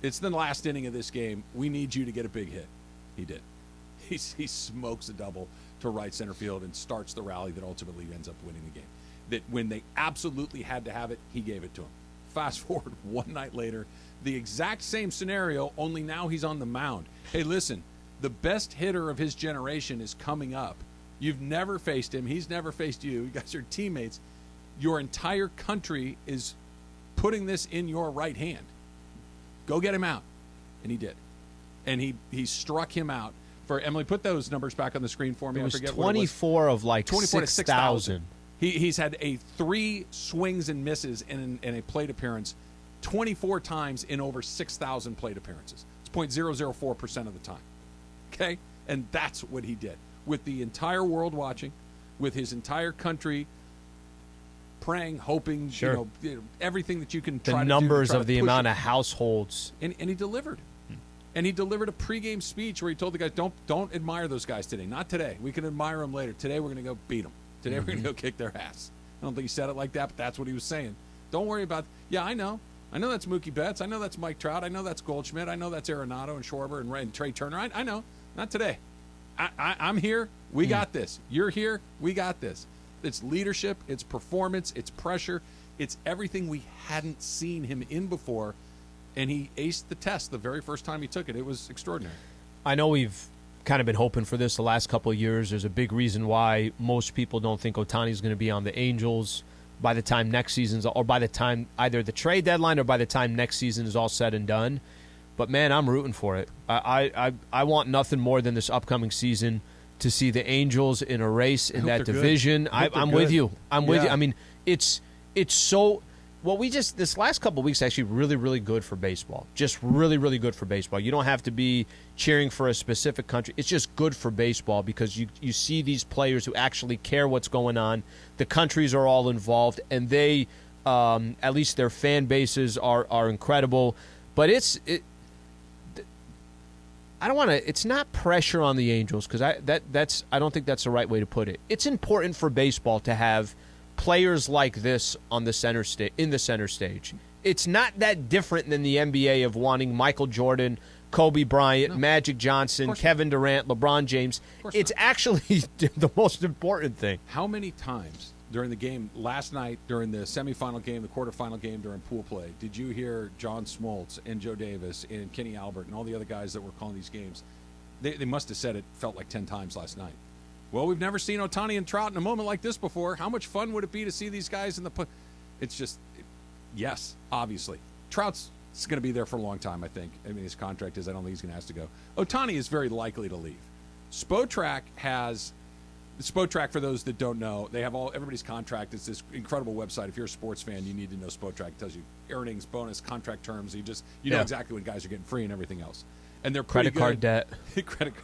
It's the last inning of this game. We need you to get a big hit. He did. He smokes a double to right center field and starts the rally that ultimately ends up winning the game. That when they absolutely had to have it, he gave it to him. Fast forward 1 night later, the exact same scenario, only now he's on the mound. Hey, listen, the best hitter of his generation is coming up. You've never faced him. He's never faced you. You guys are teammates. Your entire country is putting this in your right hand. Go get him out. And he did. And he struck him out. For Emily, put those numbers back on the screen for me. It was I forget 24 of like 6,000. He's had 3 swings and misses in a plate appearance 24 times in over 6,000 plate appearances. It's 0.004% of the time. Okay? And that's what he did. With the entire world watching, with his entire country praying, hoping, sure. Everything that you can the try to do. The numbers to of the amount it. of households. And he delivered. And he delivered a pregame speech where he told the guys, don't admire those guys today. Not today. We can admire them later. Today we're going to go beat them. Today we're going to go kick their ass. I don't think he said it like that, but that's what he was saying. Don't worry about yeah, I know that's Mookie Betts. I know that's Mike Trout. I know that's Goldschmidt. I know that's Arenado and Schwarber and Trey Turner. I know. Not today. I'm here. We got this. You're here. We got this. It's leadership. It's performance. It's pressure. It's everything we hadn't seen him in before, and he aced the test the very first time he took it. It was extraordinary. I know we've kind of been hoping for this the last couple of years. There's a big reason why most people don't think Ohtani's going to be on the Angels by the time next season's, or by the time either the trade deadline or by the time next season is all said and done. But man, I'm rooting for it. I want nothing more than this upcoming season to see the Angels in a race in that division. I'm with you. I'm with you. I mean, it's so. Well, this last couple of weeks actually really, really good for baseball. Just really, really good for baseball. You don't have to be cheering for a specific country. It's just good for baseball because you see these players who actually care what's going on. The countries are all involved, and they, at least their fan bases are incredible. But I don't want to. It's not pressure on the Angels because I don't think that's the right way to put it. It's important for baseball to have players like this on the center stage. It's not that different than the NBA of wanting Michael Jordan, Kobe Bryant, Magic Johnson, Kevin Durant, LeBron James. It's actually the most important thing. How many times during the game last night, during the semifinal game, the quarterfinal game, during pool play, did you hear John Smoltz and Joe Davis and Kenny Albert and all the other guys that were calling these games They must have said it felt like 10 times last night. Well, we've never seen Ohtani and Trout in a moment like this before. How much fun would it be to see these guys in the It's just, yes, obviously. Trout's going to be there for a long time, I think. I mean, his contract is, I don't think he's going to ask to go. Ohtani is very likely to leave. Spotrac, for those that don't know, they have everybody's contract. It's this incredible website. If you're a sports fan, you need to know Spotrac. It tells you earnings, bonus, contract terms. You know exactly when guys are getting free and everything else. And they're pretty credit card debt,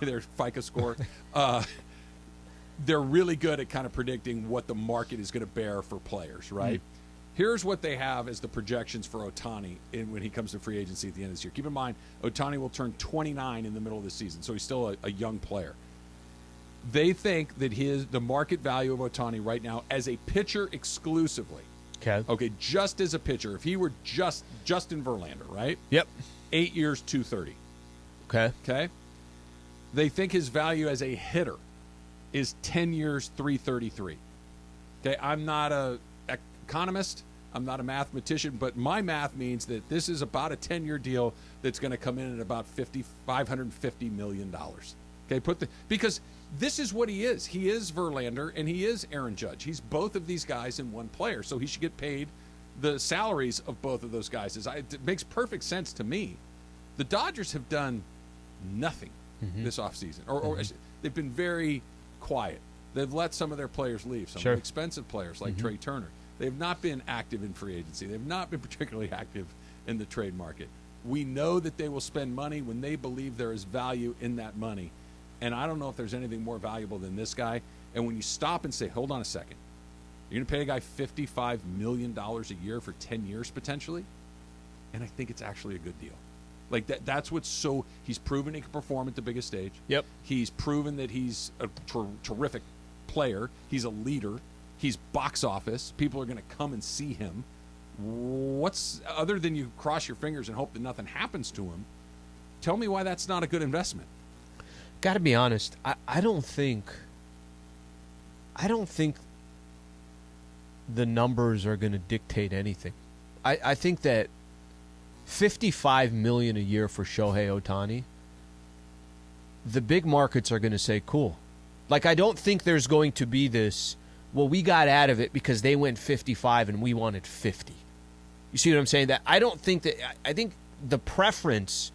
their FICO score. They're really good at kind of predicting what the market is going to bear for players, right? Here's what they have as the projections for Ohtani when he comes to free agency at the end of this year. Keep in mind, Ohtani will turn 29 in the middle of the season, so he's still a young player. They think that the market value of Ohtani right now as a pitcher exclusively, okay, just as a pitcher, if he were just Justin Verlander, right? Yep. 8 years, $230. Okay. They think his value as a hitter is 10 years, $333. Okay, I'm not an economist. I'm not a mathematician, but my math means that this is about a 10-year deal that's going to come in at about $550 million. Okay, because this is what he is. He is Verlander and he is Aaron Judge. He's both of these guys in one player, so he should get paid the salaries of both of those guys. It makes perfect sense to me. The Dodgers have done nothing this offseason, or they've been very quiet. They've let some of their players leave, some of the expensive players like Trey Turner. They've not been active in free agency. They've not been particularly active in the trade market. We know that they will spend money when they believe there is value in that money. And I don't know if there's anything more valuable than this guy. And when you stop and say, hold on a second, you're going to pay a guy $55 million a year for 10 years potentially? And I think it's actually a good deal. Like that's what's so – he's proven he can perform at the biggest stage. Yep. He's proven that he's a terrific player. He's a leader. He's box office. People are going to come and see him. What's – other than you cross your fingers and hope that nothing happens to him, tell me why that's not a good investment. Got to be honest, I don't think the numbers are going to dictate anything. I think that $55 million a year for Shohei Ohtani, the big markets are going to say, cool. Like, I don't think there's going to be this, well, we got out of it because they went 55 and we wanted 50. You see what I'm saying? That I don't think that – I think the preference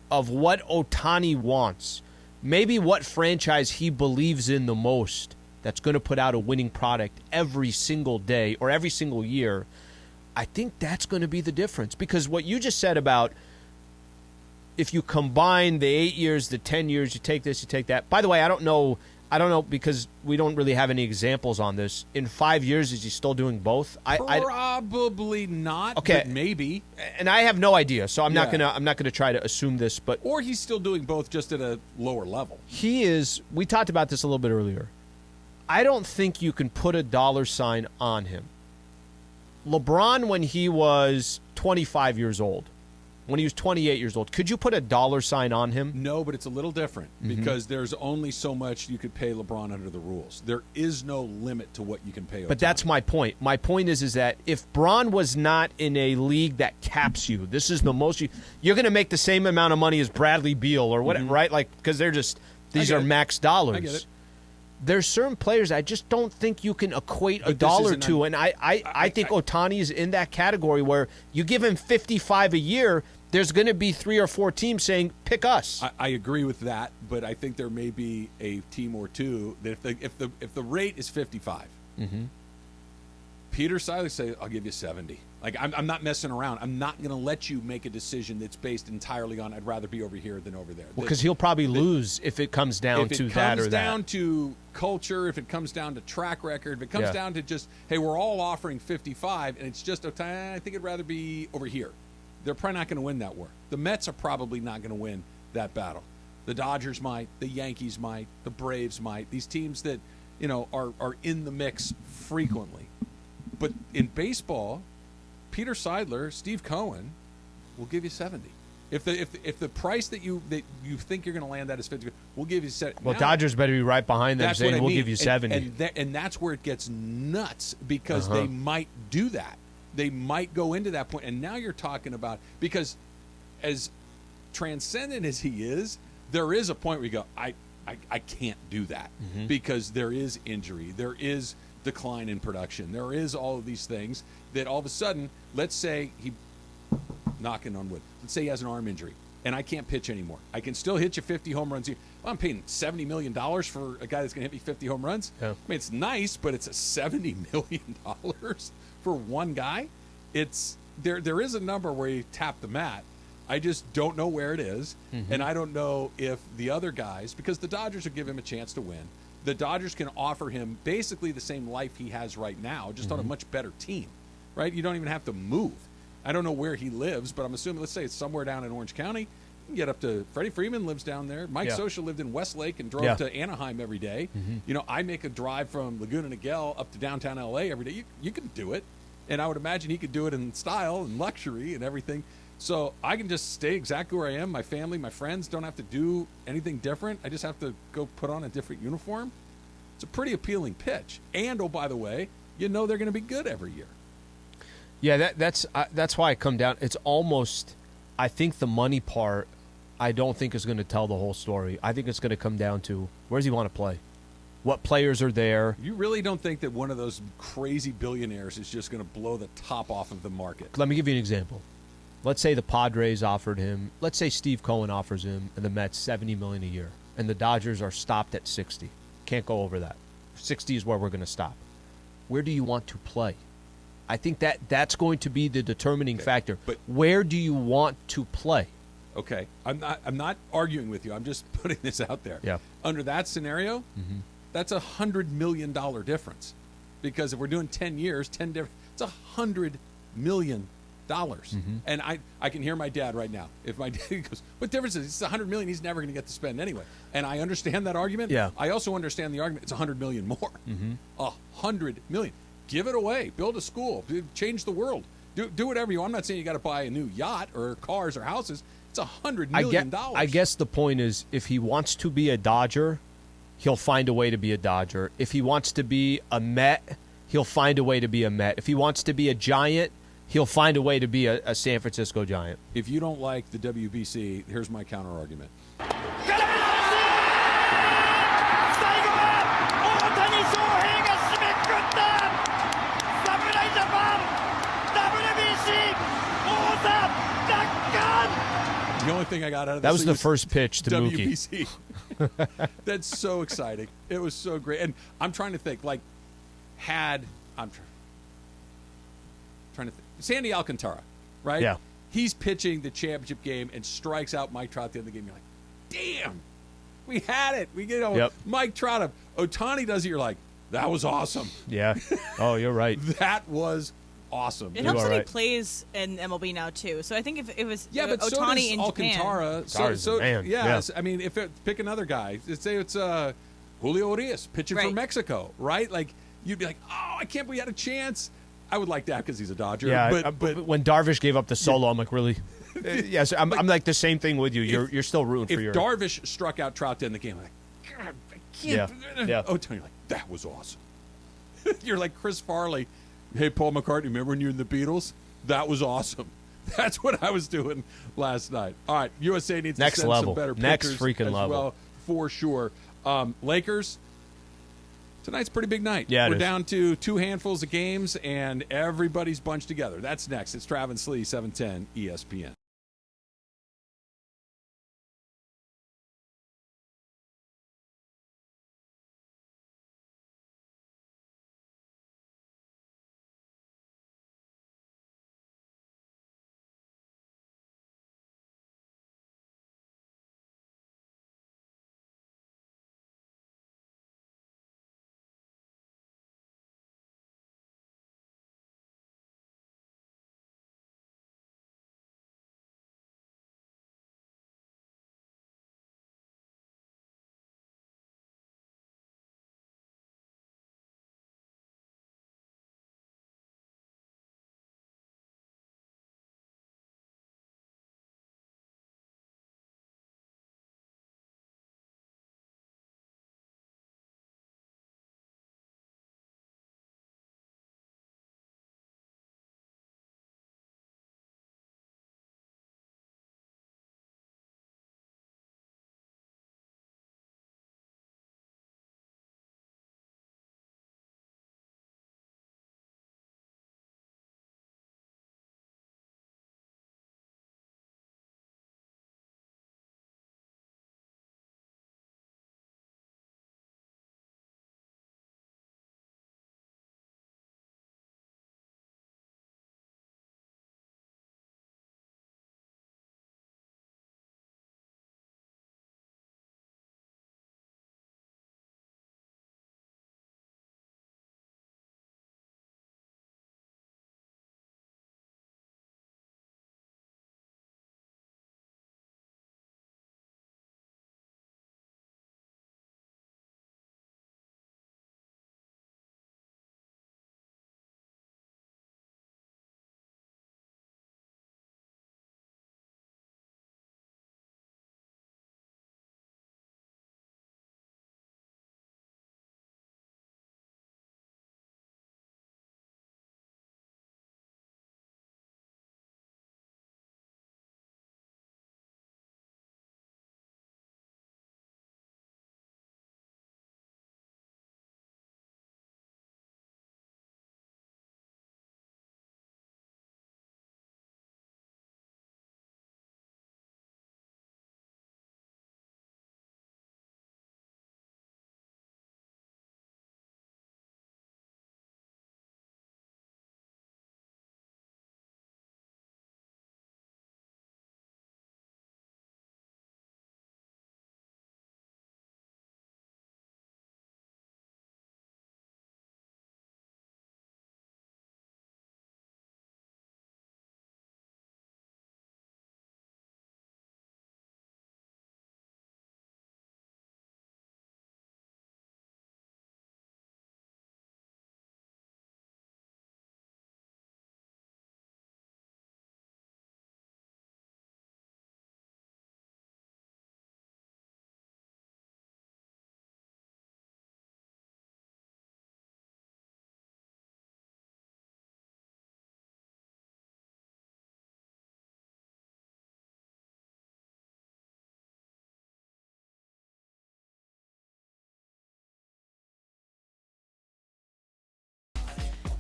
of what Ohtani wants, maybe what franchise he believes in the most that's going to put out a winning product every single day or every single year, I think that's going to be the difference. Because what you just said about if you combine the 8 years, the 10 years, you take this, you take that. By the way, I don't know because we don't really have any examples on this. In 5 years, is he still doing both? Probably not. Okay, but maybe. And I have no idea, so I'm not gonna try to assume this. But or he's still doing both, just at a lower level. He is. We talked about this a little bit earlier. I don't think you can put a dollar sign on him. LeBron, when he was 25 years old, when he was 28 years old, could you put a dollar sign on him? No, but it's a little different because there's only so much you could pay LeBron under the rules. There is no limit to what you can pay. But that's my point. My point is that if Bron was not in a league that caps you, this is the most you're going to make the same amount of money as Bradley Beal or whatever, right? Like, because they're just these are max dollars. I get it. There's certain players I just don't think you can equate a dollar to, and I think Ohtani is in that category where you give him 55 a year. There's going to be 3 or 4 teams saying, pick us. I agree with that, but I think there may be a team or two that if the rate is 55, Peter Seidler say, I'll give you 70. Like, I'm not messing around. I'm not going to let you make a decision that's based entirely on I'd rather be over here than over there. Well, because he'll probably lose if it comes down to that or that. If it comes down to culture, if it comes down to track record, if it comes down to just, hey, we're all offering 55, and it's just, I think I'd rather be over here. They're probably not going to win that war. The Mets are probably not going to win that battle. The Dodgers might. The Yankees might. The Braves might. These teams that, are in the mix frequently. But in baseball, Peter Seidler, Steve Cohen will give you 70. If the price that you think you're going to land at is 50, we'll give you 70. Well, now, Dodgers better be right behind them saying we'll give you 70. And that's where it gets nuts because they might do that. They might go into that point. And now you're talking about, because as transcendent as he is, there is a point where you go, I can't do that because there is injury, there is decline in production, there is all of these things that all of a sudden, let's say he, knocking on wood, let's say he has an arm injury and I can't pitch anymore. I can still hit you 50 home runs. Well, I'm paying $70 million for a guy that's going to hit me 50 home runs. Yeah. I mean, it's nice, but it's a $70 million for one guy. It's there is a number where you tap the mat. I just don't know where it is, and I don't know if the other guys, because the Dodgers will give him a chance to win. The Dodgers can offer him basically the same life he has right now, just on a much better team, right? You don't even have to move. I don't know where he lives, but I'm assuming, let's say it's somewhere down in Orange County. You can get up to, Freddie Freeman lives down there. Mike Scioscia lived in Westlake and drove to Anaheim every day. You know, I make a drive from Laguna Niguel up to downtown L.A. every day. You can do it, and I would imagine he could do it in style and luxury and everything. So I can just stay exactly where I am. My family, my friends don't have to do anything different. I just have to go put on a different uniform. It's a pretty appealing pitch. And, oh, by the way, you know they're going to be good every year. Yeah, that's why I come down. It's almost, I think the money part, I don't think is going to tell the whole story. I think it's going to come down to where does he want to play? What players are there? You really don't think that one of those crazy billionaires is just going to blow the top off of the market? Let me give you an example. Let's say the Padres offered him, let's say Steve Cohen offers him and the Mets $70 million a year, and the Dodgers are stopped at 60. Can't go over that. 60 is where we're going to stop. Where do you want to play? I think that's going to be the determining factor. But where do you want to play? Okay, I'm not arguing with you. I'm just putting this out there. Yeah. Under that scenario, that's $100 million difference, because if we're doing 10 years, it's $100 million. And I can hear my dad right now. If my dad goes, what difference is it? It's $100 million he's never going to get to spend anyway. And I understand that argument. Yeah. I also understand the argument. It's $100 million more. $100 million. Give it away. Build a school. Change the world. Do whatever you want. I'm not saying you got to buy a new yacht or cars or houses. It's $100 million. I guess the point is, if he wants to be a Dodger, he'll find a way to be a Dodger. If he wants to be a Met, he'll find a way to be a Met. If he wants to be a Giant, he'll find a way to be a San Francisco Giant. If you don't like the WBC, here's my counter argument. The only thing I got out of this that was the first pitch to WBC. Mookie. That's so exciting. It was so great. And I'm trying to think, like, trying to think. Sandy Alcantara, right? Yeah. He's pitching the championship game and strikes out Mike Trout at the end of the game. You're like, damn, we had it. We get Mike Trout. Ohtani does it. You're like, that was awesome. Yeah. Oh, you're right. That was awesome. It helps that he plays in MLB now too. So I think if it was but Ohtani so does in Alcantara. Japan, I mean, pick another guy. Let's say it's Julio Urias pitching for Mexico, right? Like, you'd be like, oh, I can't believe he had a chance. I would like that because he's a Dodger. Yeah, but when Darvish gave up the solo, I'm like, really? Yes, I'm like the same thing with you. You're still rooting for your. If Darvish struck out Trout in the game, I'm like, God, I can't. Yeah. Ohtani, like, that was awesome. You're like Chris Farley. Hey, Paul McCartney, remember when you were in the Beatles? That was awesome. That's what I was doing last night. All right, USA needs next to send level. some better Next pitchers freaking as level. well, for sure. Lakers, tonight's a pretty big night. Yeah, we're down to 2 handfuls of games, and everybody's bunched together. That's next. It's Travis Slee, 710 ESPN.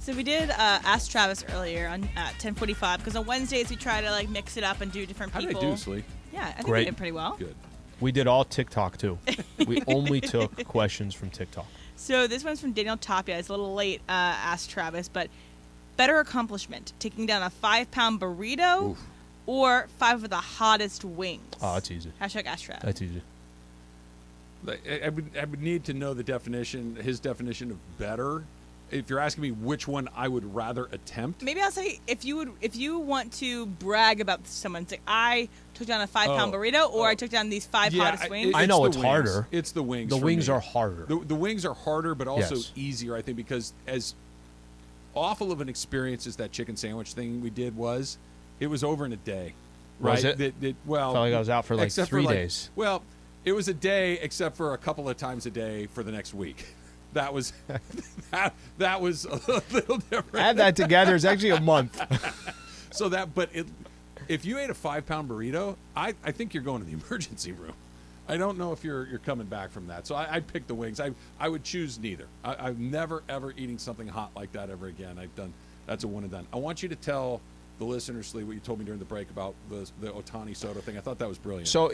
So we did Ask Travis earlier at 10:45 because on Wednesdays we try to like mix it up and do different How people. did I do, Slee? Yeah, I think Great. we did pretty well. Good. We did all TikTok, too. We only took questions from TikTok. So this one's from Daniel Tapia. It's a little late, Ask Travis, but better accomplishment, taking down a 5-pound burrito or 5 of the hottest wings? Oh, that's easy. Hashtag Ask Travis. That's easy. I would need to know the definition, his definition of better. If you're asking me which one I would rather attempt, Maybe I'll say if you want to brag about someone, say I took down a 5-pound burrito or I took down these 5 hottest wings. I know it's wings. harder. It's the wings. The for wings me. are harder. The wings are harder, but also Yes. easier, I think, because as awful of an experience as that chicken sandwich thing we did was, it was over in a day. Was right? it? Well, Felt like I was out for like except 3 days. Well, it was a day, except for a couple of times a day for the next week. That was that was a little different. Add that together, it's actually a month. So if you ate a 5-pound burrito, I think you're going to the emergency room. I don't know if you're coming back from that. So I'd pick the wings. I would choose neither. I'm never ever eating something hot like that ever again. That's a one and done. I want you to tell the listeners, Lee, what you told me during the break about the Ohtani Soto thing. I thought that was brilliant. So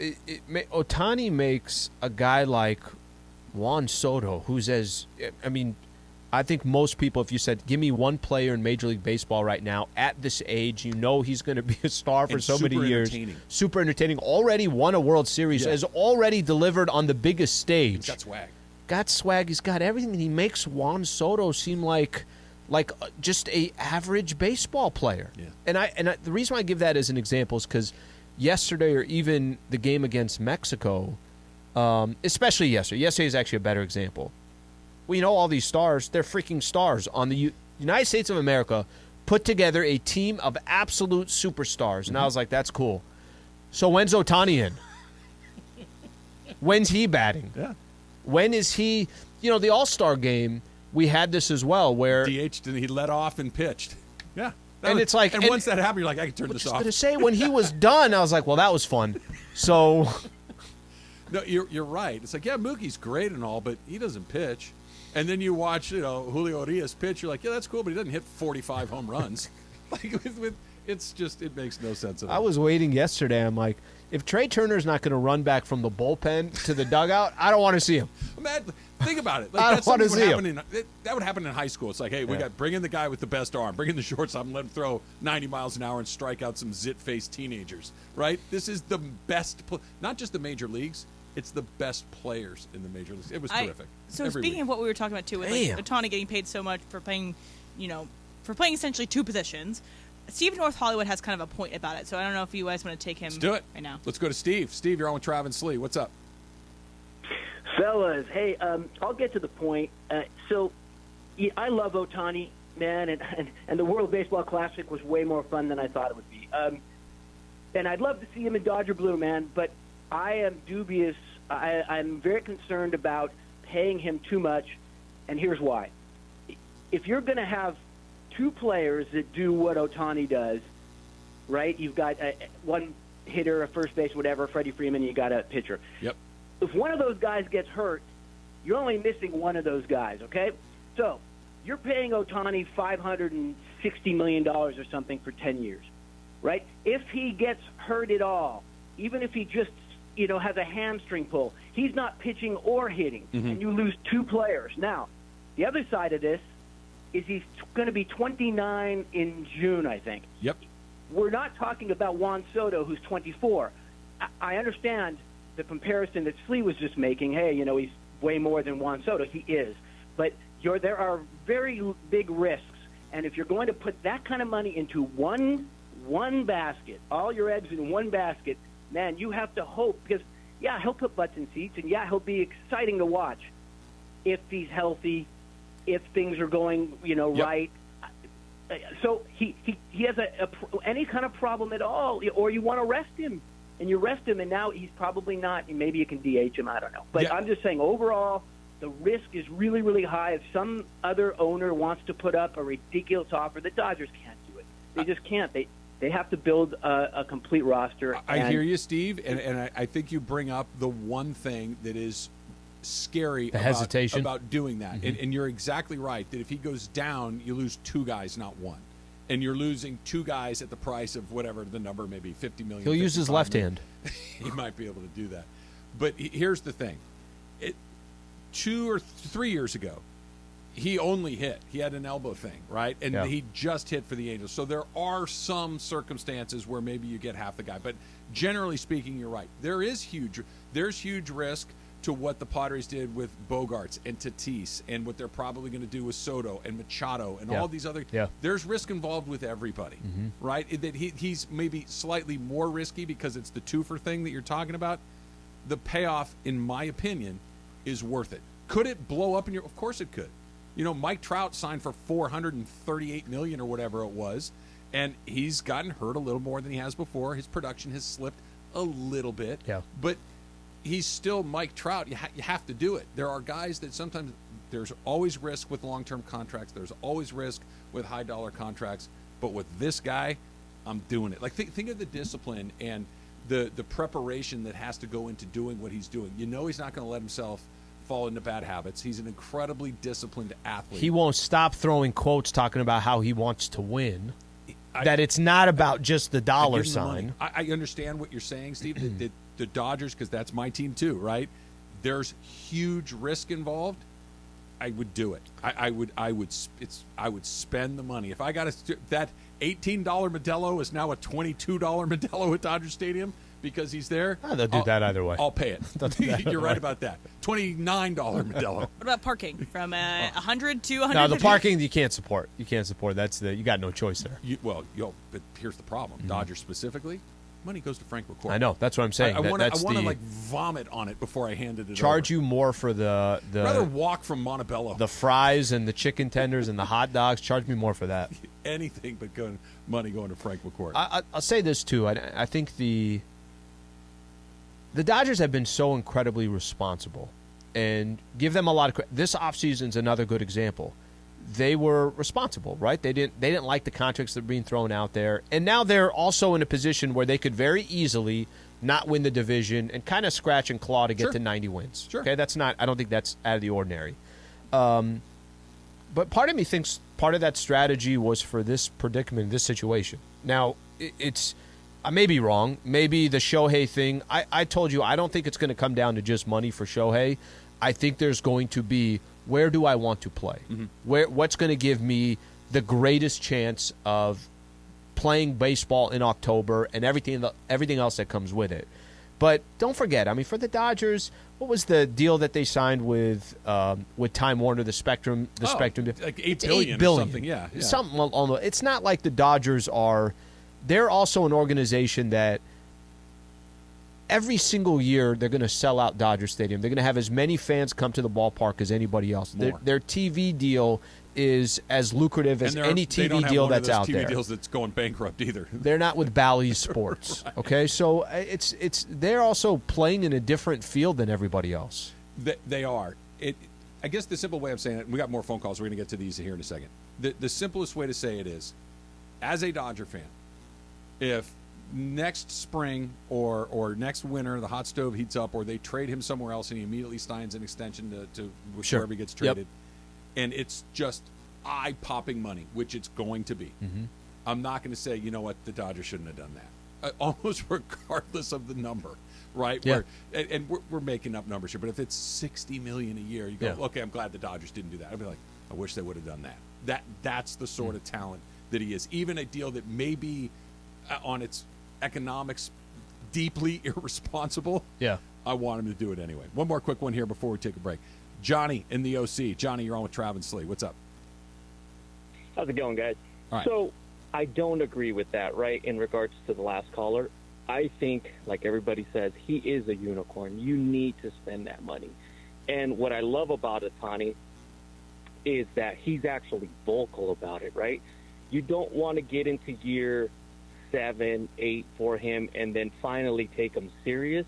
Ohtani makes a guy like Juan Soto, who's I think most people, if you said, give me one player in Major League Baseball right now at this age, you know he's going to be a star for And so many super years. entertaining. Super entertaining. Already won a World Series. Yeah. Has already delivered on the biggest stage. He's got swag. Got swag. He's got everything. And he makes Juan Soto seem like just a average baseball player. Yeah. And the reason why I give that as an example is because yesterday or even the game against Mexico, especially yesterday. Yesterday is actually a better example. We know all these stars. They're freaking stars. On the United States of America put together a team of absolute superstars. And I was like, that's cool. So when's Ohtani in? When's he batting? Yeah. When is he? The All-Star game, we had this as well where DH'd and he let off and pitched. Yeah. it's like, and once that happened, you're like, I can turn this I was off. going to say, when he was done, I was like, well, that was fun. So No, you're right. It's like, yeah, Mookie's great and all, but he doesn't pitch. And then you watch, Julio Urias pitch. You're like, yeah, that's cool, but he doesn't hit 45 home runs. It makes no sense at all. I was waiting yesterday. I'm like, if Trey Turner's not going to run back from the bullpen to the dugout, I don't want to see him. Think about it. I don't want to see him. That would happen in high school. It's like, hey, bring in the guy with the best arm, bring in the shortstop, and let him throw 90 miles an hour and strike out some zit-faced teenagers. Right? This is the best, not just the major leagues. It's the best players in the major leagues. It was terrific. So speaking of what we were talking about too, with Ohtani getting paid so much for playing, for playing essentially 2 positions, Steve North Hollywood has kind of a point about it. So I don't know if you guys want to take him. Let's do it right now. Let's go to Steve. Steve, you're on with Travis Slee. What's up? Fellas, hey, I'll get to the point. I love Ohtani, man, and the World Baseball Classic was way more fun than I thought it would be. And I'd love to see him in Dodger blue, man, but I am dubious. I'm very concerned about paying him too much, and here's why. If you're going to have 2 players that do what Ohtani does, right? You've got one hitter, a first base, whatever, Freddie Freeman, you got a pitcher. Yep. If one of those guys gets hurt, you're only missing one of those guys, okay? So you're paying Ohtani $560 million or something for 10 years, right? If he gets hurt at all, even if he just has a hamstring pull, he's not pitching or hitting, and you lose 2 players. Now, the other side of this is he's going to be 29 in June, I think. Yep. We're not talking about Juan Soto, who's 24. I understand the comparison that Slee was just making. Hey, he's way more than Juan Soto. He is. But there are very big risks, and if you're going to put that kind of money into one basket, all your eggs in one basket, man, you have to hope, because, yeah, he'll put butts in seats, and, yeah, he'll be exciting to watch if he's healthy, if things are going, right. So he has any kind of problem at all, or you want to rest him, and you rest him, and now he's probably not, and maybe you can DH him, I don't know. But I'm just saying, overall, the risk is really, really high. If some other owner wants to put up a ridiculous offer, the Dodgers can't do it. They just can't. They have to build a complete roster. I hear you, Steve, and I think you bring up the one thing that is scary The hesitation. about doing that. And you're exactly right that if he goes down, you lose 2 guys, not 1. And you're losing 2 guys at the price of whatever the number may be, $50 million. He'll use his left hand. He might be able to do that. But here's the thing. 2 or 3 years ago, he only hit. He had an elbow thing, right? And he just hit for the Angels. So there are some circumstances where maybe you get half the guy. But generally speaking, you're right. There's huge risk to what the Padres did with Bogarts and Tatis and what they're probably going to do with Soto and Machado and all these other. Yeah. There's risk involved with everybody, right? That he's maybe slightly more risky because it's the twofer thing that you're talking about. The payoff, in my opinion, is worth it. Could it blow up in your? Of course it could. You know, Mike Trout signed for $438 million or whatever it was, and he's gotten hurt a little more than he has before. His production has slipped a little bit, but he's still Mike Trout. You have to do it. There are guys that sometimes there's always risk with long-term contracts. There's always risk with high-dollar contracts. But with this guy, I'm doing it. Like think of the discipline and the preparation that has to go into doing what he's doing. You know he's not going to let himself fall into bad habits. He's an incredibly disciplined athlete. He won't stop throwing quotes talking about how he wants to win. That it's not about just the dollar sign. I understand what you're saying, Steve. that the Dodgers, because that's my team too, right? There's huge risk involved. I would do it. I would spend the money if I got that $18 Modelo is now a $22 Modelo at Dodger Stadium because he's there. They'll do that either way. I'll pay it. You're right about that. $29 Modelo. What about parking from 100 to 100? No, the parking you can't support. You can't support. You got no choice there. But here's the problem. Dodgers specifically, money goes to Frank McCourt. I know. That's what I'm saying. I want to like vomit on it before I hand it charge over. You more for the rather walk from Montebello. The fries and the chicken tenders and the hot dogs. Charge me more for that. Anything but money going to Frank McCourt. I'll say this too. I think the Dodgers have been so incredibly responsible, and give them a lot of credit. This offseason's another good example. They were responsible, right? They didn't like the contracts that were being thrown out there, and now they're also in a position where they could very easily not win the division and kind of scratch and claw to get to 90 wins. Sure. Okay, I don't think that's out of the ordinary. But part of me thinks part of that strategy was for this predicament, this situation. Now, I may be wrong. Maybe the Shohei thing, I told you I don't think it's going to come down to just money for Shohei. I think there's going to be, where do I want to play? What's going to give me the greatest chance of playing baseball in October and everything else that comes with it. But don't forget, I mean, for the Dodgers, what was the deal that they signed with Time Warner, the Spectrum? Spectrum, like $8 billion or something. Yeah. Something along. It's not like the Dodgers are. They're also an organization that every single year they're going to sell out Dodger Stadium. They're going to have as many fans come to the ballpark as anybody else. Their TV deal is as lucrative as any TV deal that's out there. TV deals that's going bankrupt either. They're not with Bally's Sports. Right. Okay, so they're also playing in a different field than everybody else. They are. I guess the simple way of saying it. We got more phone calls. We're going to get to these here in a second. The simplest way to say it is, as a Dodger fan, if next spring or next winter the hot stove heats up, or they trade him somewhere else and he immediately signs an extension to wherever he gets traded, and it's just eye-popping money, which it's going to be. I'm not going to say, you know what, the Dodgers shouldn't have done that, almost regardless of the number, right? Yeah. We're making up numbers here, but if it's $60 million a year, you go, okay, I'm glad the Dodgers didn't do that. I'd be like, I wish they would have done that. That's the sort of talent that he is. Even a deal that may be on its economics deeply irresponsible, I want him to do it anyway. One more quick one here before we take a break. Johnny in the OC. Johnny, you're on with Trav and Slee. What's up? How's it going, guys? All right. So I don't agree with that, right, in regards to the last caller. I think, like everybody says, he is a unicorn. You need to spend that money. And what I love about Ohtani is that he's actually vocal about it, right? You don't want to get into year 7, 8 for him and then finally take him serious.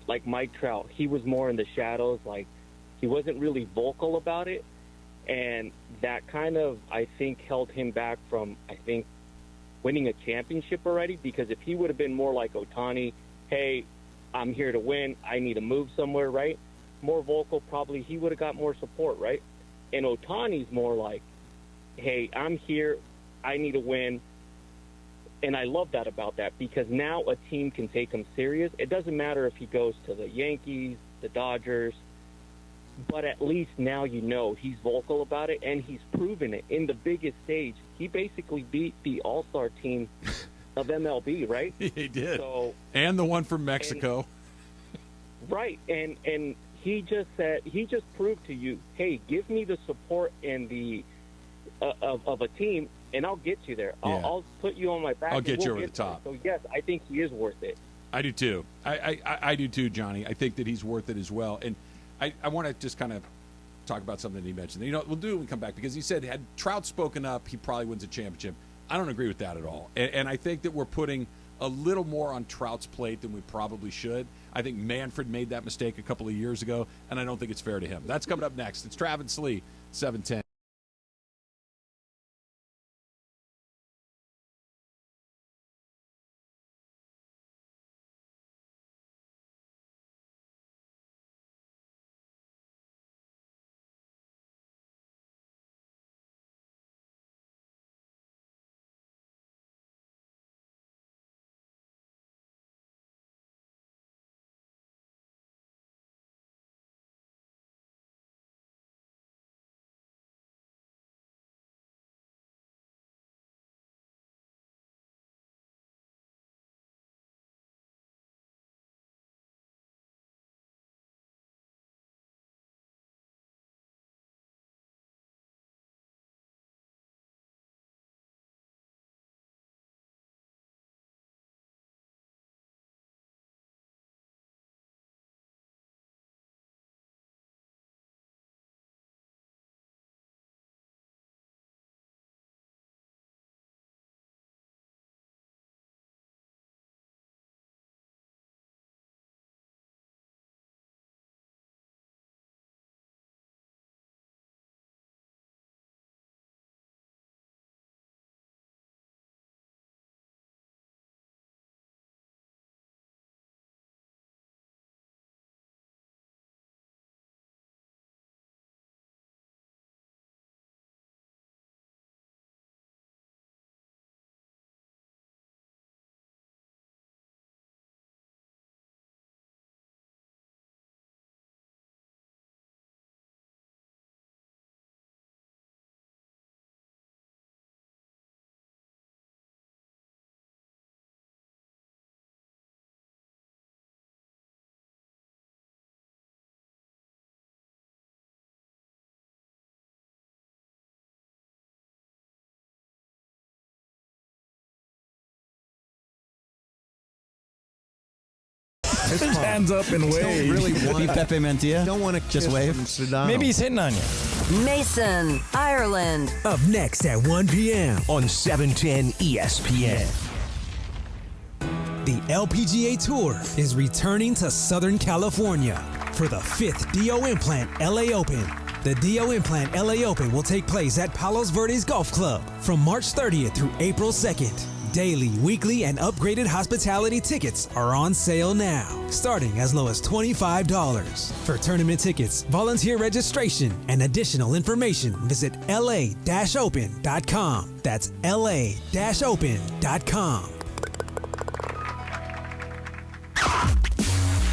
Like Mike Trout, he was more in the shadows, like he wasn't really vocal about it. And that kind of, I think, held him back from, winning a championship already, because if he would have been more like Ohtani, hey, I'm here to win, I need to move somewhere, right? more vocal, probably he would have got more support, right? And Ohtani's more like, hey, I'm here, I need a win. And I love that about that, because now a team can take him serious. It doesn't matter if he goes to the Yankees, the Dodgers, but at least now you know he's vocal about it, and he's proven it in the biggest stage. He basically beat the All-Star team of MLB, right? He did. So, and the one from Mexico. Right, and he just proved to you, hey, give me the support and the of a team, and I'll get you there. I'll put you on my back. I'll get and you we'll over the top. There. So yes, I think he is worth it. I do too. I do too, Johnny. I think that he's worth it as well. And I want to just kind of talk about something that he mentioned. You know, we'll do it when we come back, because he said had Trout spoken up, he probably wins a championship. I don't agree with that at all. And I think that we're putting a little more on Trout's plate than we probably should. I think Manfred made that mistake a couple of years ago, and I don't think it's fair to him. That's coming up next. It's Travis Lee, 710. His hands up and wave. Really want Pepe Mantilla? Don't want to just wave. Maybe he's hitting on you. Mason, Ireland. Up next at 1 p.m. on 710 ESPN. The LPGA Tour is returning to Southern California for the 5th DO Implant LA Open. The DO Implant LA Open will take place at Palos Verdes Golf Club from March 30th through April 2nd. Daily, weekly, and upgraded hospitality tickets are on sale now, starting as low as $25. For tournament tickets, volunteer registration, and additional information, visit la-open.com. That's la-open.com.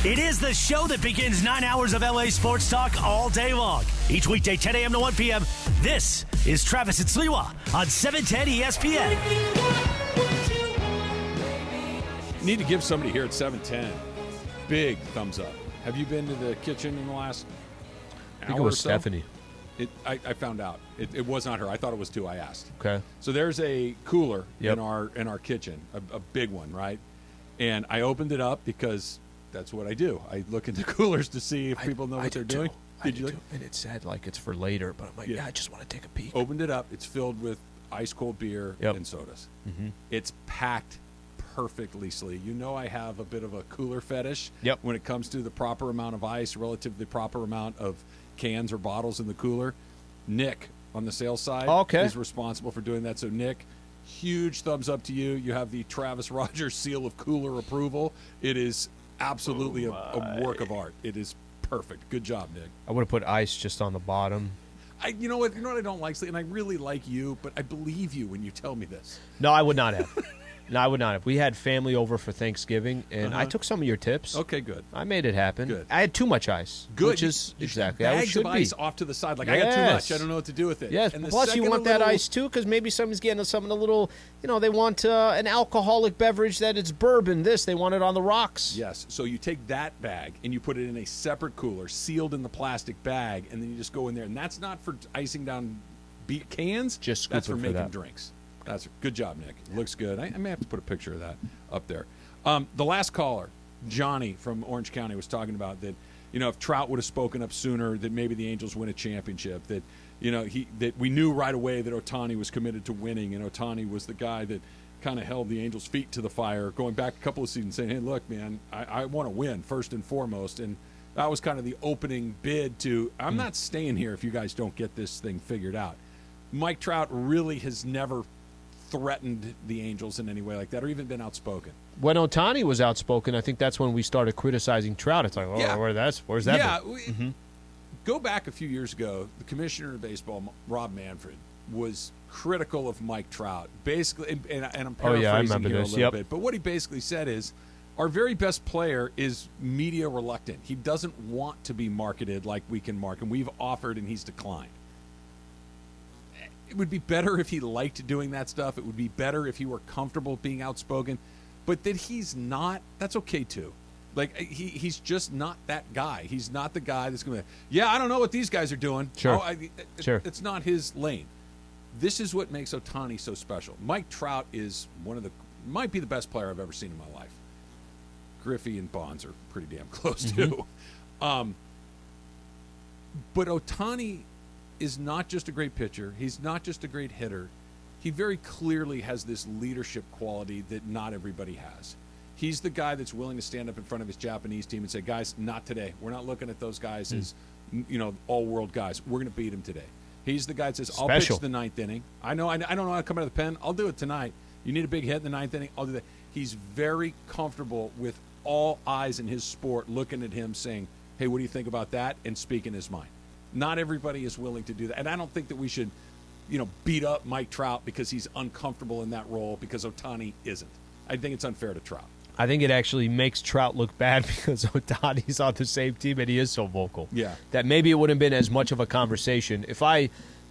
It is the show that begins 9 hours of LA sports talk all day long. Each weekday, 10 a.m. to 1 p.m. This is Travis and Sliwa on 710 ESPN. Need to give somebody here at 710 big thumbs up. Have you been to the kitchen in the last hour? I think it was or so? Stephanie. I found out it was not her. I thought it was two. I asked. Okay. So there's a cooler Yep. in our kitchen, a big one, right? And I opened it up because that's what I do. I look into coolers to see if people know what they're doing. Did you? And it said like it's for later, but I'm like, yeah, I just want to take a peek. Opened it up. It's filled with ice cold beer and sodas. Mm-hmm. It's packed perfectly, Slee. You know I have a bit of a cooler fetish when it comes to the proper amount of ice relative to the proper amount of cans or bottles in the cooler. Nick on the sales side is responsible for doing that. So Nick, huge thumbs up to you. You have the Travis Rogers seal of cooler approval. It is absolutely a work of art. It is perfect. Good job, Nick. I would have put ice just on the bottom. You know what I don't like, and I really like you, but I believe you when you tell me this. No, I would not have. No, I would not have. We had family over for Thanksgiving, and I took some of your tips. Okay, good. I made it happen. Good. I had too much ice. Good. Which is exactly how it bags should of be. ice off to the side. Like, I got too much. I don't know what to do with it. Yes, And the plus you second want a that little- ice, too, because maybe someone's getting something a little, they want an alcoholic beverage that it's bourbon. They want it on the rocks. Yes. So you take that bag and you put it in a separate cooler, sealed in the plastic bag, and then you just go in there. And that's not for icing down cans. Just that's for scoop it for making that. drinks. That's good job, Nick. It looks good. I may have to put a picture of that up there. The last caller, Johnny from Orange County, was talking about that. If Trout would have spoken up sooner, that maybe the Angels win a championship. That that we knew right away that Ohtani was committed to winning, and Ohtani was the guy that kind of held the Angels' feet to the fire, going back a couple of seasons, saying, "Hey, look, man, I want to win first and foremost." And that was kind of the opening bid to, I'm not staying here if you guys don't get this thing figured out. Mike Trout really has never threatened the Angels in any way like that, or even been outspoken. When Ohtani was outspoken, I think that's when we started criticizing Trout. It's like, where's that? Yeah, been? Go back a few years ago, the commissioner of baseball, Rob Manfred, was critical of Mike Trout. Basically, and I'm paraphrasing I remember here this. a little bit, but what he basically said is, our very best player is media reluctant. He doesn't want to be marketed like we can market, and we've offered and he's declined. It would be better if he liked doing that stuff. It would be better if he were comfortable being outspoken. But that he's not, that's okay too. Like, he's just not that guy. He's not the guy that's going to, I don't know what these guys are doing. Sure. Sure. It's not his lane. This is what makes Ohtani so special. Mike Trout is might be the best player I've ever seen in my life. Griffey and Bonds are pretty damn close too. But Ohtani is not just a great pitcher. He's not just a great hitter. He very clearly has this leadership quality that not everybody has. He's the guy that's willing to stand up in front of his Japanese team and say, guys, not today. We're not looking at those guys as, all-world guys. We're going to beat them today. He's the guy that says, I'll pitch the ninth inning. I don't know how to come out of the pen. I'll do it tonight. You need a big hit in the ninth inning. I'll do that. He's very comfortable with all eyes in his sport looking at him saying, hey, what do you think about that? And speaking his mind. Not everybody is willing to do that. And I don't think that we should, beat up Mike Trout because he's uncomfortable in that role because Ohtani isn't. I think it's unfair to Trout. I think it actually makes Trout look bad because Ohtani's on the same team and he is so vocal. Yeah. That maybe it wouldn't have been as much of a conversation.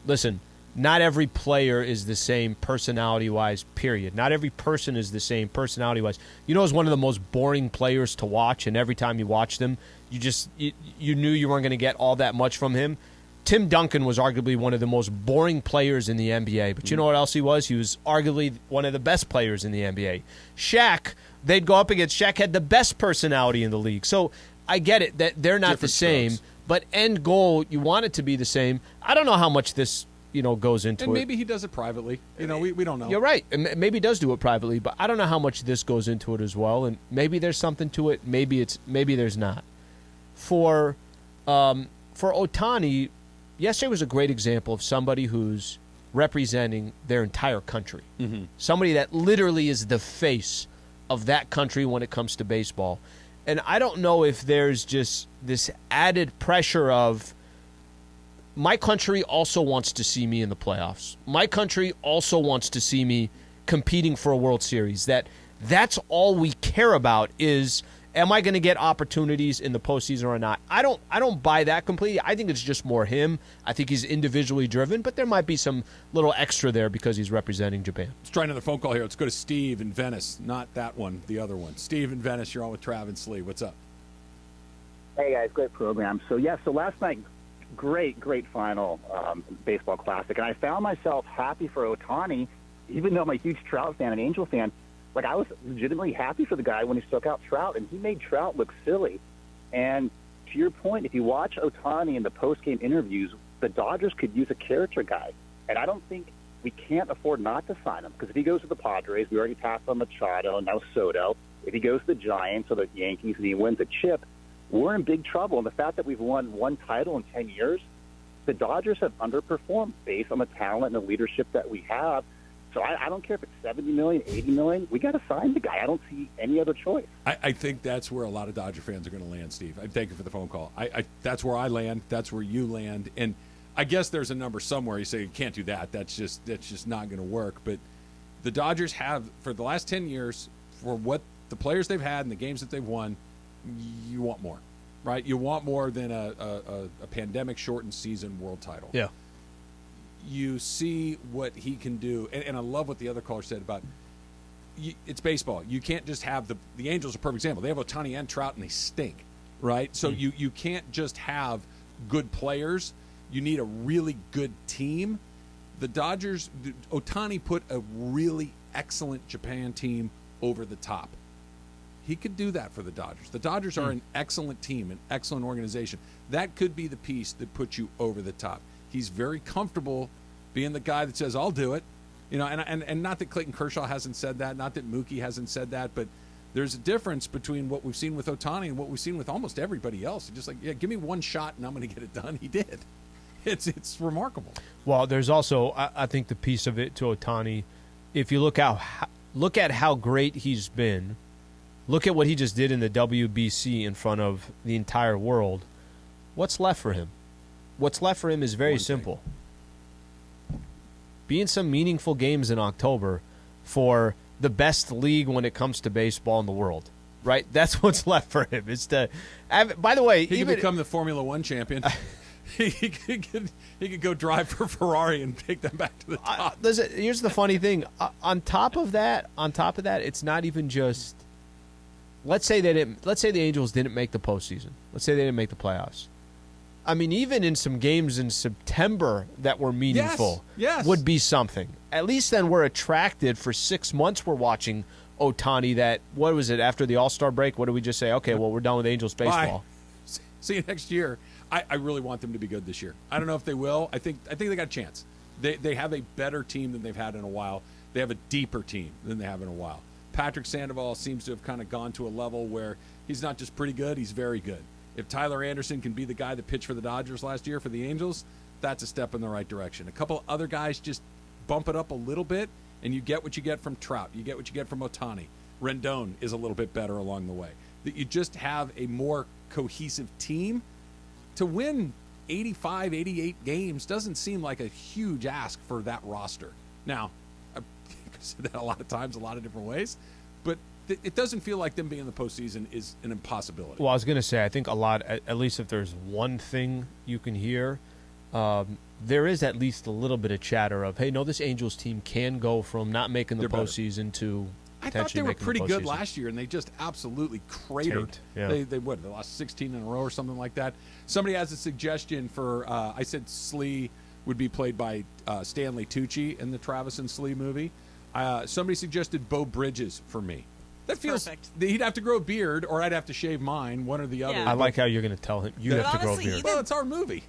Listen, not every player is the same personality-wise, period. Not every person is the same personality-wise. Is one of the most boring players to watch, and every time you watch them, you knew you weren't going to get all that much from him. Tim Duncan was arguably one of the most boring players in the NBA, but you know what else he was? He was arguably one of the best players in the NBA. Shaq, they'd go up against Shaq, had the best personality in the league. So I get it that they're not the same, but end goal, you want it to be the same. I don't know how much this goes into it. And maybe he does it privately. We don't know. You're right. And maybe he does do it privately, but I don't know how much this goes into it as well. And maybe there's something to it. Maybe there's not. For Ohtani, yesterday was a great example of somebody who's representing their entire country. Mm-hmm. Somebody that literally is the face of that country when it comes to baseball. And I don't know if there's just this added pressure of, my country also wants to see me in the playoffs. My country also wants to see me competing for a World Series. That's all we care about is, am I going to get opportunities in the postseason or not? I don't buy that completely. I think it's just more him. I think he's individually driven, but there might be some little extra there because he's representing Japan. Let's try another phone call here. Let's go to Steve in Venice. Not that one, the other one. Steve in Venice, you're on with Trav and Slee. What's up? Hey, guys, great program. So last night, great final baseball classic. And I found myself happy for Ohtani, even though I'm a huge Trout fan and Angel fan. Like, I was legitimately happy for the guy when he struck out Trout, and he made Trout look silly. And to your point, if you watch Ohtani in the post-game interviews, the Dodgers could use a character guy. And I don't think we can't afford not to sign him, because if he goes to the Padres, we already passed on Machado, now Soto. If he goes to the Giants or the Yankees and he wins a chip, we're in big trouble. And the fact that we've won one title in 10 years, the Dodgers have underperformed based on the talent and the leadership that we have. So I don't care if it's $70 million, $80 million. We got to sign the guy. I don't see any other choice. I think that's where a lot of Dodger fans are going to land, Steve. I thank you for the phone call. That's where I land. That's where you land. And I guess there's a number somewhere. You say you can't do that. That's just not going to work. But the Dodgers have, for the last 10 years, for what the players they've had and the games that they've won, you want more, right? You want more than a pandemic-shortened season world title. Yeah. You see what he can do. And I love what the other caller said about it's baseball. You can't just have the Angels are a perfect example. They have Ohtani and Trout, and they stink, right? So you can't just have good players. You need a really good team. The Dodgers, Ohtani put a really excellent Japan team over the top. He could do that for the Dodgers. The Dodgers are an excellent team, an excellent organization. That could be the piece that puts you over the top. He's very comfortable being the guy that says, I'll do it. You know, and not that Clayton Kershaw hasn't said that, not that Mookie hasn't said that, but there's a difference between what we've seen with Ohtani and what we've seen with almost everybody else. Just like, yeah, give me one shot and I'm going to get it done. He did. It's remarkable. Well, there's also, I think, the piece of it to Ohtani. If you look at how great he's been, look at what he just did in the WBC in front of the entire world. What's left for him? What's left for him is very simple. Be in some meaningful games in October for the best league when it comes to baseball in the world, right? That's what's left for him. It's by the way, he could become the Formula One champion. He could go drive for Ferrari and take them back to the top. Listen, here's the funny thing. On top of that, it's not even just. Let's say the Angels didn't make the postseason. Let's say they didn't make the playoffs. I mean, even in some games in September that were meaningful would be something. At least then we're attracted for 6 months. We're watching Ohtani. That, what was it, after the All-Star break? What did we just say? Okay, well, we're done with Angels baseball. Bye. See you next year. I really want them to be good this year. I don't know if they will. I think they got a chance. They have a better team than they've had in a while. They have a deeper team than they have in a while. Patrick Sandoval seems to have kind of gone to a level where he's not just pretty good, he's very good. If Tyler Anderson can be the guy that pitched for the Dodgers last year for the Angels, that's a step in the right direction. A couple other guys just bump it up a little bit, and you get what you get from Trout. You get what you get from Ohtani. Rendon is a little bit better along the way. That you just have a more cohesive team. To win 85, 88 games doesn't seem like a huge ask for that roster. Now, I've said that a lot of times, a lot of different ways, but it doesn't feel like them being in the postseason is an impossibility. Well, I was going to say, I think a lot, at least if there's one thing you can hear, there is at least a little bit of chatter of, hey, no, this Angels team can go from not making the postseason to I thought they were pretty good last year, and they just absolutely cratered. Yeah. They lost 16 in a row or something like that. Somebody has a suggestion for, I said Slee would be played by Stanley Tucci in the Travis and Slee movie. Somebody suggested Beau Bridges for me. That feels perfect. He'd have to grow a beard, or I'd have to shave mine, one or the other. I like how you're going to tell him you have to grow a beard. Well, it's our movie.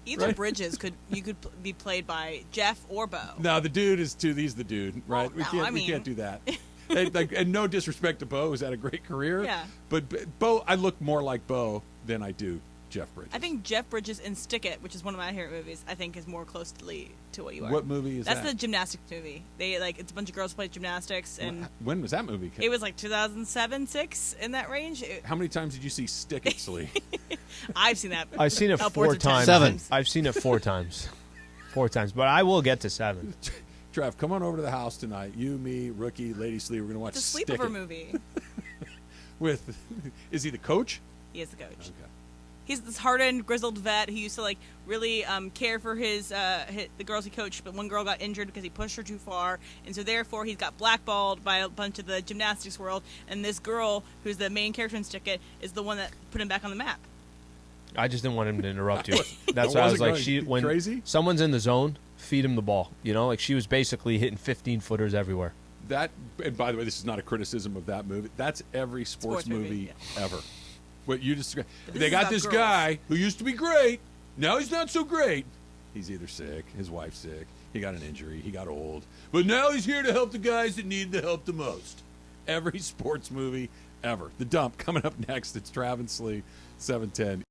Either right? Bridges you could be played by Jeff or Beau. No, the dude is too. He's the dude, right? Well, we can't do that. and no disrespect to Beau, who's had a great career. Yeah. But Beau, I look more like Beau than I do Jeff Bridges. I think Jeff Bridges in Stick It, which is one of my favorite movies, I think is more closely to what you are. What movie is that? That's the gymnastics movie. It's a bunch of girls who play gymnastics. And when was that movie? It was like 2007, 6 in that range. How many times did you see Stick It, Slee? I've seen that. I've seen it 4 times. 7. I've seen it 4 times. 4 times, but I will get to 7. Trev, come on over to the house tonight. You, me, Rookie, Lady Slee. We're going to watch It's a Stick sleepover It. movie. Is he the coach? He is the coach. Okay. He's this hardened, grizzled vet who used to really care for the girls he coached, but one girl got injured because he pushed her too far, and so therefore he's got blackballed by a bunch of the gymnastics world. And this girl, who's the main character in Stick It, is the one that put him back on the map. I just didn't want him to interrupt you. That's why I was like, when crazy? Someone's in the zone, feed him the ball. She was basically hitting 15-footers everywhere. And by the way, this is not a criticism of that movie. That's every sports movie ever. What you described. They got this guy who used to be great. Now he's not so great. He's either sick, his wife's sick, he got an injury, he got old. But now he's here to help the guys that need the help the most. Every sports movie ever. The Dump coming up next. It's Travis Slee, 710.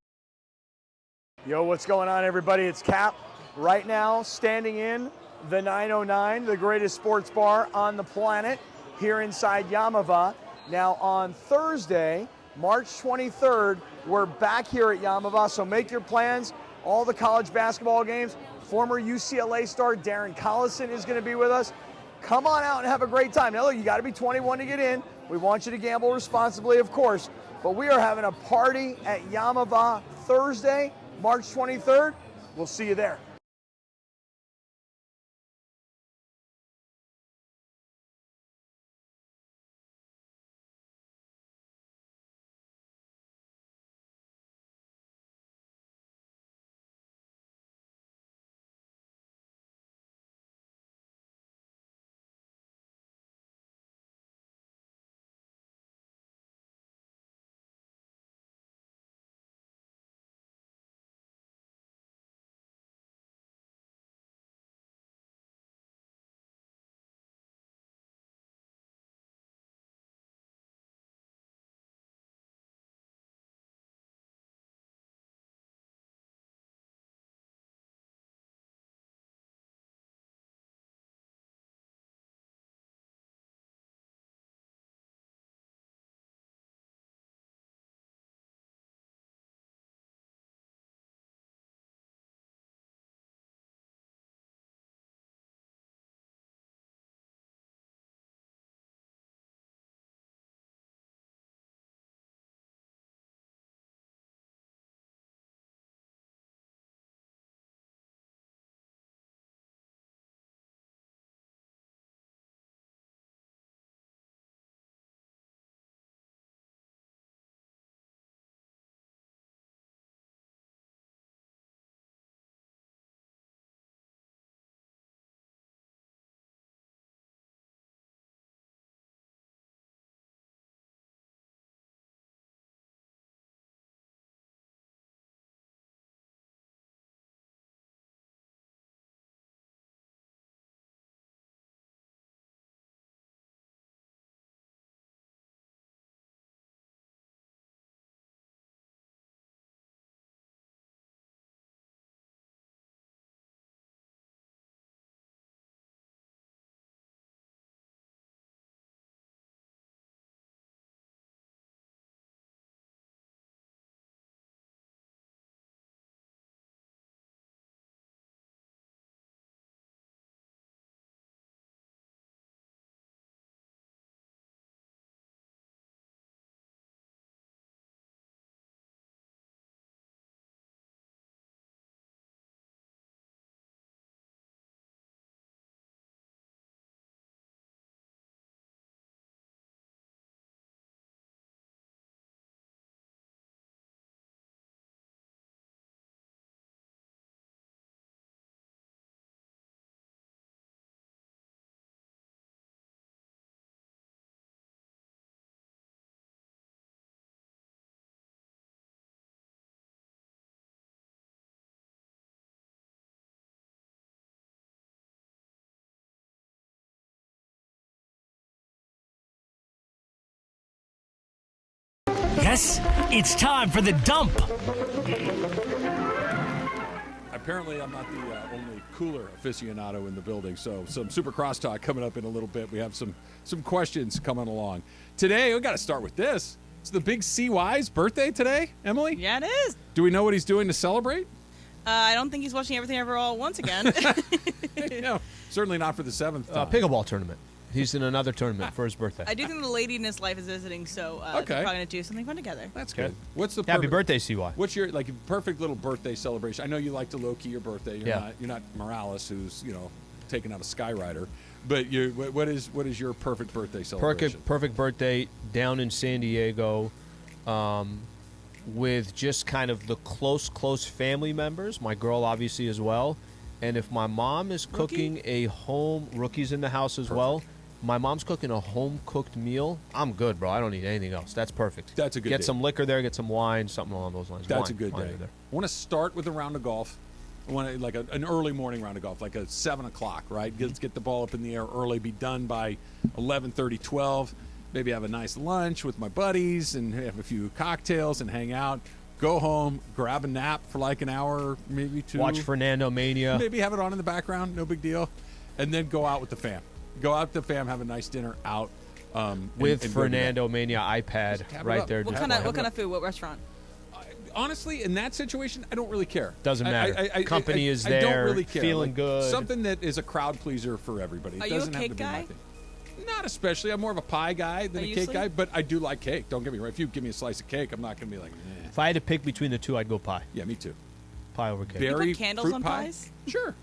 Yo, what's going on, everybody? It's Cap. Right now, standing in the 909, the greatest sports bar on the planet, here inside Yamava. Now on Thursday, March 23rd, we're back here at Yamava, so make your plans. All the college basketball games. Former UCLA star Darren Collison is going to be with us. Come on out and have a great time. Now, look, you got to be 21 to get in. We want you to gamble responsibly, of course. But we are having a party at Yamava Thursday, March 23rd. We'll see you there. Yes, it's time for the dump. Apparently, I'm not the only cooler aficionado in the building, so some Super Crosstalk coming up in a little bit. We have some questions coming along. Today, we got to start with this. It's the big CY's birthday today, Emily? Yeah, it is. Do we know what he's doing to celebrate? I don't think he's watching Everything Ever All once again. No, certainly not for the 7th time. Pickleball tournament. He's in another tournament for his birthday. I do think the lady in his life is visiting, so they're probably going to do something fun together. That's good. What's the Happy birthday, CY. What's your perfect little birthday celebration? I know you like to low-key your birthday. You're not Morales, who's taking out a Skyrider. But what is your perfect birthday celebration? Perfect birthday down in San Diego, with just kind of the close family members. My girl obviously as well, and if my mom is cooking a home, Rookie's in the house as well. My mom's cooking a home-cooked meal. I'm good, bro. I don't need anything else. That's perfect. That's a good Get day. some liquor there, get some wine, something along those lines. That's a good day. There. I want to start with a round of golf. I want an early morning round of golf, like a 7 o'clock, right? Let's get the ball up in the air early, be done by 11:30, 12. Maybe have a nice lunch with my buddies and have a few cocktails and hang out. Go home, grab a nap for like an hour, maybe 2. Watch Fernando Mania. Maybe have it on in the background, no big deal. and then go out with the fam. Go out with the fam, have a nice dinner out. With and Fernando Mania iPad right there. What kind of food? What restaurant? Honestly, in that situation, I don't really care. Doesn't matter. Company is I there. don't really care. Feeling good. Something that is a crowd pleaser for everybody. Are It you a doesn't have cake to be my guy? thing. Not especially. I'm more of a pie guy than a cake guy, but I do like cake. Don't get me wrong. If you give me a slice of cake, I'm not going to be like, eh. If I had to pick between the two, I'd go pie. Yeah, me too. Pie over cake. You put candles on pie? pies? Sure.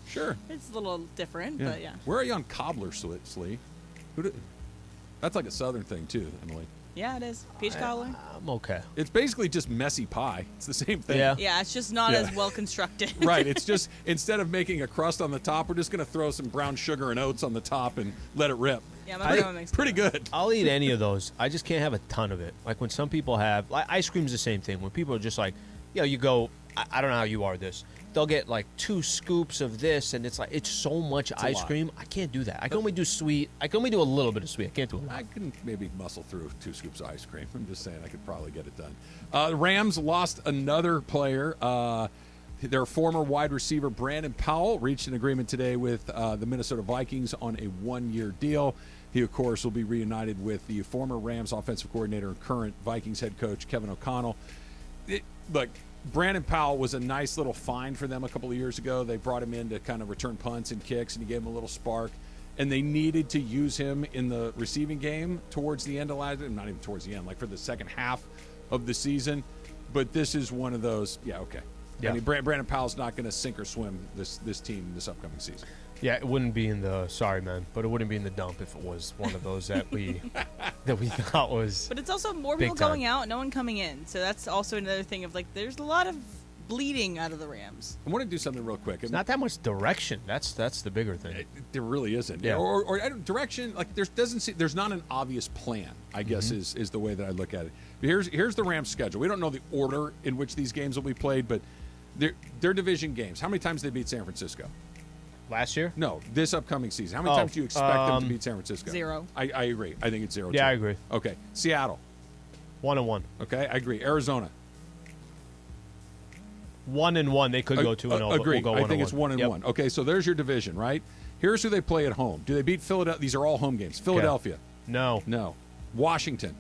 Sure. It's a little different, but yeah. Where are you on cobbler, Slee? That's like a southern thing, too, Emily. Yeah, it is. Peach cobbler. I'm okay. It's basically just messy pie. It's the same thing. Yeah, it's just not as well constructed. Right. It's just, instead of making a crust on the top, we're just going to throw some brown sugar and oats on the top and let it rip. Yeah, my grandma makes pretty good. I'll eat any of those. I just can't have a ton of it. Like when some people have, like ice cream's the same thing. When people are just like, you go, I don't know how you are this. They'll get like 2 scoops of this, and it's like it's so much ice cream. I can't do that. I can only do sweet. I can only do a little bit of sweet. I can't do a lot. I can maybe muscle through 2 scoops of ice cream. I'm just saying I could probably get it done. The Rams lost another player. Their former wide receiver, Brandon Powell, reached an agreement today with the Minnesota Vikings on a 1-year deal. He, of course, will be reunited with the former Rams offensive coordinator and current Vikings head coach, Kevin O'Connell. Look, Brandon Powell was a nice little find for them a couple of years ago. They brought him in to kind of return punts and kicks, and he gave him a little spark. And they needed to use him in the receiving game towards the end of not even towards the end, like for the second half of the season. But this is one of those, okay. Yeah. I mean, Brandon Powell's not going to sink or swim this team this upcoming season. Yeah, it wouldn't be in the but it wouldn't be in the dump if it was one of those that we thought was. But it's also more people going out, no one coming in. So that's also another thing of like, there's a lot of bleeding out of the Rams. I want to do something real quick. It's not that much direction. That's the bigger thing. There really isn't. Yeah. Or direction, like there's not an obvious plan, I guess is the way that I look at it. But here's the Rams schedule. We don't know the order in which these games will be played, but they're division games. How many times did they beat San Francisco? Last year? No, this upcoming season. How many times do you expect them to beat San Francisco? 0. I agree. I think it's 0. Yeah, I agree. Okay. Seattle. 1-1. Okay, I agree. Arizona. 1-1. They could go 2-0. Agree. We'll go I think it's 1-1. Okay, so there's your division, right? Here's who they play at home. Do they beat Philadelphia? These are all home games. Philadelphia. No. Washington.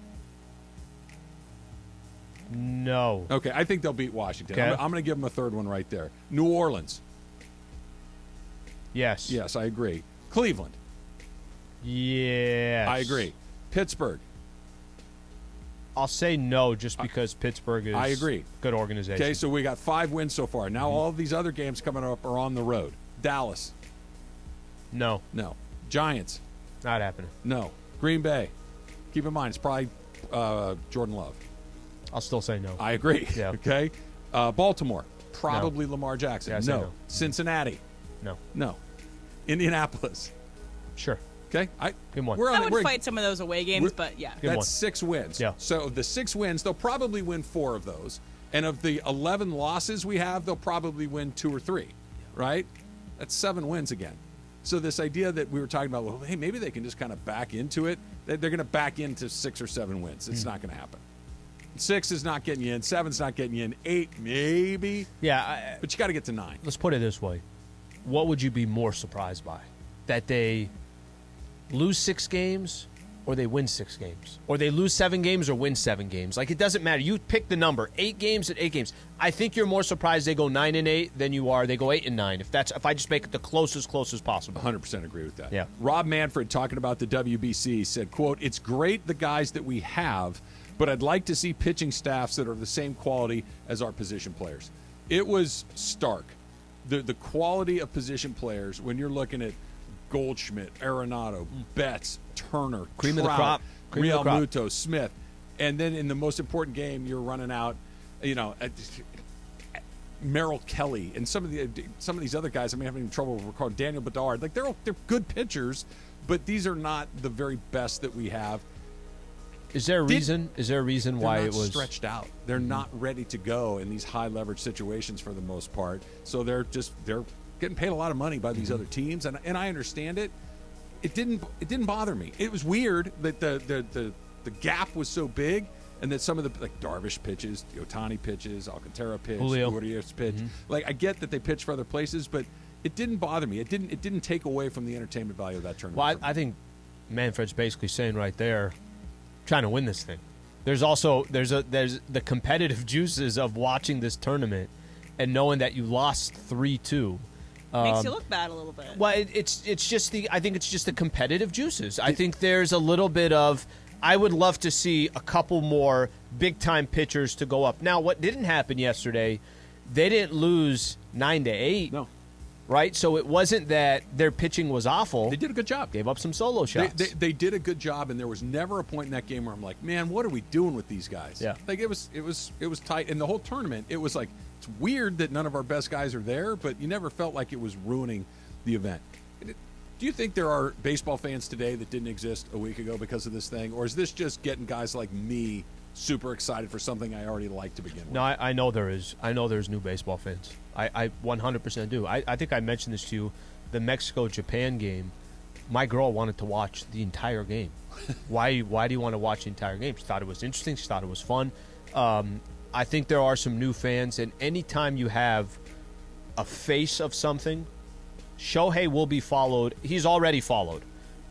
No. Okay, I think they'll beat Washington. Okay. I'm going to give them a third one right there. New Orleans. Yes. Yes, I agree. Cleveland. Yes. I agree. Pittsburgh. I'll say no just because Pittsburgh is I agree. Good organization. Okay, so we got 5 wins so far. Now all of these other games coming up are on the road. Dallas. No. Giants. Not happening. No. Green Bay. Keep in mind, it's probably Jordan Love. I'll still say no. I agree. Yeah. Okay. Baltimore. Probably Lamar Jackson. Yeah, I say no. Cincinnati. No. Indianapolis. Sure. Okay. Good one. I would fight some of those away games, but yeah. That's 6 wins. Yeah. So of the 6 wins, they'll probably win 4 of those. And of the 11 losses we have, they'll probably win 2 or 3. Right? That's 7 wins again. So this idea that we were talking about, well, hey, maybe they can just kind of back into it. They're going to back into 6 or 7 wins. It's not going to happen. 6 is not getting you in. 7's not getting you in. 8, maybe. Yeah. But you got to get to 9. Let's put it this way. What would you be more surprised by? That they lose 6 games or they win 6 games? Or they lose 7 games or win 7 games? Like, it doesn't matter. You pick the number. 8 games at 8 games. I think you're more surprised they go 9-8 than you are they go 8-9. If I just make it the closest possible. 100% agree with that. Yeah. Rob Manfred, talking about the WBC, said, quote, "It's great the guys that we have, but I'd like to see pitching staffs that are the same quality as our position players." It was stark. The quality of position players, when you're looking at Goldschmidt, Arenado, Betts, Turner, Cream of the Trout, crop. Real Muto, Smith. And then in the most important game, you're running out, Merrill Kelly and some of these other guys. I'm having trouble recalling Daniel Bedard. Like they're good pitchers, but these are not the very best that we have. Is there a reason? Why it was stretched out? They're not ready to go in these high leverage situations for the most part. So they're getting paid a lot of money by these other teams, and I understand it. It didn't bother me. It was weird that the gap was so big, and that some of the Darvish pitches, Ohtani pitches, Alcantara pitch, Julio Gurriel's pitch. Like I get that they pitch for other places, but it didn't bother me. It didn't take away from the entertainment value of that tournament. Well, I think Manfred's basically saying right there, trying to win this thing. There's also there's the competitive juices of watching this tournament and knowing that you lost 3-2. Makes you look bad a little bit. Well, it's just I think it's just the competitive juices. I think there's a little bit of, I would love to see a couple more big time pitchers to go up. Now, what didn't happen yesterday, they didn't lose 9-8. No. Right? So it wasn't that their pitching was awful. They did a good job. Gave up some solo shots. They did a good job, and there was never a point in that game where I'm like, man, what are we doing with these guys? Yeah. Like it was tight. And the whole tournament, it was like, it's weird that none of our best guys are there, but you never felt like it was ruining the event. Do you think there are baseball fans today that didn't exist a week ago because of this thing? Or is this just getting guys like me super excited for something I already like to begin with? No, I know there is. I know there's new baseball fans. I 100% do. I think I mentioned this to you. The Mexico-Japan game, my girl wanted to watch the entire game. Why do you want to watch the entire game? She thought it was interesting. She thought it was fun. I think there are some new fans, and anytime you have a face of something, Shohei will be followed. He's already followed.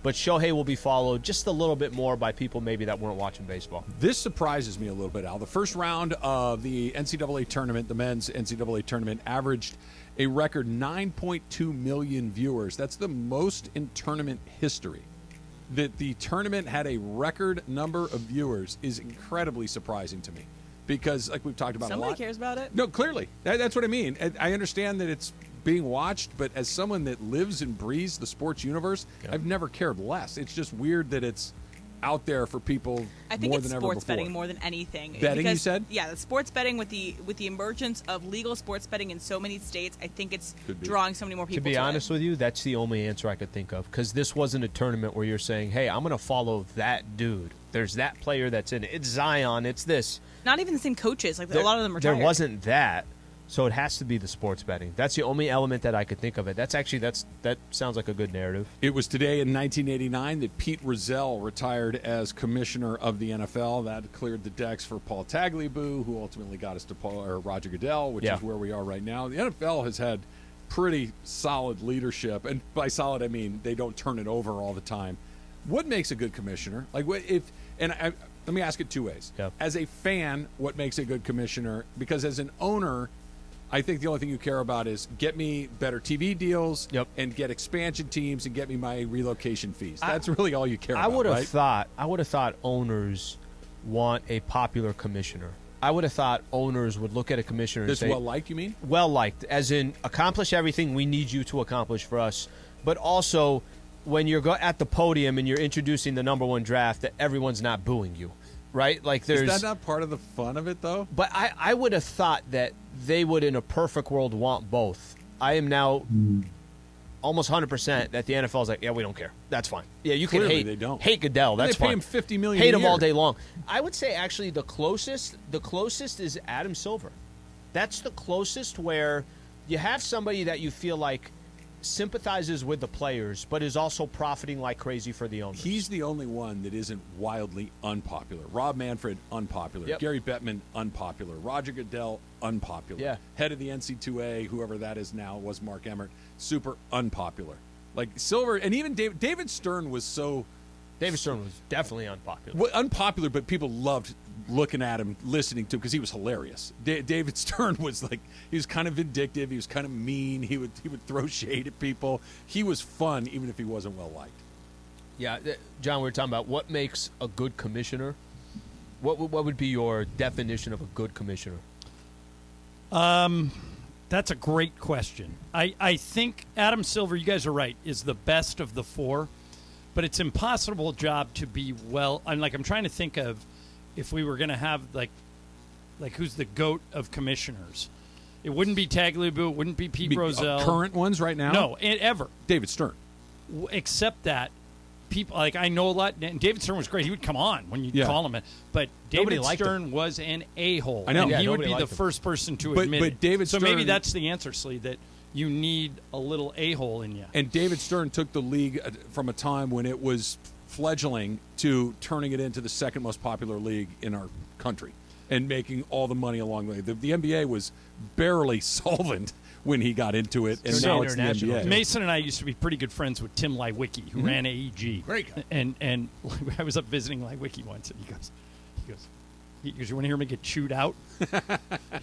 But Shohei will be followed just a little bit more by people maybe that weren't watching baseball. This surprises me a little bit, Al. The first round of the NCAA tournament, the men's NCAA tournament, averaged a record 9.2 million viewers. That's the most in tournament history. That the tournament had a record number of viewers is incredibly surprising to me. Because, like we've talked about a lot. Somebody cares about it? No, clearly. That's what I mean. I understand that it's being watched, but as someone that lives and breathes the sports universe, I've never cared less. It's just weird that it's out there for people I think more it's than ever sports before. betting more than anything. Betting, because, you said? Yeah, the sports betting with the emergence of legal sports betting in so many states, I think it's drawing so many more people To be to honest with you, that's the only answer I could think of. Because this wasn't a tournament where you're saying, hey, I'm going to follow that dude. There's that player that's in it. It's Zion. It's this. Not even the same coaches. Like a lot of them retired. There wasn't that. So it has to be the sports betting. That's the only element that I could think of it. That sounds like a good narrative. It was today in 1989 that Pete Rozelle retired as commissioner of the NFL. That cleared the decks for Paul Tagliabue, who ultimately got us to Roger Goodell, which is where we are right now. The NFL has had pretty solid leadership, and by solid I mean they don't turn it over all the time. What makes a good commissioner? Let me ask it two ways. Yep. As a fan, what makes a good commissioner? Because as an owner, I think the only thing you care about is get me better TV deals and get expansion teams and get me my relocation fees. That's really all you care about. I would have thought owners want a popular commissioner. I would have thought owners would look at a commissioner and say, well liked, you mean? Well liked, as in accomplish everything we need you to accomplish for us, but also when you're at the podium and you're introducing the number one draft, that everyone's not booing you, right? Like Is that not part of the fun of it, though? But I would have thought that they would, in a perfect world, want both. I am now almost 100% that the NFL is like, yeah, we don't care. That's fine. Yeah, you can Clearly they don't. hate Goodell. That's they pay fine. him $50 million Hate a him year. all day long. I would say actually the closest is Adam Silver. That's the closest where you have somebody that you feel like sympathizes with the players, but is also profiting like crazy for the owners. He's the only one that isn't wildly unpopular. Rob Manfred, unpopular. Yep. Gary Bettman, unpopular. Roger Goodell, unpopular. Yeah. Head of the NC2A, whoever that is now, was Mark Emmert, super unpopular. Like Silver, and even David Stern was so... David Stern was definitely unpopular. Well, unpopular, but people loved looking at him, listening to him, because he was hilarious. David Stern was like, he was kind of vindictive, he was kind of mean, he would throw shade at people. He was fun, even if he wasn't well liked. Yeah, John, we were talking about what makes a good commissioner. What would be your definition of a good commissioner? That's a great question. I think Adam Silver, you guys are right, is the best of the four, but it's an impossible job to be well. I'm trying to think of if we were going to have like who's the GOAT of commissioners. It wouldn't be Tagliabue. It wouldn't be Pete Rozelle. Current ones right now? No, ever. David Stern. Except that people I know a lot. And David Stern was great. He would come on when you call him. But David Stern was an a-hole. I know. And he would Nobody be the liked him. first person to But admit it. David so Stern- maybe that's the answer, Slee, that you need a little a-hole in you. And David Stern took the league from a time when it was fledgling to turning it into the second most popular league in our country and making all the money along the way. The NBA was barely solvent when he got into it, and So now it's the NBA. Mason and I used to be pretty good friends with Tim Leiwicki, who ran AEG. Great guy. And I was up visiting Leiwicki once, and he goes, you want to hear me get chewed out? He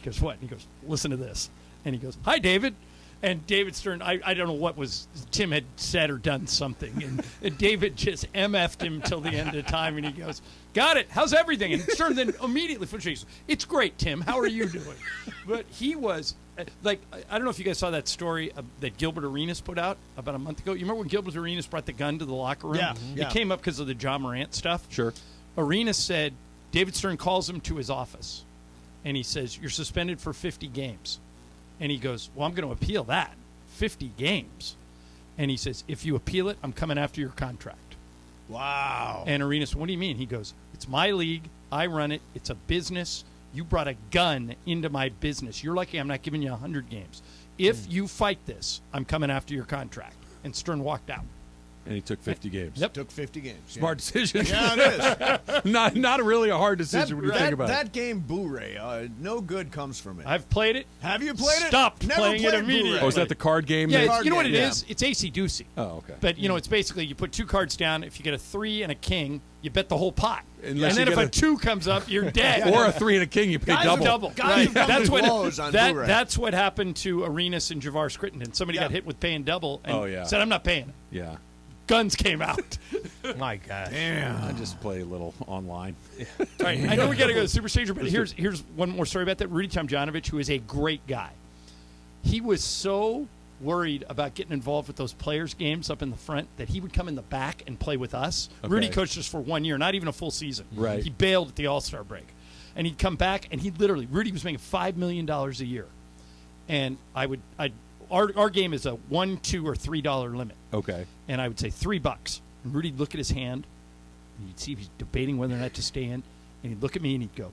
goes, what? And he goes, listen to this. And he goes, hi, David. And David Stern, I don't know what was, Tim had said or done something. And David just MF'd him till the end of time. And he goes, got it. How's everything? And Stern then immediately finishes, it's great, Tim. How are you doing? But he was, like, I don't know if you guys saw that story that Gilbert Arenas put out about a month ago. You remember when Gilbert Arenas brought the gun to the locker room? Yeah. It came up because of the Ja Morant stuff. Sure. Arenas said, David Stern calls him to his office. And he says, you're suspended for 50 games. And he goes, well, I'm going to appeal that. 50 games. And he says, if you appeal it, I'm coming after your contract. Wow. And Arenas, what do you mean? He goes, it's my league. I run it. It's a business. You brought a gun into my business. You're lucky I'm not giving you 100 games. If you fight this, I'm coming after your contract. And Stern walked out. And he took 50 games. Yep. Took 50 games. Smart decision. Yeah, it is. not really a hard decision when you think about it. That game, Boo-Ray, no good comes from it. I've played it. Have you played it? Stopped Never playing it played immediately. Boo-Ray. Oh, is that the card game? Yeah, that- you know what it game, is? It's AC-doocy. Oh, okay. But, it's basically you put 2 cards down. If you get a 3 and a king, you bet the whole pot. Unless and then you if get a 2 comes up, you're dead. Or a 3 and a king, you pay Guys double. Double. Guys Right. have come to blows on Blu-ray. That's what happened to Arenas and Javar Crittenden. Somebody Yeah. got hit with paying double and Oh, yeah. said, I'm not paying it. Yeah. Guns came out. My God. Damn. I just play a little online. All right, I know we got to go to Super Stager, but here's one more story about that. Rudy Tomjanovich, who is a great guy. He was so worried about getting involved with those players' games up in the front that he would come in the back and play with us. Okay. Rudy coached us for 1 year, not even a full season. Right. He bailed at the All-Star break. And he'd come back, and Rudy was making $5 million a year. And our game is a $1, $2, or $3 limit. Okay. And I would say $3. And Rudy'd look at his hand, and you'd see if he's debating whether or not to stay in. And he'd look at me, and he'd go,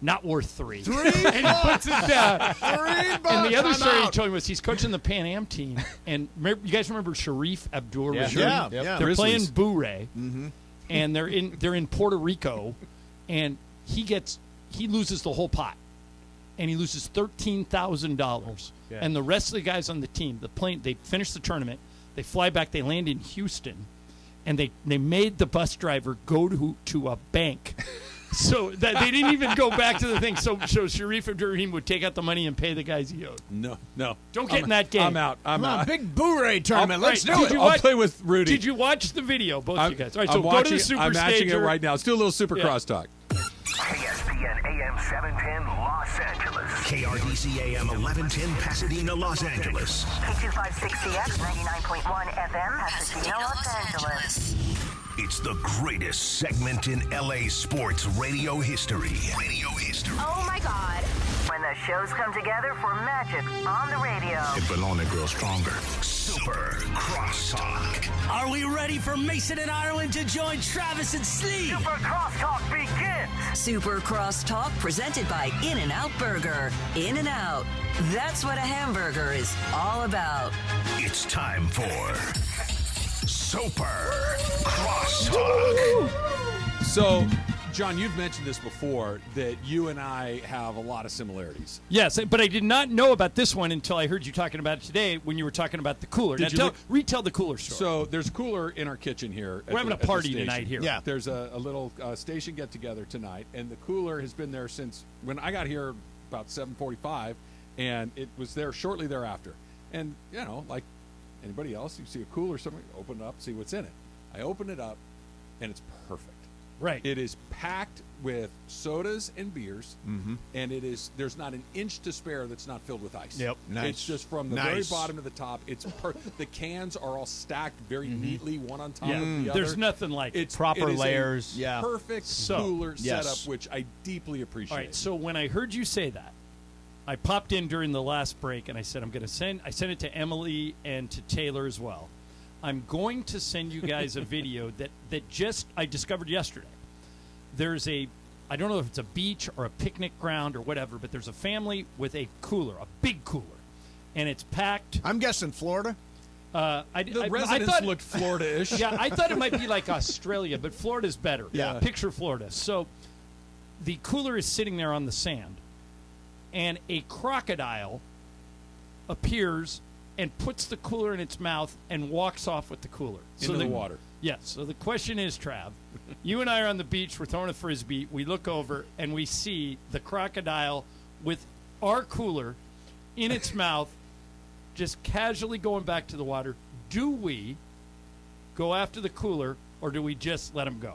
not worth 3. $3? And he puts it down. $3? And the other I'm story he out. told me was he's coaching the Pan Am team. And you guys remember Sharif Abdur-Rashid? Yeah. They're Grizzlies. playing Boo-Ray, Mm-hmm. and they're in Puerto Rico, and he loses the whole pot. And he loses $13,000. Yeah. And the rest of the guys on the team, they finish the tournament, they fly back, they land in Houston, and they made the bus driver go to a bank. So that they didn't even go back to the thing. So Sharif Abdur-Rahim would take out the money and pay the guys he owed. No. Don't get in that game. I'm out. Come on, big Boo-Ray tournament. Let's do Did it. you I'll watch- play with Rudy. Did you watch the video, both of you guys? All right, so I'm go watching, to the Super I'm matching Stager. it right now. Let's do a little Supercross talk. ESPN AM 710 Los Angeles. KRDC AM 1110 Pasadena, Los Angeles. K256CX 99.1 FM, Pasadena, Los Angeles. It's the greatest segment in LA sports radio history. Oh my God. When the shows come together for magic on the radio. It will only grow stronger. Super Crosstalk. Are we ready for Mason and Ireland to join Travis and Slee? Super Crosstalk begins. Super Crosstalk presented by In-N-Out Burger. In-N-Out. That's what a hamburger is all about. It's time for Super Crosstalk. So, John, you've mentioned this before, that you and I have a lot of similarities. Yes, but I did not know about this one until I heard you talking about it today when you were talking about the cooler. Did Now you retell the cooler story. So there's a cooler in our kitchen here. We're having a party tonight here. Yeah. There's a little station get-together tonight, and the cooler has been there since when I got here about 7:45, and it was there shortly thereafter. And, like anybody else, you see a cooler, something, open it up, see what's in it. I open it up, and it's perfect. Right. It is packed with sodas and beers, and there's not an inch to spare that's not filled with ice. Yep. Nice. It's just from the very bottom to the top. It's the cans are all stacked very neatly, one on top of the other. There's nothing like it's proper it is layers. A perfect cooler Yes. setup, which I deeply appreciate. All right, so when I heard you say that, I popped in during the last break and I said I sent it to Emily and to Taylor as well. I'm going to send you guys a video that just I discovered yesterday. There's I don't know if it's a beach or a picnic ground or whatever, but there's a family with a cooler, a big cooler, and it's packed. I'm guessing Florida. The residents I thought, looked Florida-ish. Yeah, I thought it might be like Australia, but Florida's better. Yeah. Picture Florida. So the cooler is sitting there on the sand, and a crocodile appears and puts the cooler in its mouth and walks off with the cooler. Into the water. Yes. So the question is, Trav, you and I are on the beach. We're throwing a Frisbee. We look over, and we see the crocodile with our cooler in its mouth just casually going back to the water. Do we go after the cooler, or do we just let him go?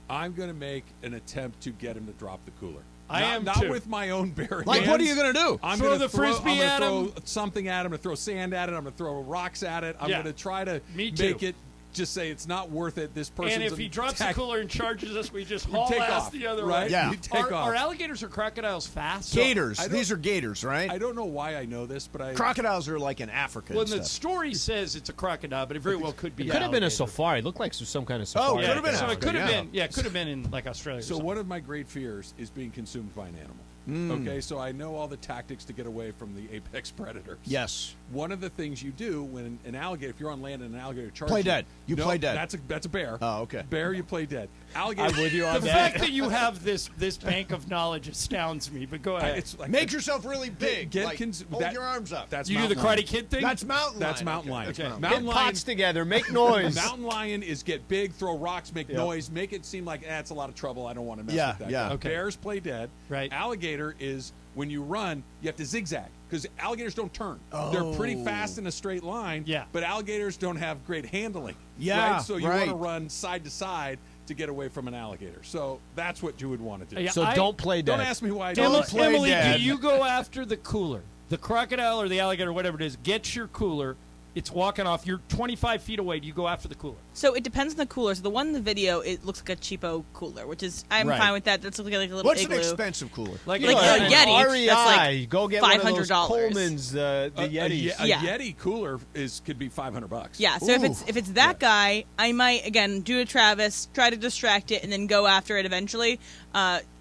I'm going to make an attempt to get him to drop the cooler. I am not too. with my own bare Like, hands. what are you going to do? I'm Throw going the to throw Frisbee at him? throw something at him. I'm going to throw sand at it. I'm going to throw rocks at it. I'm Yeah. going to try to Me too. make it just say it's not worth it. This person's And if he drops the cooler and charges us, we just We haul take ass off, the other right? way. Yeah. We take off. Are alligators or crocodiles fast? Gators. I don't- These are gators, right? I don't know why I know this, but Crocodiles are like in Africa. Well, and the stuff. story says it's a crocodile, but it very well could be. It could have been a alligator. safari. It looked like some kind of safari. Yeah, could have been so it Africa, could have yeah. been. Yeah, it could have been in like Australia. So one of my great fears is being consumed by an animal. Okay, so I know all the tactics to get away from the apex predators. Yes. One of the things you do when an alligator, if you're on land and an alligator charges Play dead. You No, play dead. That's a bear. Oh, okay. Bear, you play dead. Alligator. I'm with you on the that. fact that you have this bank of knowledge astounds me. But go ahead. It's like Make yourself really big. Get like, hold that- your arms up. That's you do the mountain lion. Karate Kid thing. That's mountain lion. That's mountain lion. Okay. Mountain Get lion. pots together. Make noise. Mountain lion is get big, throw rocks, make noise, make it seem like it's a lot of trouble. I don't want to mess Yeah, with that. yeah. guy. Okay. Bears play dead. Right. Alligator is when you run, you have to zigzag because alligators don't turn. They're pretty fast in a straight line. Yeah. But alligators don't have great handling. Yeah, Right? So you right. want to run side to side to get away from an alligator. So that's what you would want to do. Yeah, So don't play dead. Don't ask me why I Don't don't. play Emily, dead. do you go after the cooler? The crocodile or the alligator, whatever it is, gets your cooler. It's walking off. You're 25 feet away. Do you go after the cooler? So it depends on the cooler. So the one in the video, it looks like a cheapo cooler, which is I'm Right. fine with that. That's like a little What's igloo. an expensive cooler? Like Like a a Yeti. REI. That's like Go get one of those $500. Coleman's, the A Yetis. Ye- Yeah. a Yeti cooler could be $500. Yeah, so if it's that guy, I might again do a Travis, try to distract it, and then go after it eventually.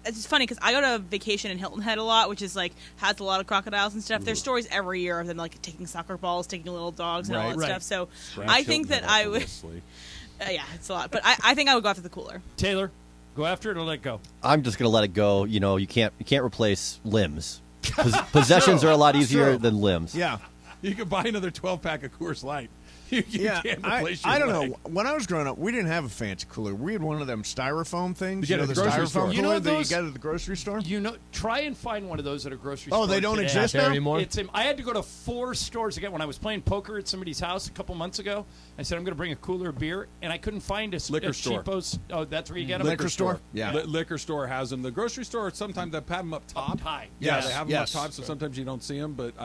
It's funny because I go to vacation in Hilton Head a lot, which is like has a lot of crocodiles and stuff. There's stories every year of them like taking soccer balls, taking little dogs, and all that Right. stuff. So Scratch I think Hilton that Head I off the would. list, Lee. Yeah, it's a lot, but I think I would go after the cooler. Taylor, go after it or let it go. I'm just gonna let it go. You know, you can't replace limbs. Possessions are a lot easier true. than limbs. Yeah. You could buy another 12-pack of Coors Light. You Yeah, can't replace your I don't leg. know. When I was growing up, we didn't have a fancy cooler. We had one of them styrofoam things. You get know, at the the grocery styrofoam store. cooler You know that you those- get at the grocery store? You know, try and find one of those at a grocery Oh, store. they don't today. exist there now? anymore? It's I had to go to 4 stores again when I was playing poker at somebody's house a couple months ago. I said I'm going to bring a cooler of beer, and I couldn't find a Liquor store. cheapos. Oh, that's where you get them. Liquor store? Yeah. Liquor store has them. The grocery store, sometimes they have them up top. high. Yeah, Yes, they have yes. them up top, so sometimes you don't see them. But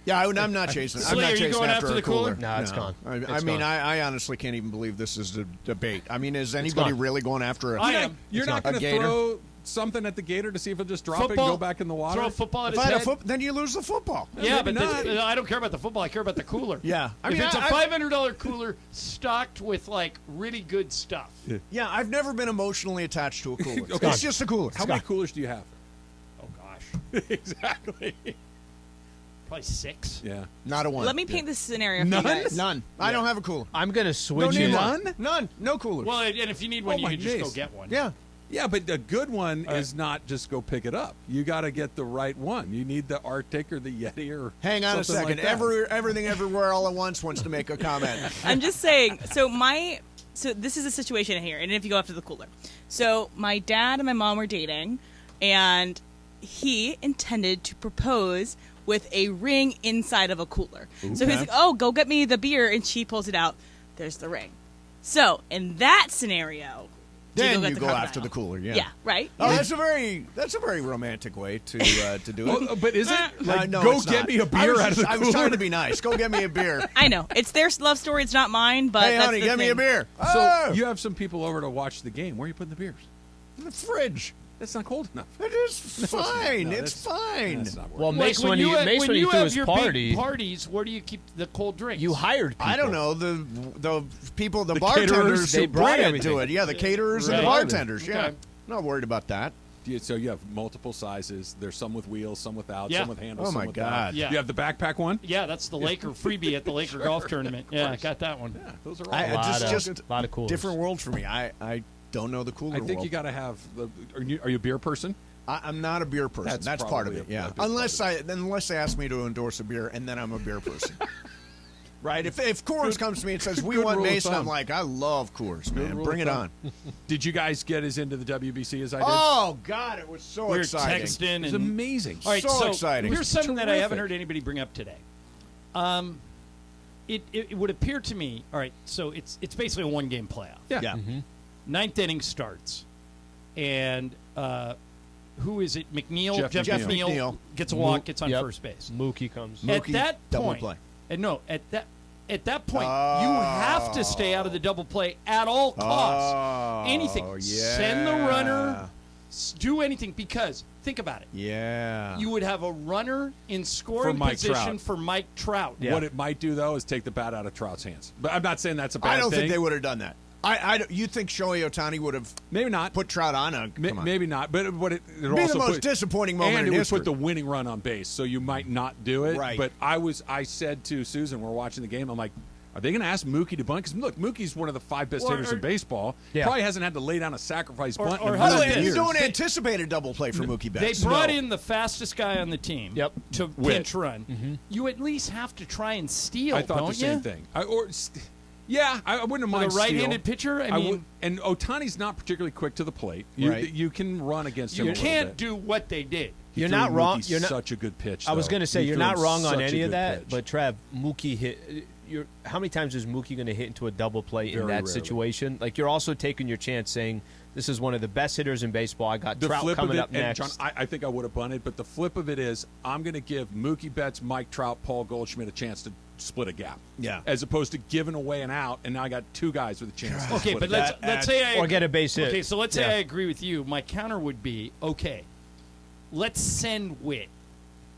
Yeah, I'm not chasing. I'm Slee, not are you chasing going after after a the cooler? No, it's gone. I It's mean, gone. I honestly can't even believe this is a debate. I mean, is anybody gone. really going after a? I am. You're not A going to gator? throw something at the gator to see if it'll just drop it Football. and go back in the water? Throw a football at If his I had a head. then you lose the football. Yeah, but Maybe not. I don't care about the football. I care about the cooler. Yeah. I If mean, it's a I- $500 cooler stocked with like really good stuff. Yeah, I've never been emotionally attached to a cooler. Okay. It's just a cooler. How many coolers do you have? Oh gosh, Exactly. probably 6. Yeah. Not a one. Let me paint this scenario None. for you guys. None. I don't have a cooler. I'm going to switch Don't need it. one. None. No coolers. Well, and if you need one, Oh, you my can just go days. get one. yeah. Yeah, but a good one is not just go pick it up. You got to get the right one. You need the Arctic or the Yeti or Hang on a something second. like that. Everything Everywhere All at Once wants to make a comment. I'm just saying. So this is a situation here, and if you go after the cooler. So my dad and my mom were dating, and he intended to propose with a ring inside of a cooler. So he's like, "Oh, go get me the beer," and she pulls it out. There's the ring. So in that scenario, Then get you the go crocodile. after the cooler. Yeah. Yeah, right. Oh, that's a very romantic way to do it. Oh, but is it? Like, no, go it's get not. me a I beer was out of just- the I cooler. was trying to be nice. Go get me a beer. I know it's their love story. It's not mine. But Hey, that's honey, the get me a thing. beer. So Oh! you have some people over to watch the game. Where are you putting the beers? In the fridge. That's not cold enough. It is fine. No, it's that's- fine. That's not working. Well, Mace, Like when you when you threw have his your party, big parties, where do you keep the cold drinks? you hired people. I don't know the people, the caterers, bartenders they who brought bring it everything. to it. Yeah, the caterers and Right. the bartenders. Yeah, Okay. not worried about that. So you have multiple sizes. There's some with wheels, some without, Yeah. some with handles. Oh, some my without. God. Yeah. You have the backpack one. Yeah, that's the Laker freebie at the Laker golf tournament. Yeah, I got that one. Yeah, those are all. I just a lot of coolers. different world for me. I don't know the cooler. I think world. you got to have. Are you a beer person? I'm not a beer person. That's part of it. Yeah, unless they ask me to endorse a beer, and then I'm a beer person. Right? If Coors comes to me and says we want Mason, I'm like, I love Coors, man. Bring it on. Did you guys get as into the WBC as I did? Oh God, it was so exciting. Texting. It was amazing. All right, so exciting. Here's something that I haven't heard anybody bring up today. It would appear to me. All right, so it's basically a 1-game playoff. Yeah. Mm-hmm. Ninth inning starts, and who is it? McNeil. Jeff McNeil gets a walk. Gets on first base. Mookie comes. At that double point, play. At that point, you have to stay out of the double play at all costs. Anything. Yeah. Send the runner. Do anything, because think about it. Yeah. You would have a runner in scoring position for Mike Trout. Yeah. What it might do, though, is take the bat out of Trout's hands. But I'm not saying that's a bad thing. I don't think they would have done that. You think Shohei Ohtani would have maybe not put Trout on a maybe not, but it be the most disappointing moment and in it history. would put the winning run on base, so you might not do it. Right. But I said to Susan, we're watching the game, I'm like, are they going to ask Mookie to bunt? Because look, Mookie's one of the 5 best hitters in baseball. Yeah. Probably hasn't had to lay down a sacrifice bunt in By the way, years. you don't anticipate a double play for Mookie Betts. They brought in the fastest guy on the team to Witt. pinch run. Mm-hmm. You at least have to try and steal, I thought don't the same you? thing. I wouldn't have minded a right-handed pitcher. I mean, and Ohtani's not particularly quick to the plate. Right. You can run against him. you a little can't bit. do what they did. You're not wrong. Mookie You're not such a good pitch. I was though. going to say He you're threw not him wrong on such a any of good that. pitch. But Trev, Mookie hit. How many times is Mookie going to hit into a double play in Very that rarely. situation? Like, you're also taking your chance, saying this is one of the best hitters in baseball. I got the Trout flip coming of it, up and next. John, I think I would have bunted, but the flip of it is I'm going to give Mookie Betts, Mike Trout, Paul Goldschmidt a chance to split a gap. Yeah. As opposed to giving away an out, and now I got 2 guys with a chance to Okay, split but a gap. let's say or get a base hit. Okay, so let's say Yeah. I agree with you. My counter would be, okay, let's send Witt.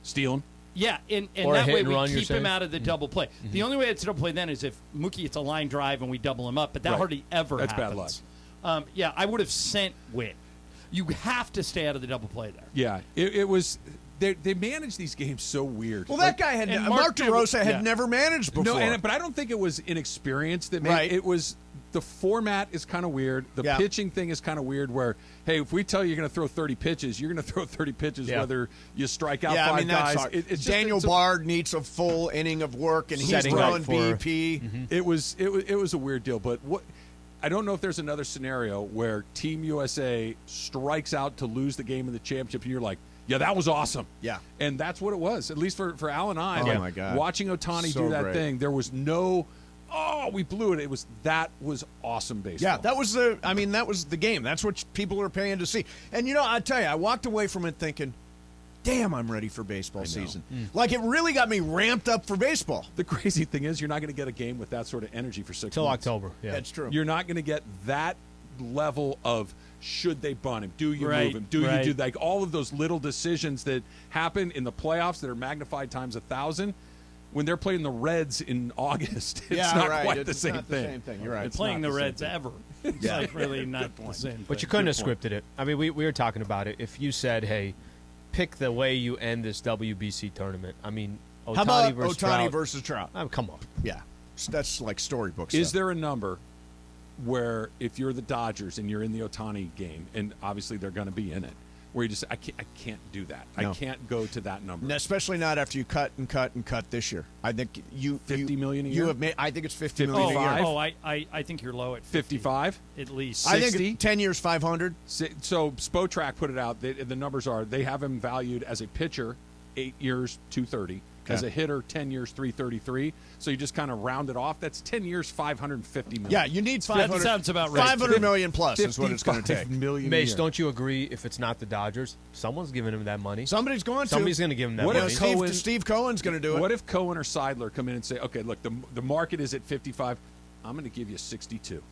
Steal him. Yeah, and Or a that hit way and we run, you're keep him saying? out of the double play. The only way it's a double play then is if Mookie gets a line drive and we double him up, but that Right. hardly ever That's bad happens. Yeah, I would have sent Witt. You have to stay out of the double play there. Yeah, it was. They manage these games so weird. Well, that guy had and Mark DeRosa had yeah. never managed before. No, but I don't think it was inexperience that made Right. it. Was the format is kind of weird. The Yeah. pitching thing is kind of weird. Where hey, if we tell you you're going to throw 30 pitches, you're going to throw 30 pitches, Yeah. whether you strike out Yeah, 5 I mean, that's guys. hard. It's just- Daniel it's a- Bard needs a full inning of work, and he's Setting throwing up for- BP. It was a weird deal, but what I don't know if there's another scenario where Team USA strikes out to lose the game in the championship, and you're like, yeah, that was awesome. Yeah. And that's what it was, at least for Al and I. Oh, Like, my God. Watching Ohtani So do that great. thing, there was no, we blew it. That was awesome baseball. Yeah, that was the game. That's what people are paying to see. And I tell you, I walked away from it thinking, damn, I'm ready for baseball season. Like, it really got me ramped up for baseball. The crazy thing is, you're not going to get a game with that sort of energy for 6 Till months. October. Yeah. That's true. You're not going to get that level of should they bunt him? Do you Right, move him? Do right. you do like all of those little decisions that happen in the playoffs that are magnified times 1,000? When they're playing the Reds in August, it's Yeah, not right. quite It's the same not the thing. same thing. You're right. It's Playing not the same Reds thing. ever. It's like really not the same. But you thing. couldn't have scripted it. I mean, we were talking about it. If you said, hey, pick the way you end this WBC tournament. I mean, Ohtani How about versus Ohtani Trout. versus Trout? Come on. Yeah, that's like storybook Is stuff. there a number where if you're the Dodgers and you're in the Ohtani game, and obviously they're going to be in it, where you just I can't do that. No. I can't go to that number. And especially not after you cut and cut and cut this year. I think you $50 million a You year? have made. I think it's $50 million a year. Oh, I think you're low at 55 at least. I 60? think 10 years, 500. So Spotrac put it out. The numbers are they have him valued as a pitcher 8 years, 230. As a hitter, 10 years, 333. So you just kind of round it off. That's 10 years, 550 million. Yeah, you need 500. That sounds about right. 500 million plus is what it's going to 55 take. million a Mace, year. don't you agree? If it's not the Dodgers, someone's giving him that money. Somebody's going to. Somebody's going to give him that What money. if Steve Cohen's going to do it. What if Cohen or Seidler come in and say, okay, look, the market is at 55. I'm going to give you 62.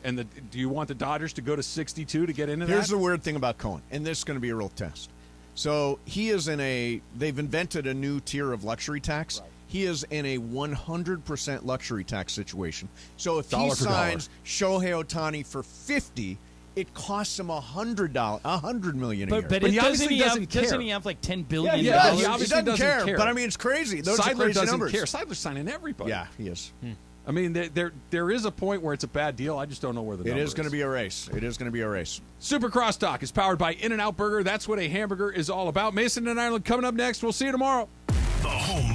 And do you want the Dodgers to go to 62 to get into Here's that? the weird thing about Cohen, and this is going to be a real test. So he is they've invented a new tier of luxury tax. Right. He is in a 100% luxury tax situation. So if he signs Shohei Ohtani for 50, it costs him $100 million a year. But he doesn't obviously doesn't he have like $10 yeah, billion? he does. does. He He obviously doesn't doesn't care. But I mean, it's crazy. Those are Seidler crazy doesn't numbers. care. Seidler's signing everybody. Yeah, he is. I mean, there is a point where it's a bad deal. I just don't know where the number is. It is going to be a race. It is going to be a race. Super Crosstalk is powered by In-N-Out Burger. That's what a hamburger is all about. Mason and Ireland coming up next. We'll see you tomorrow. The home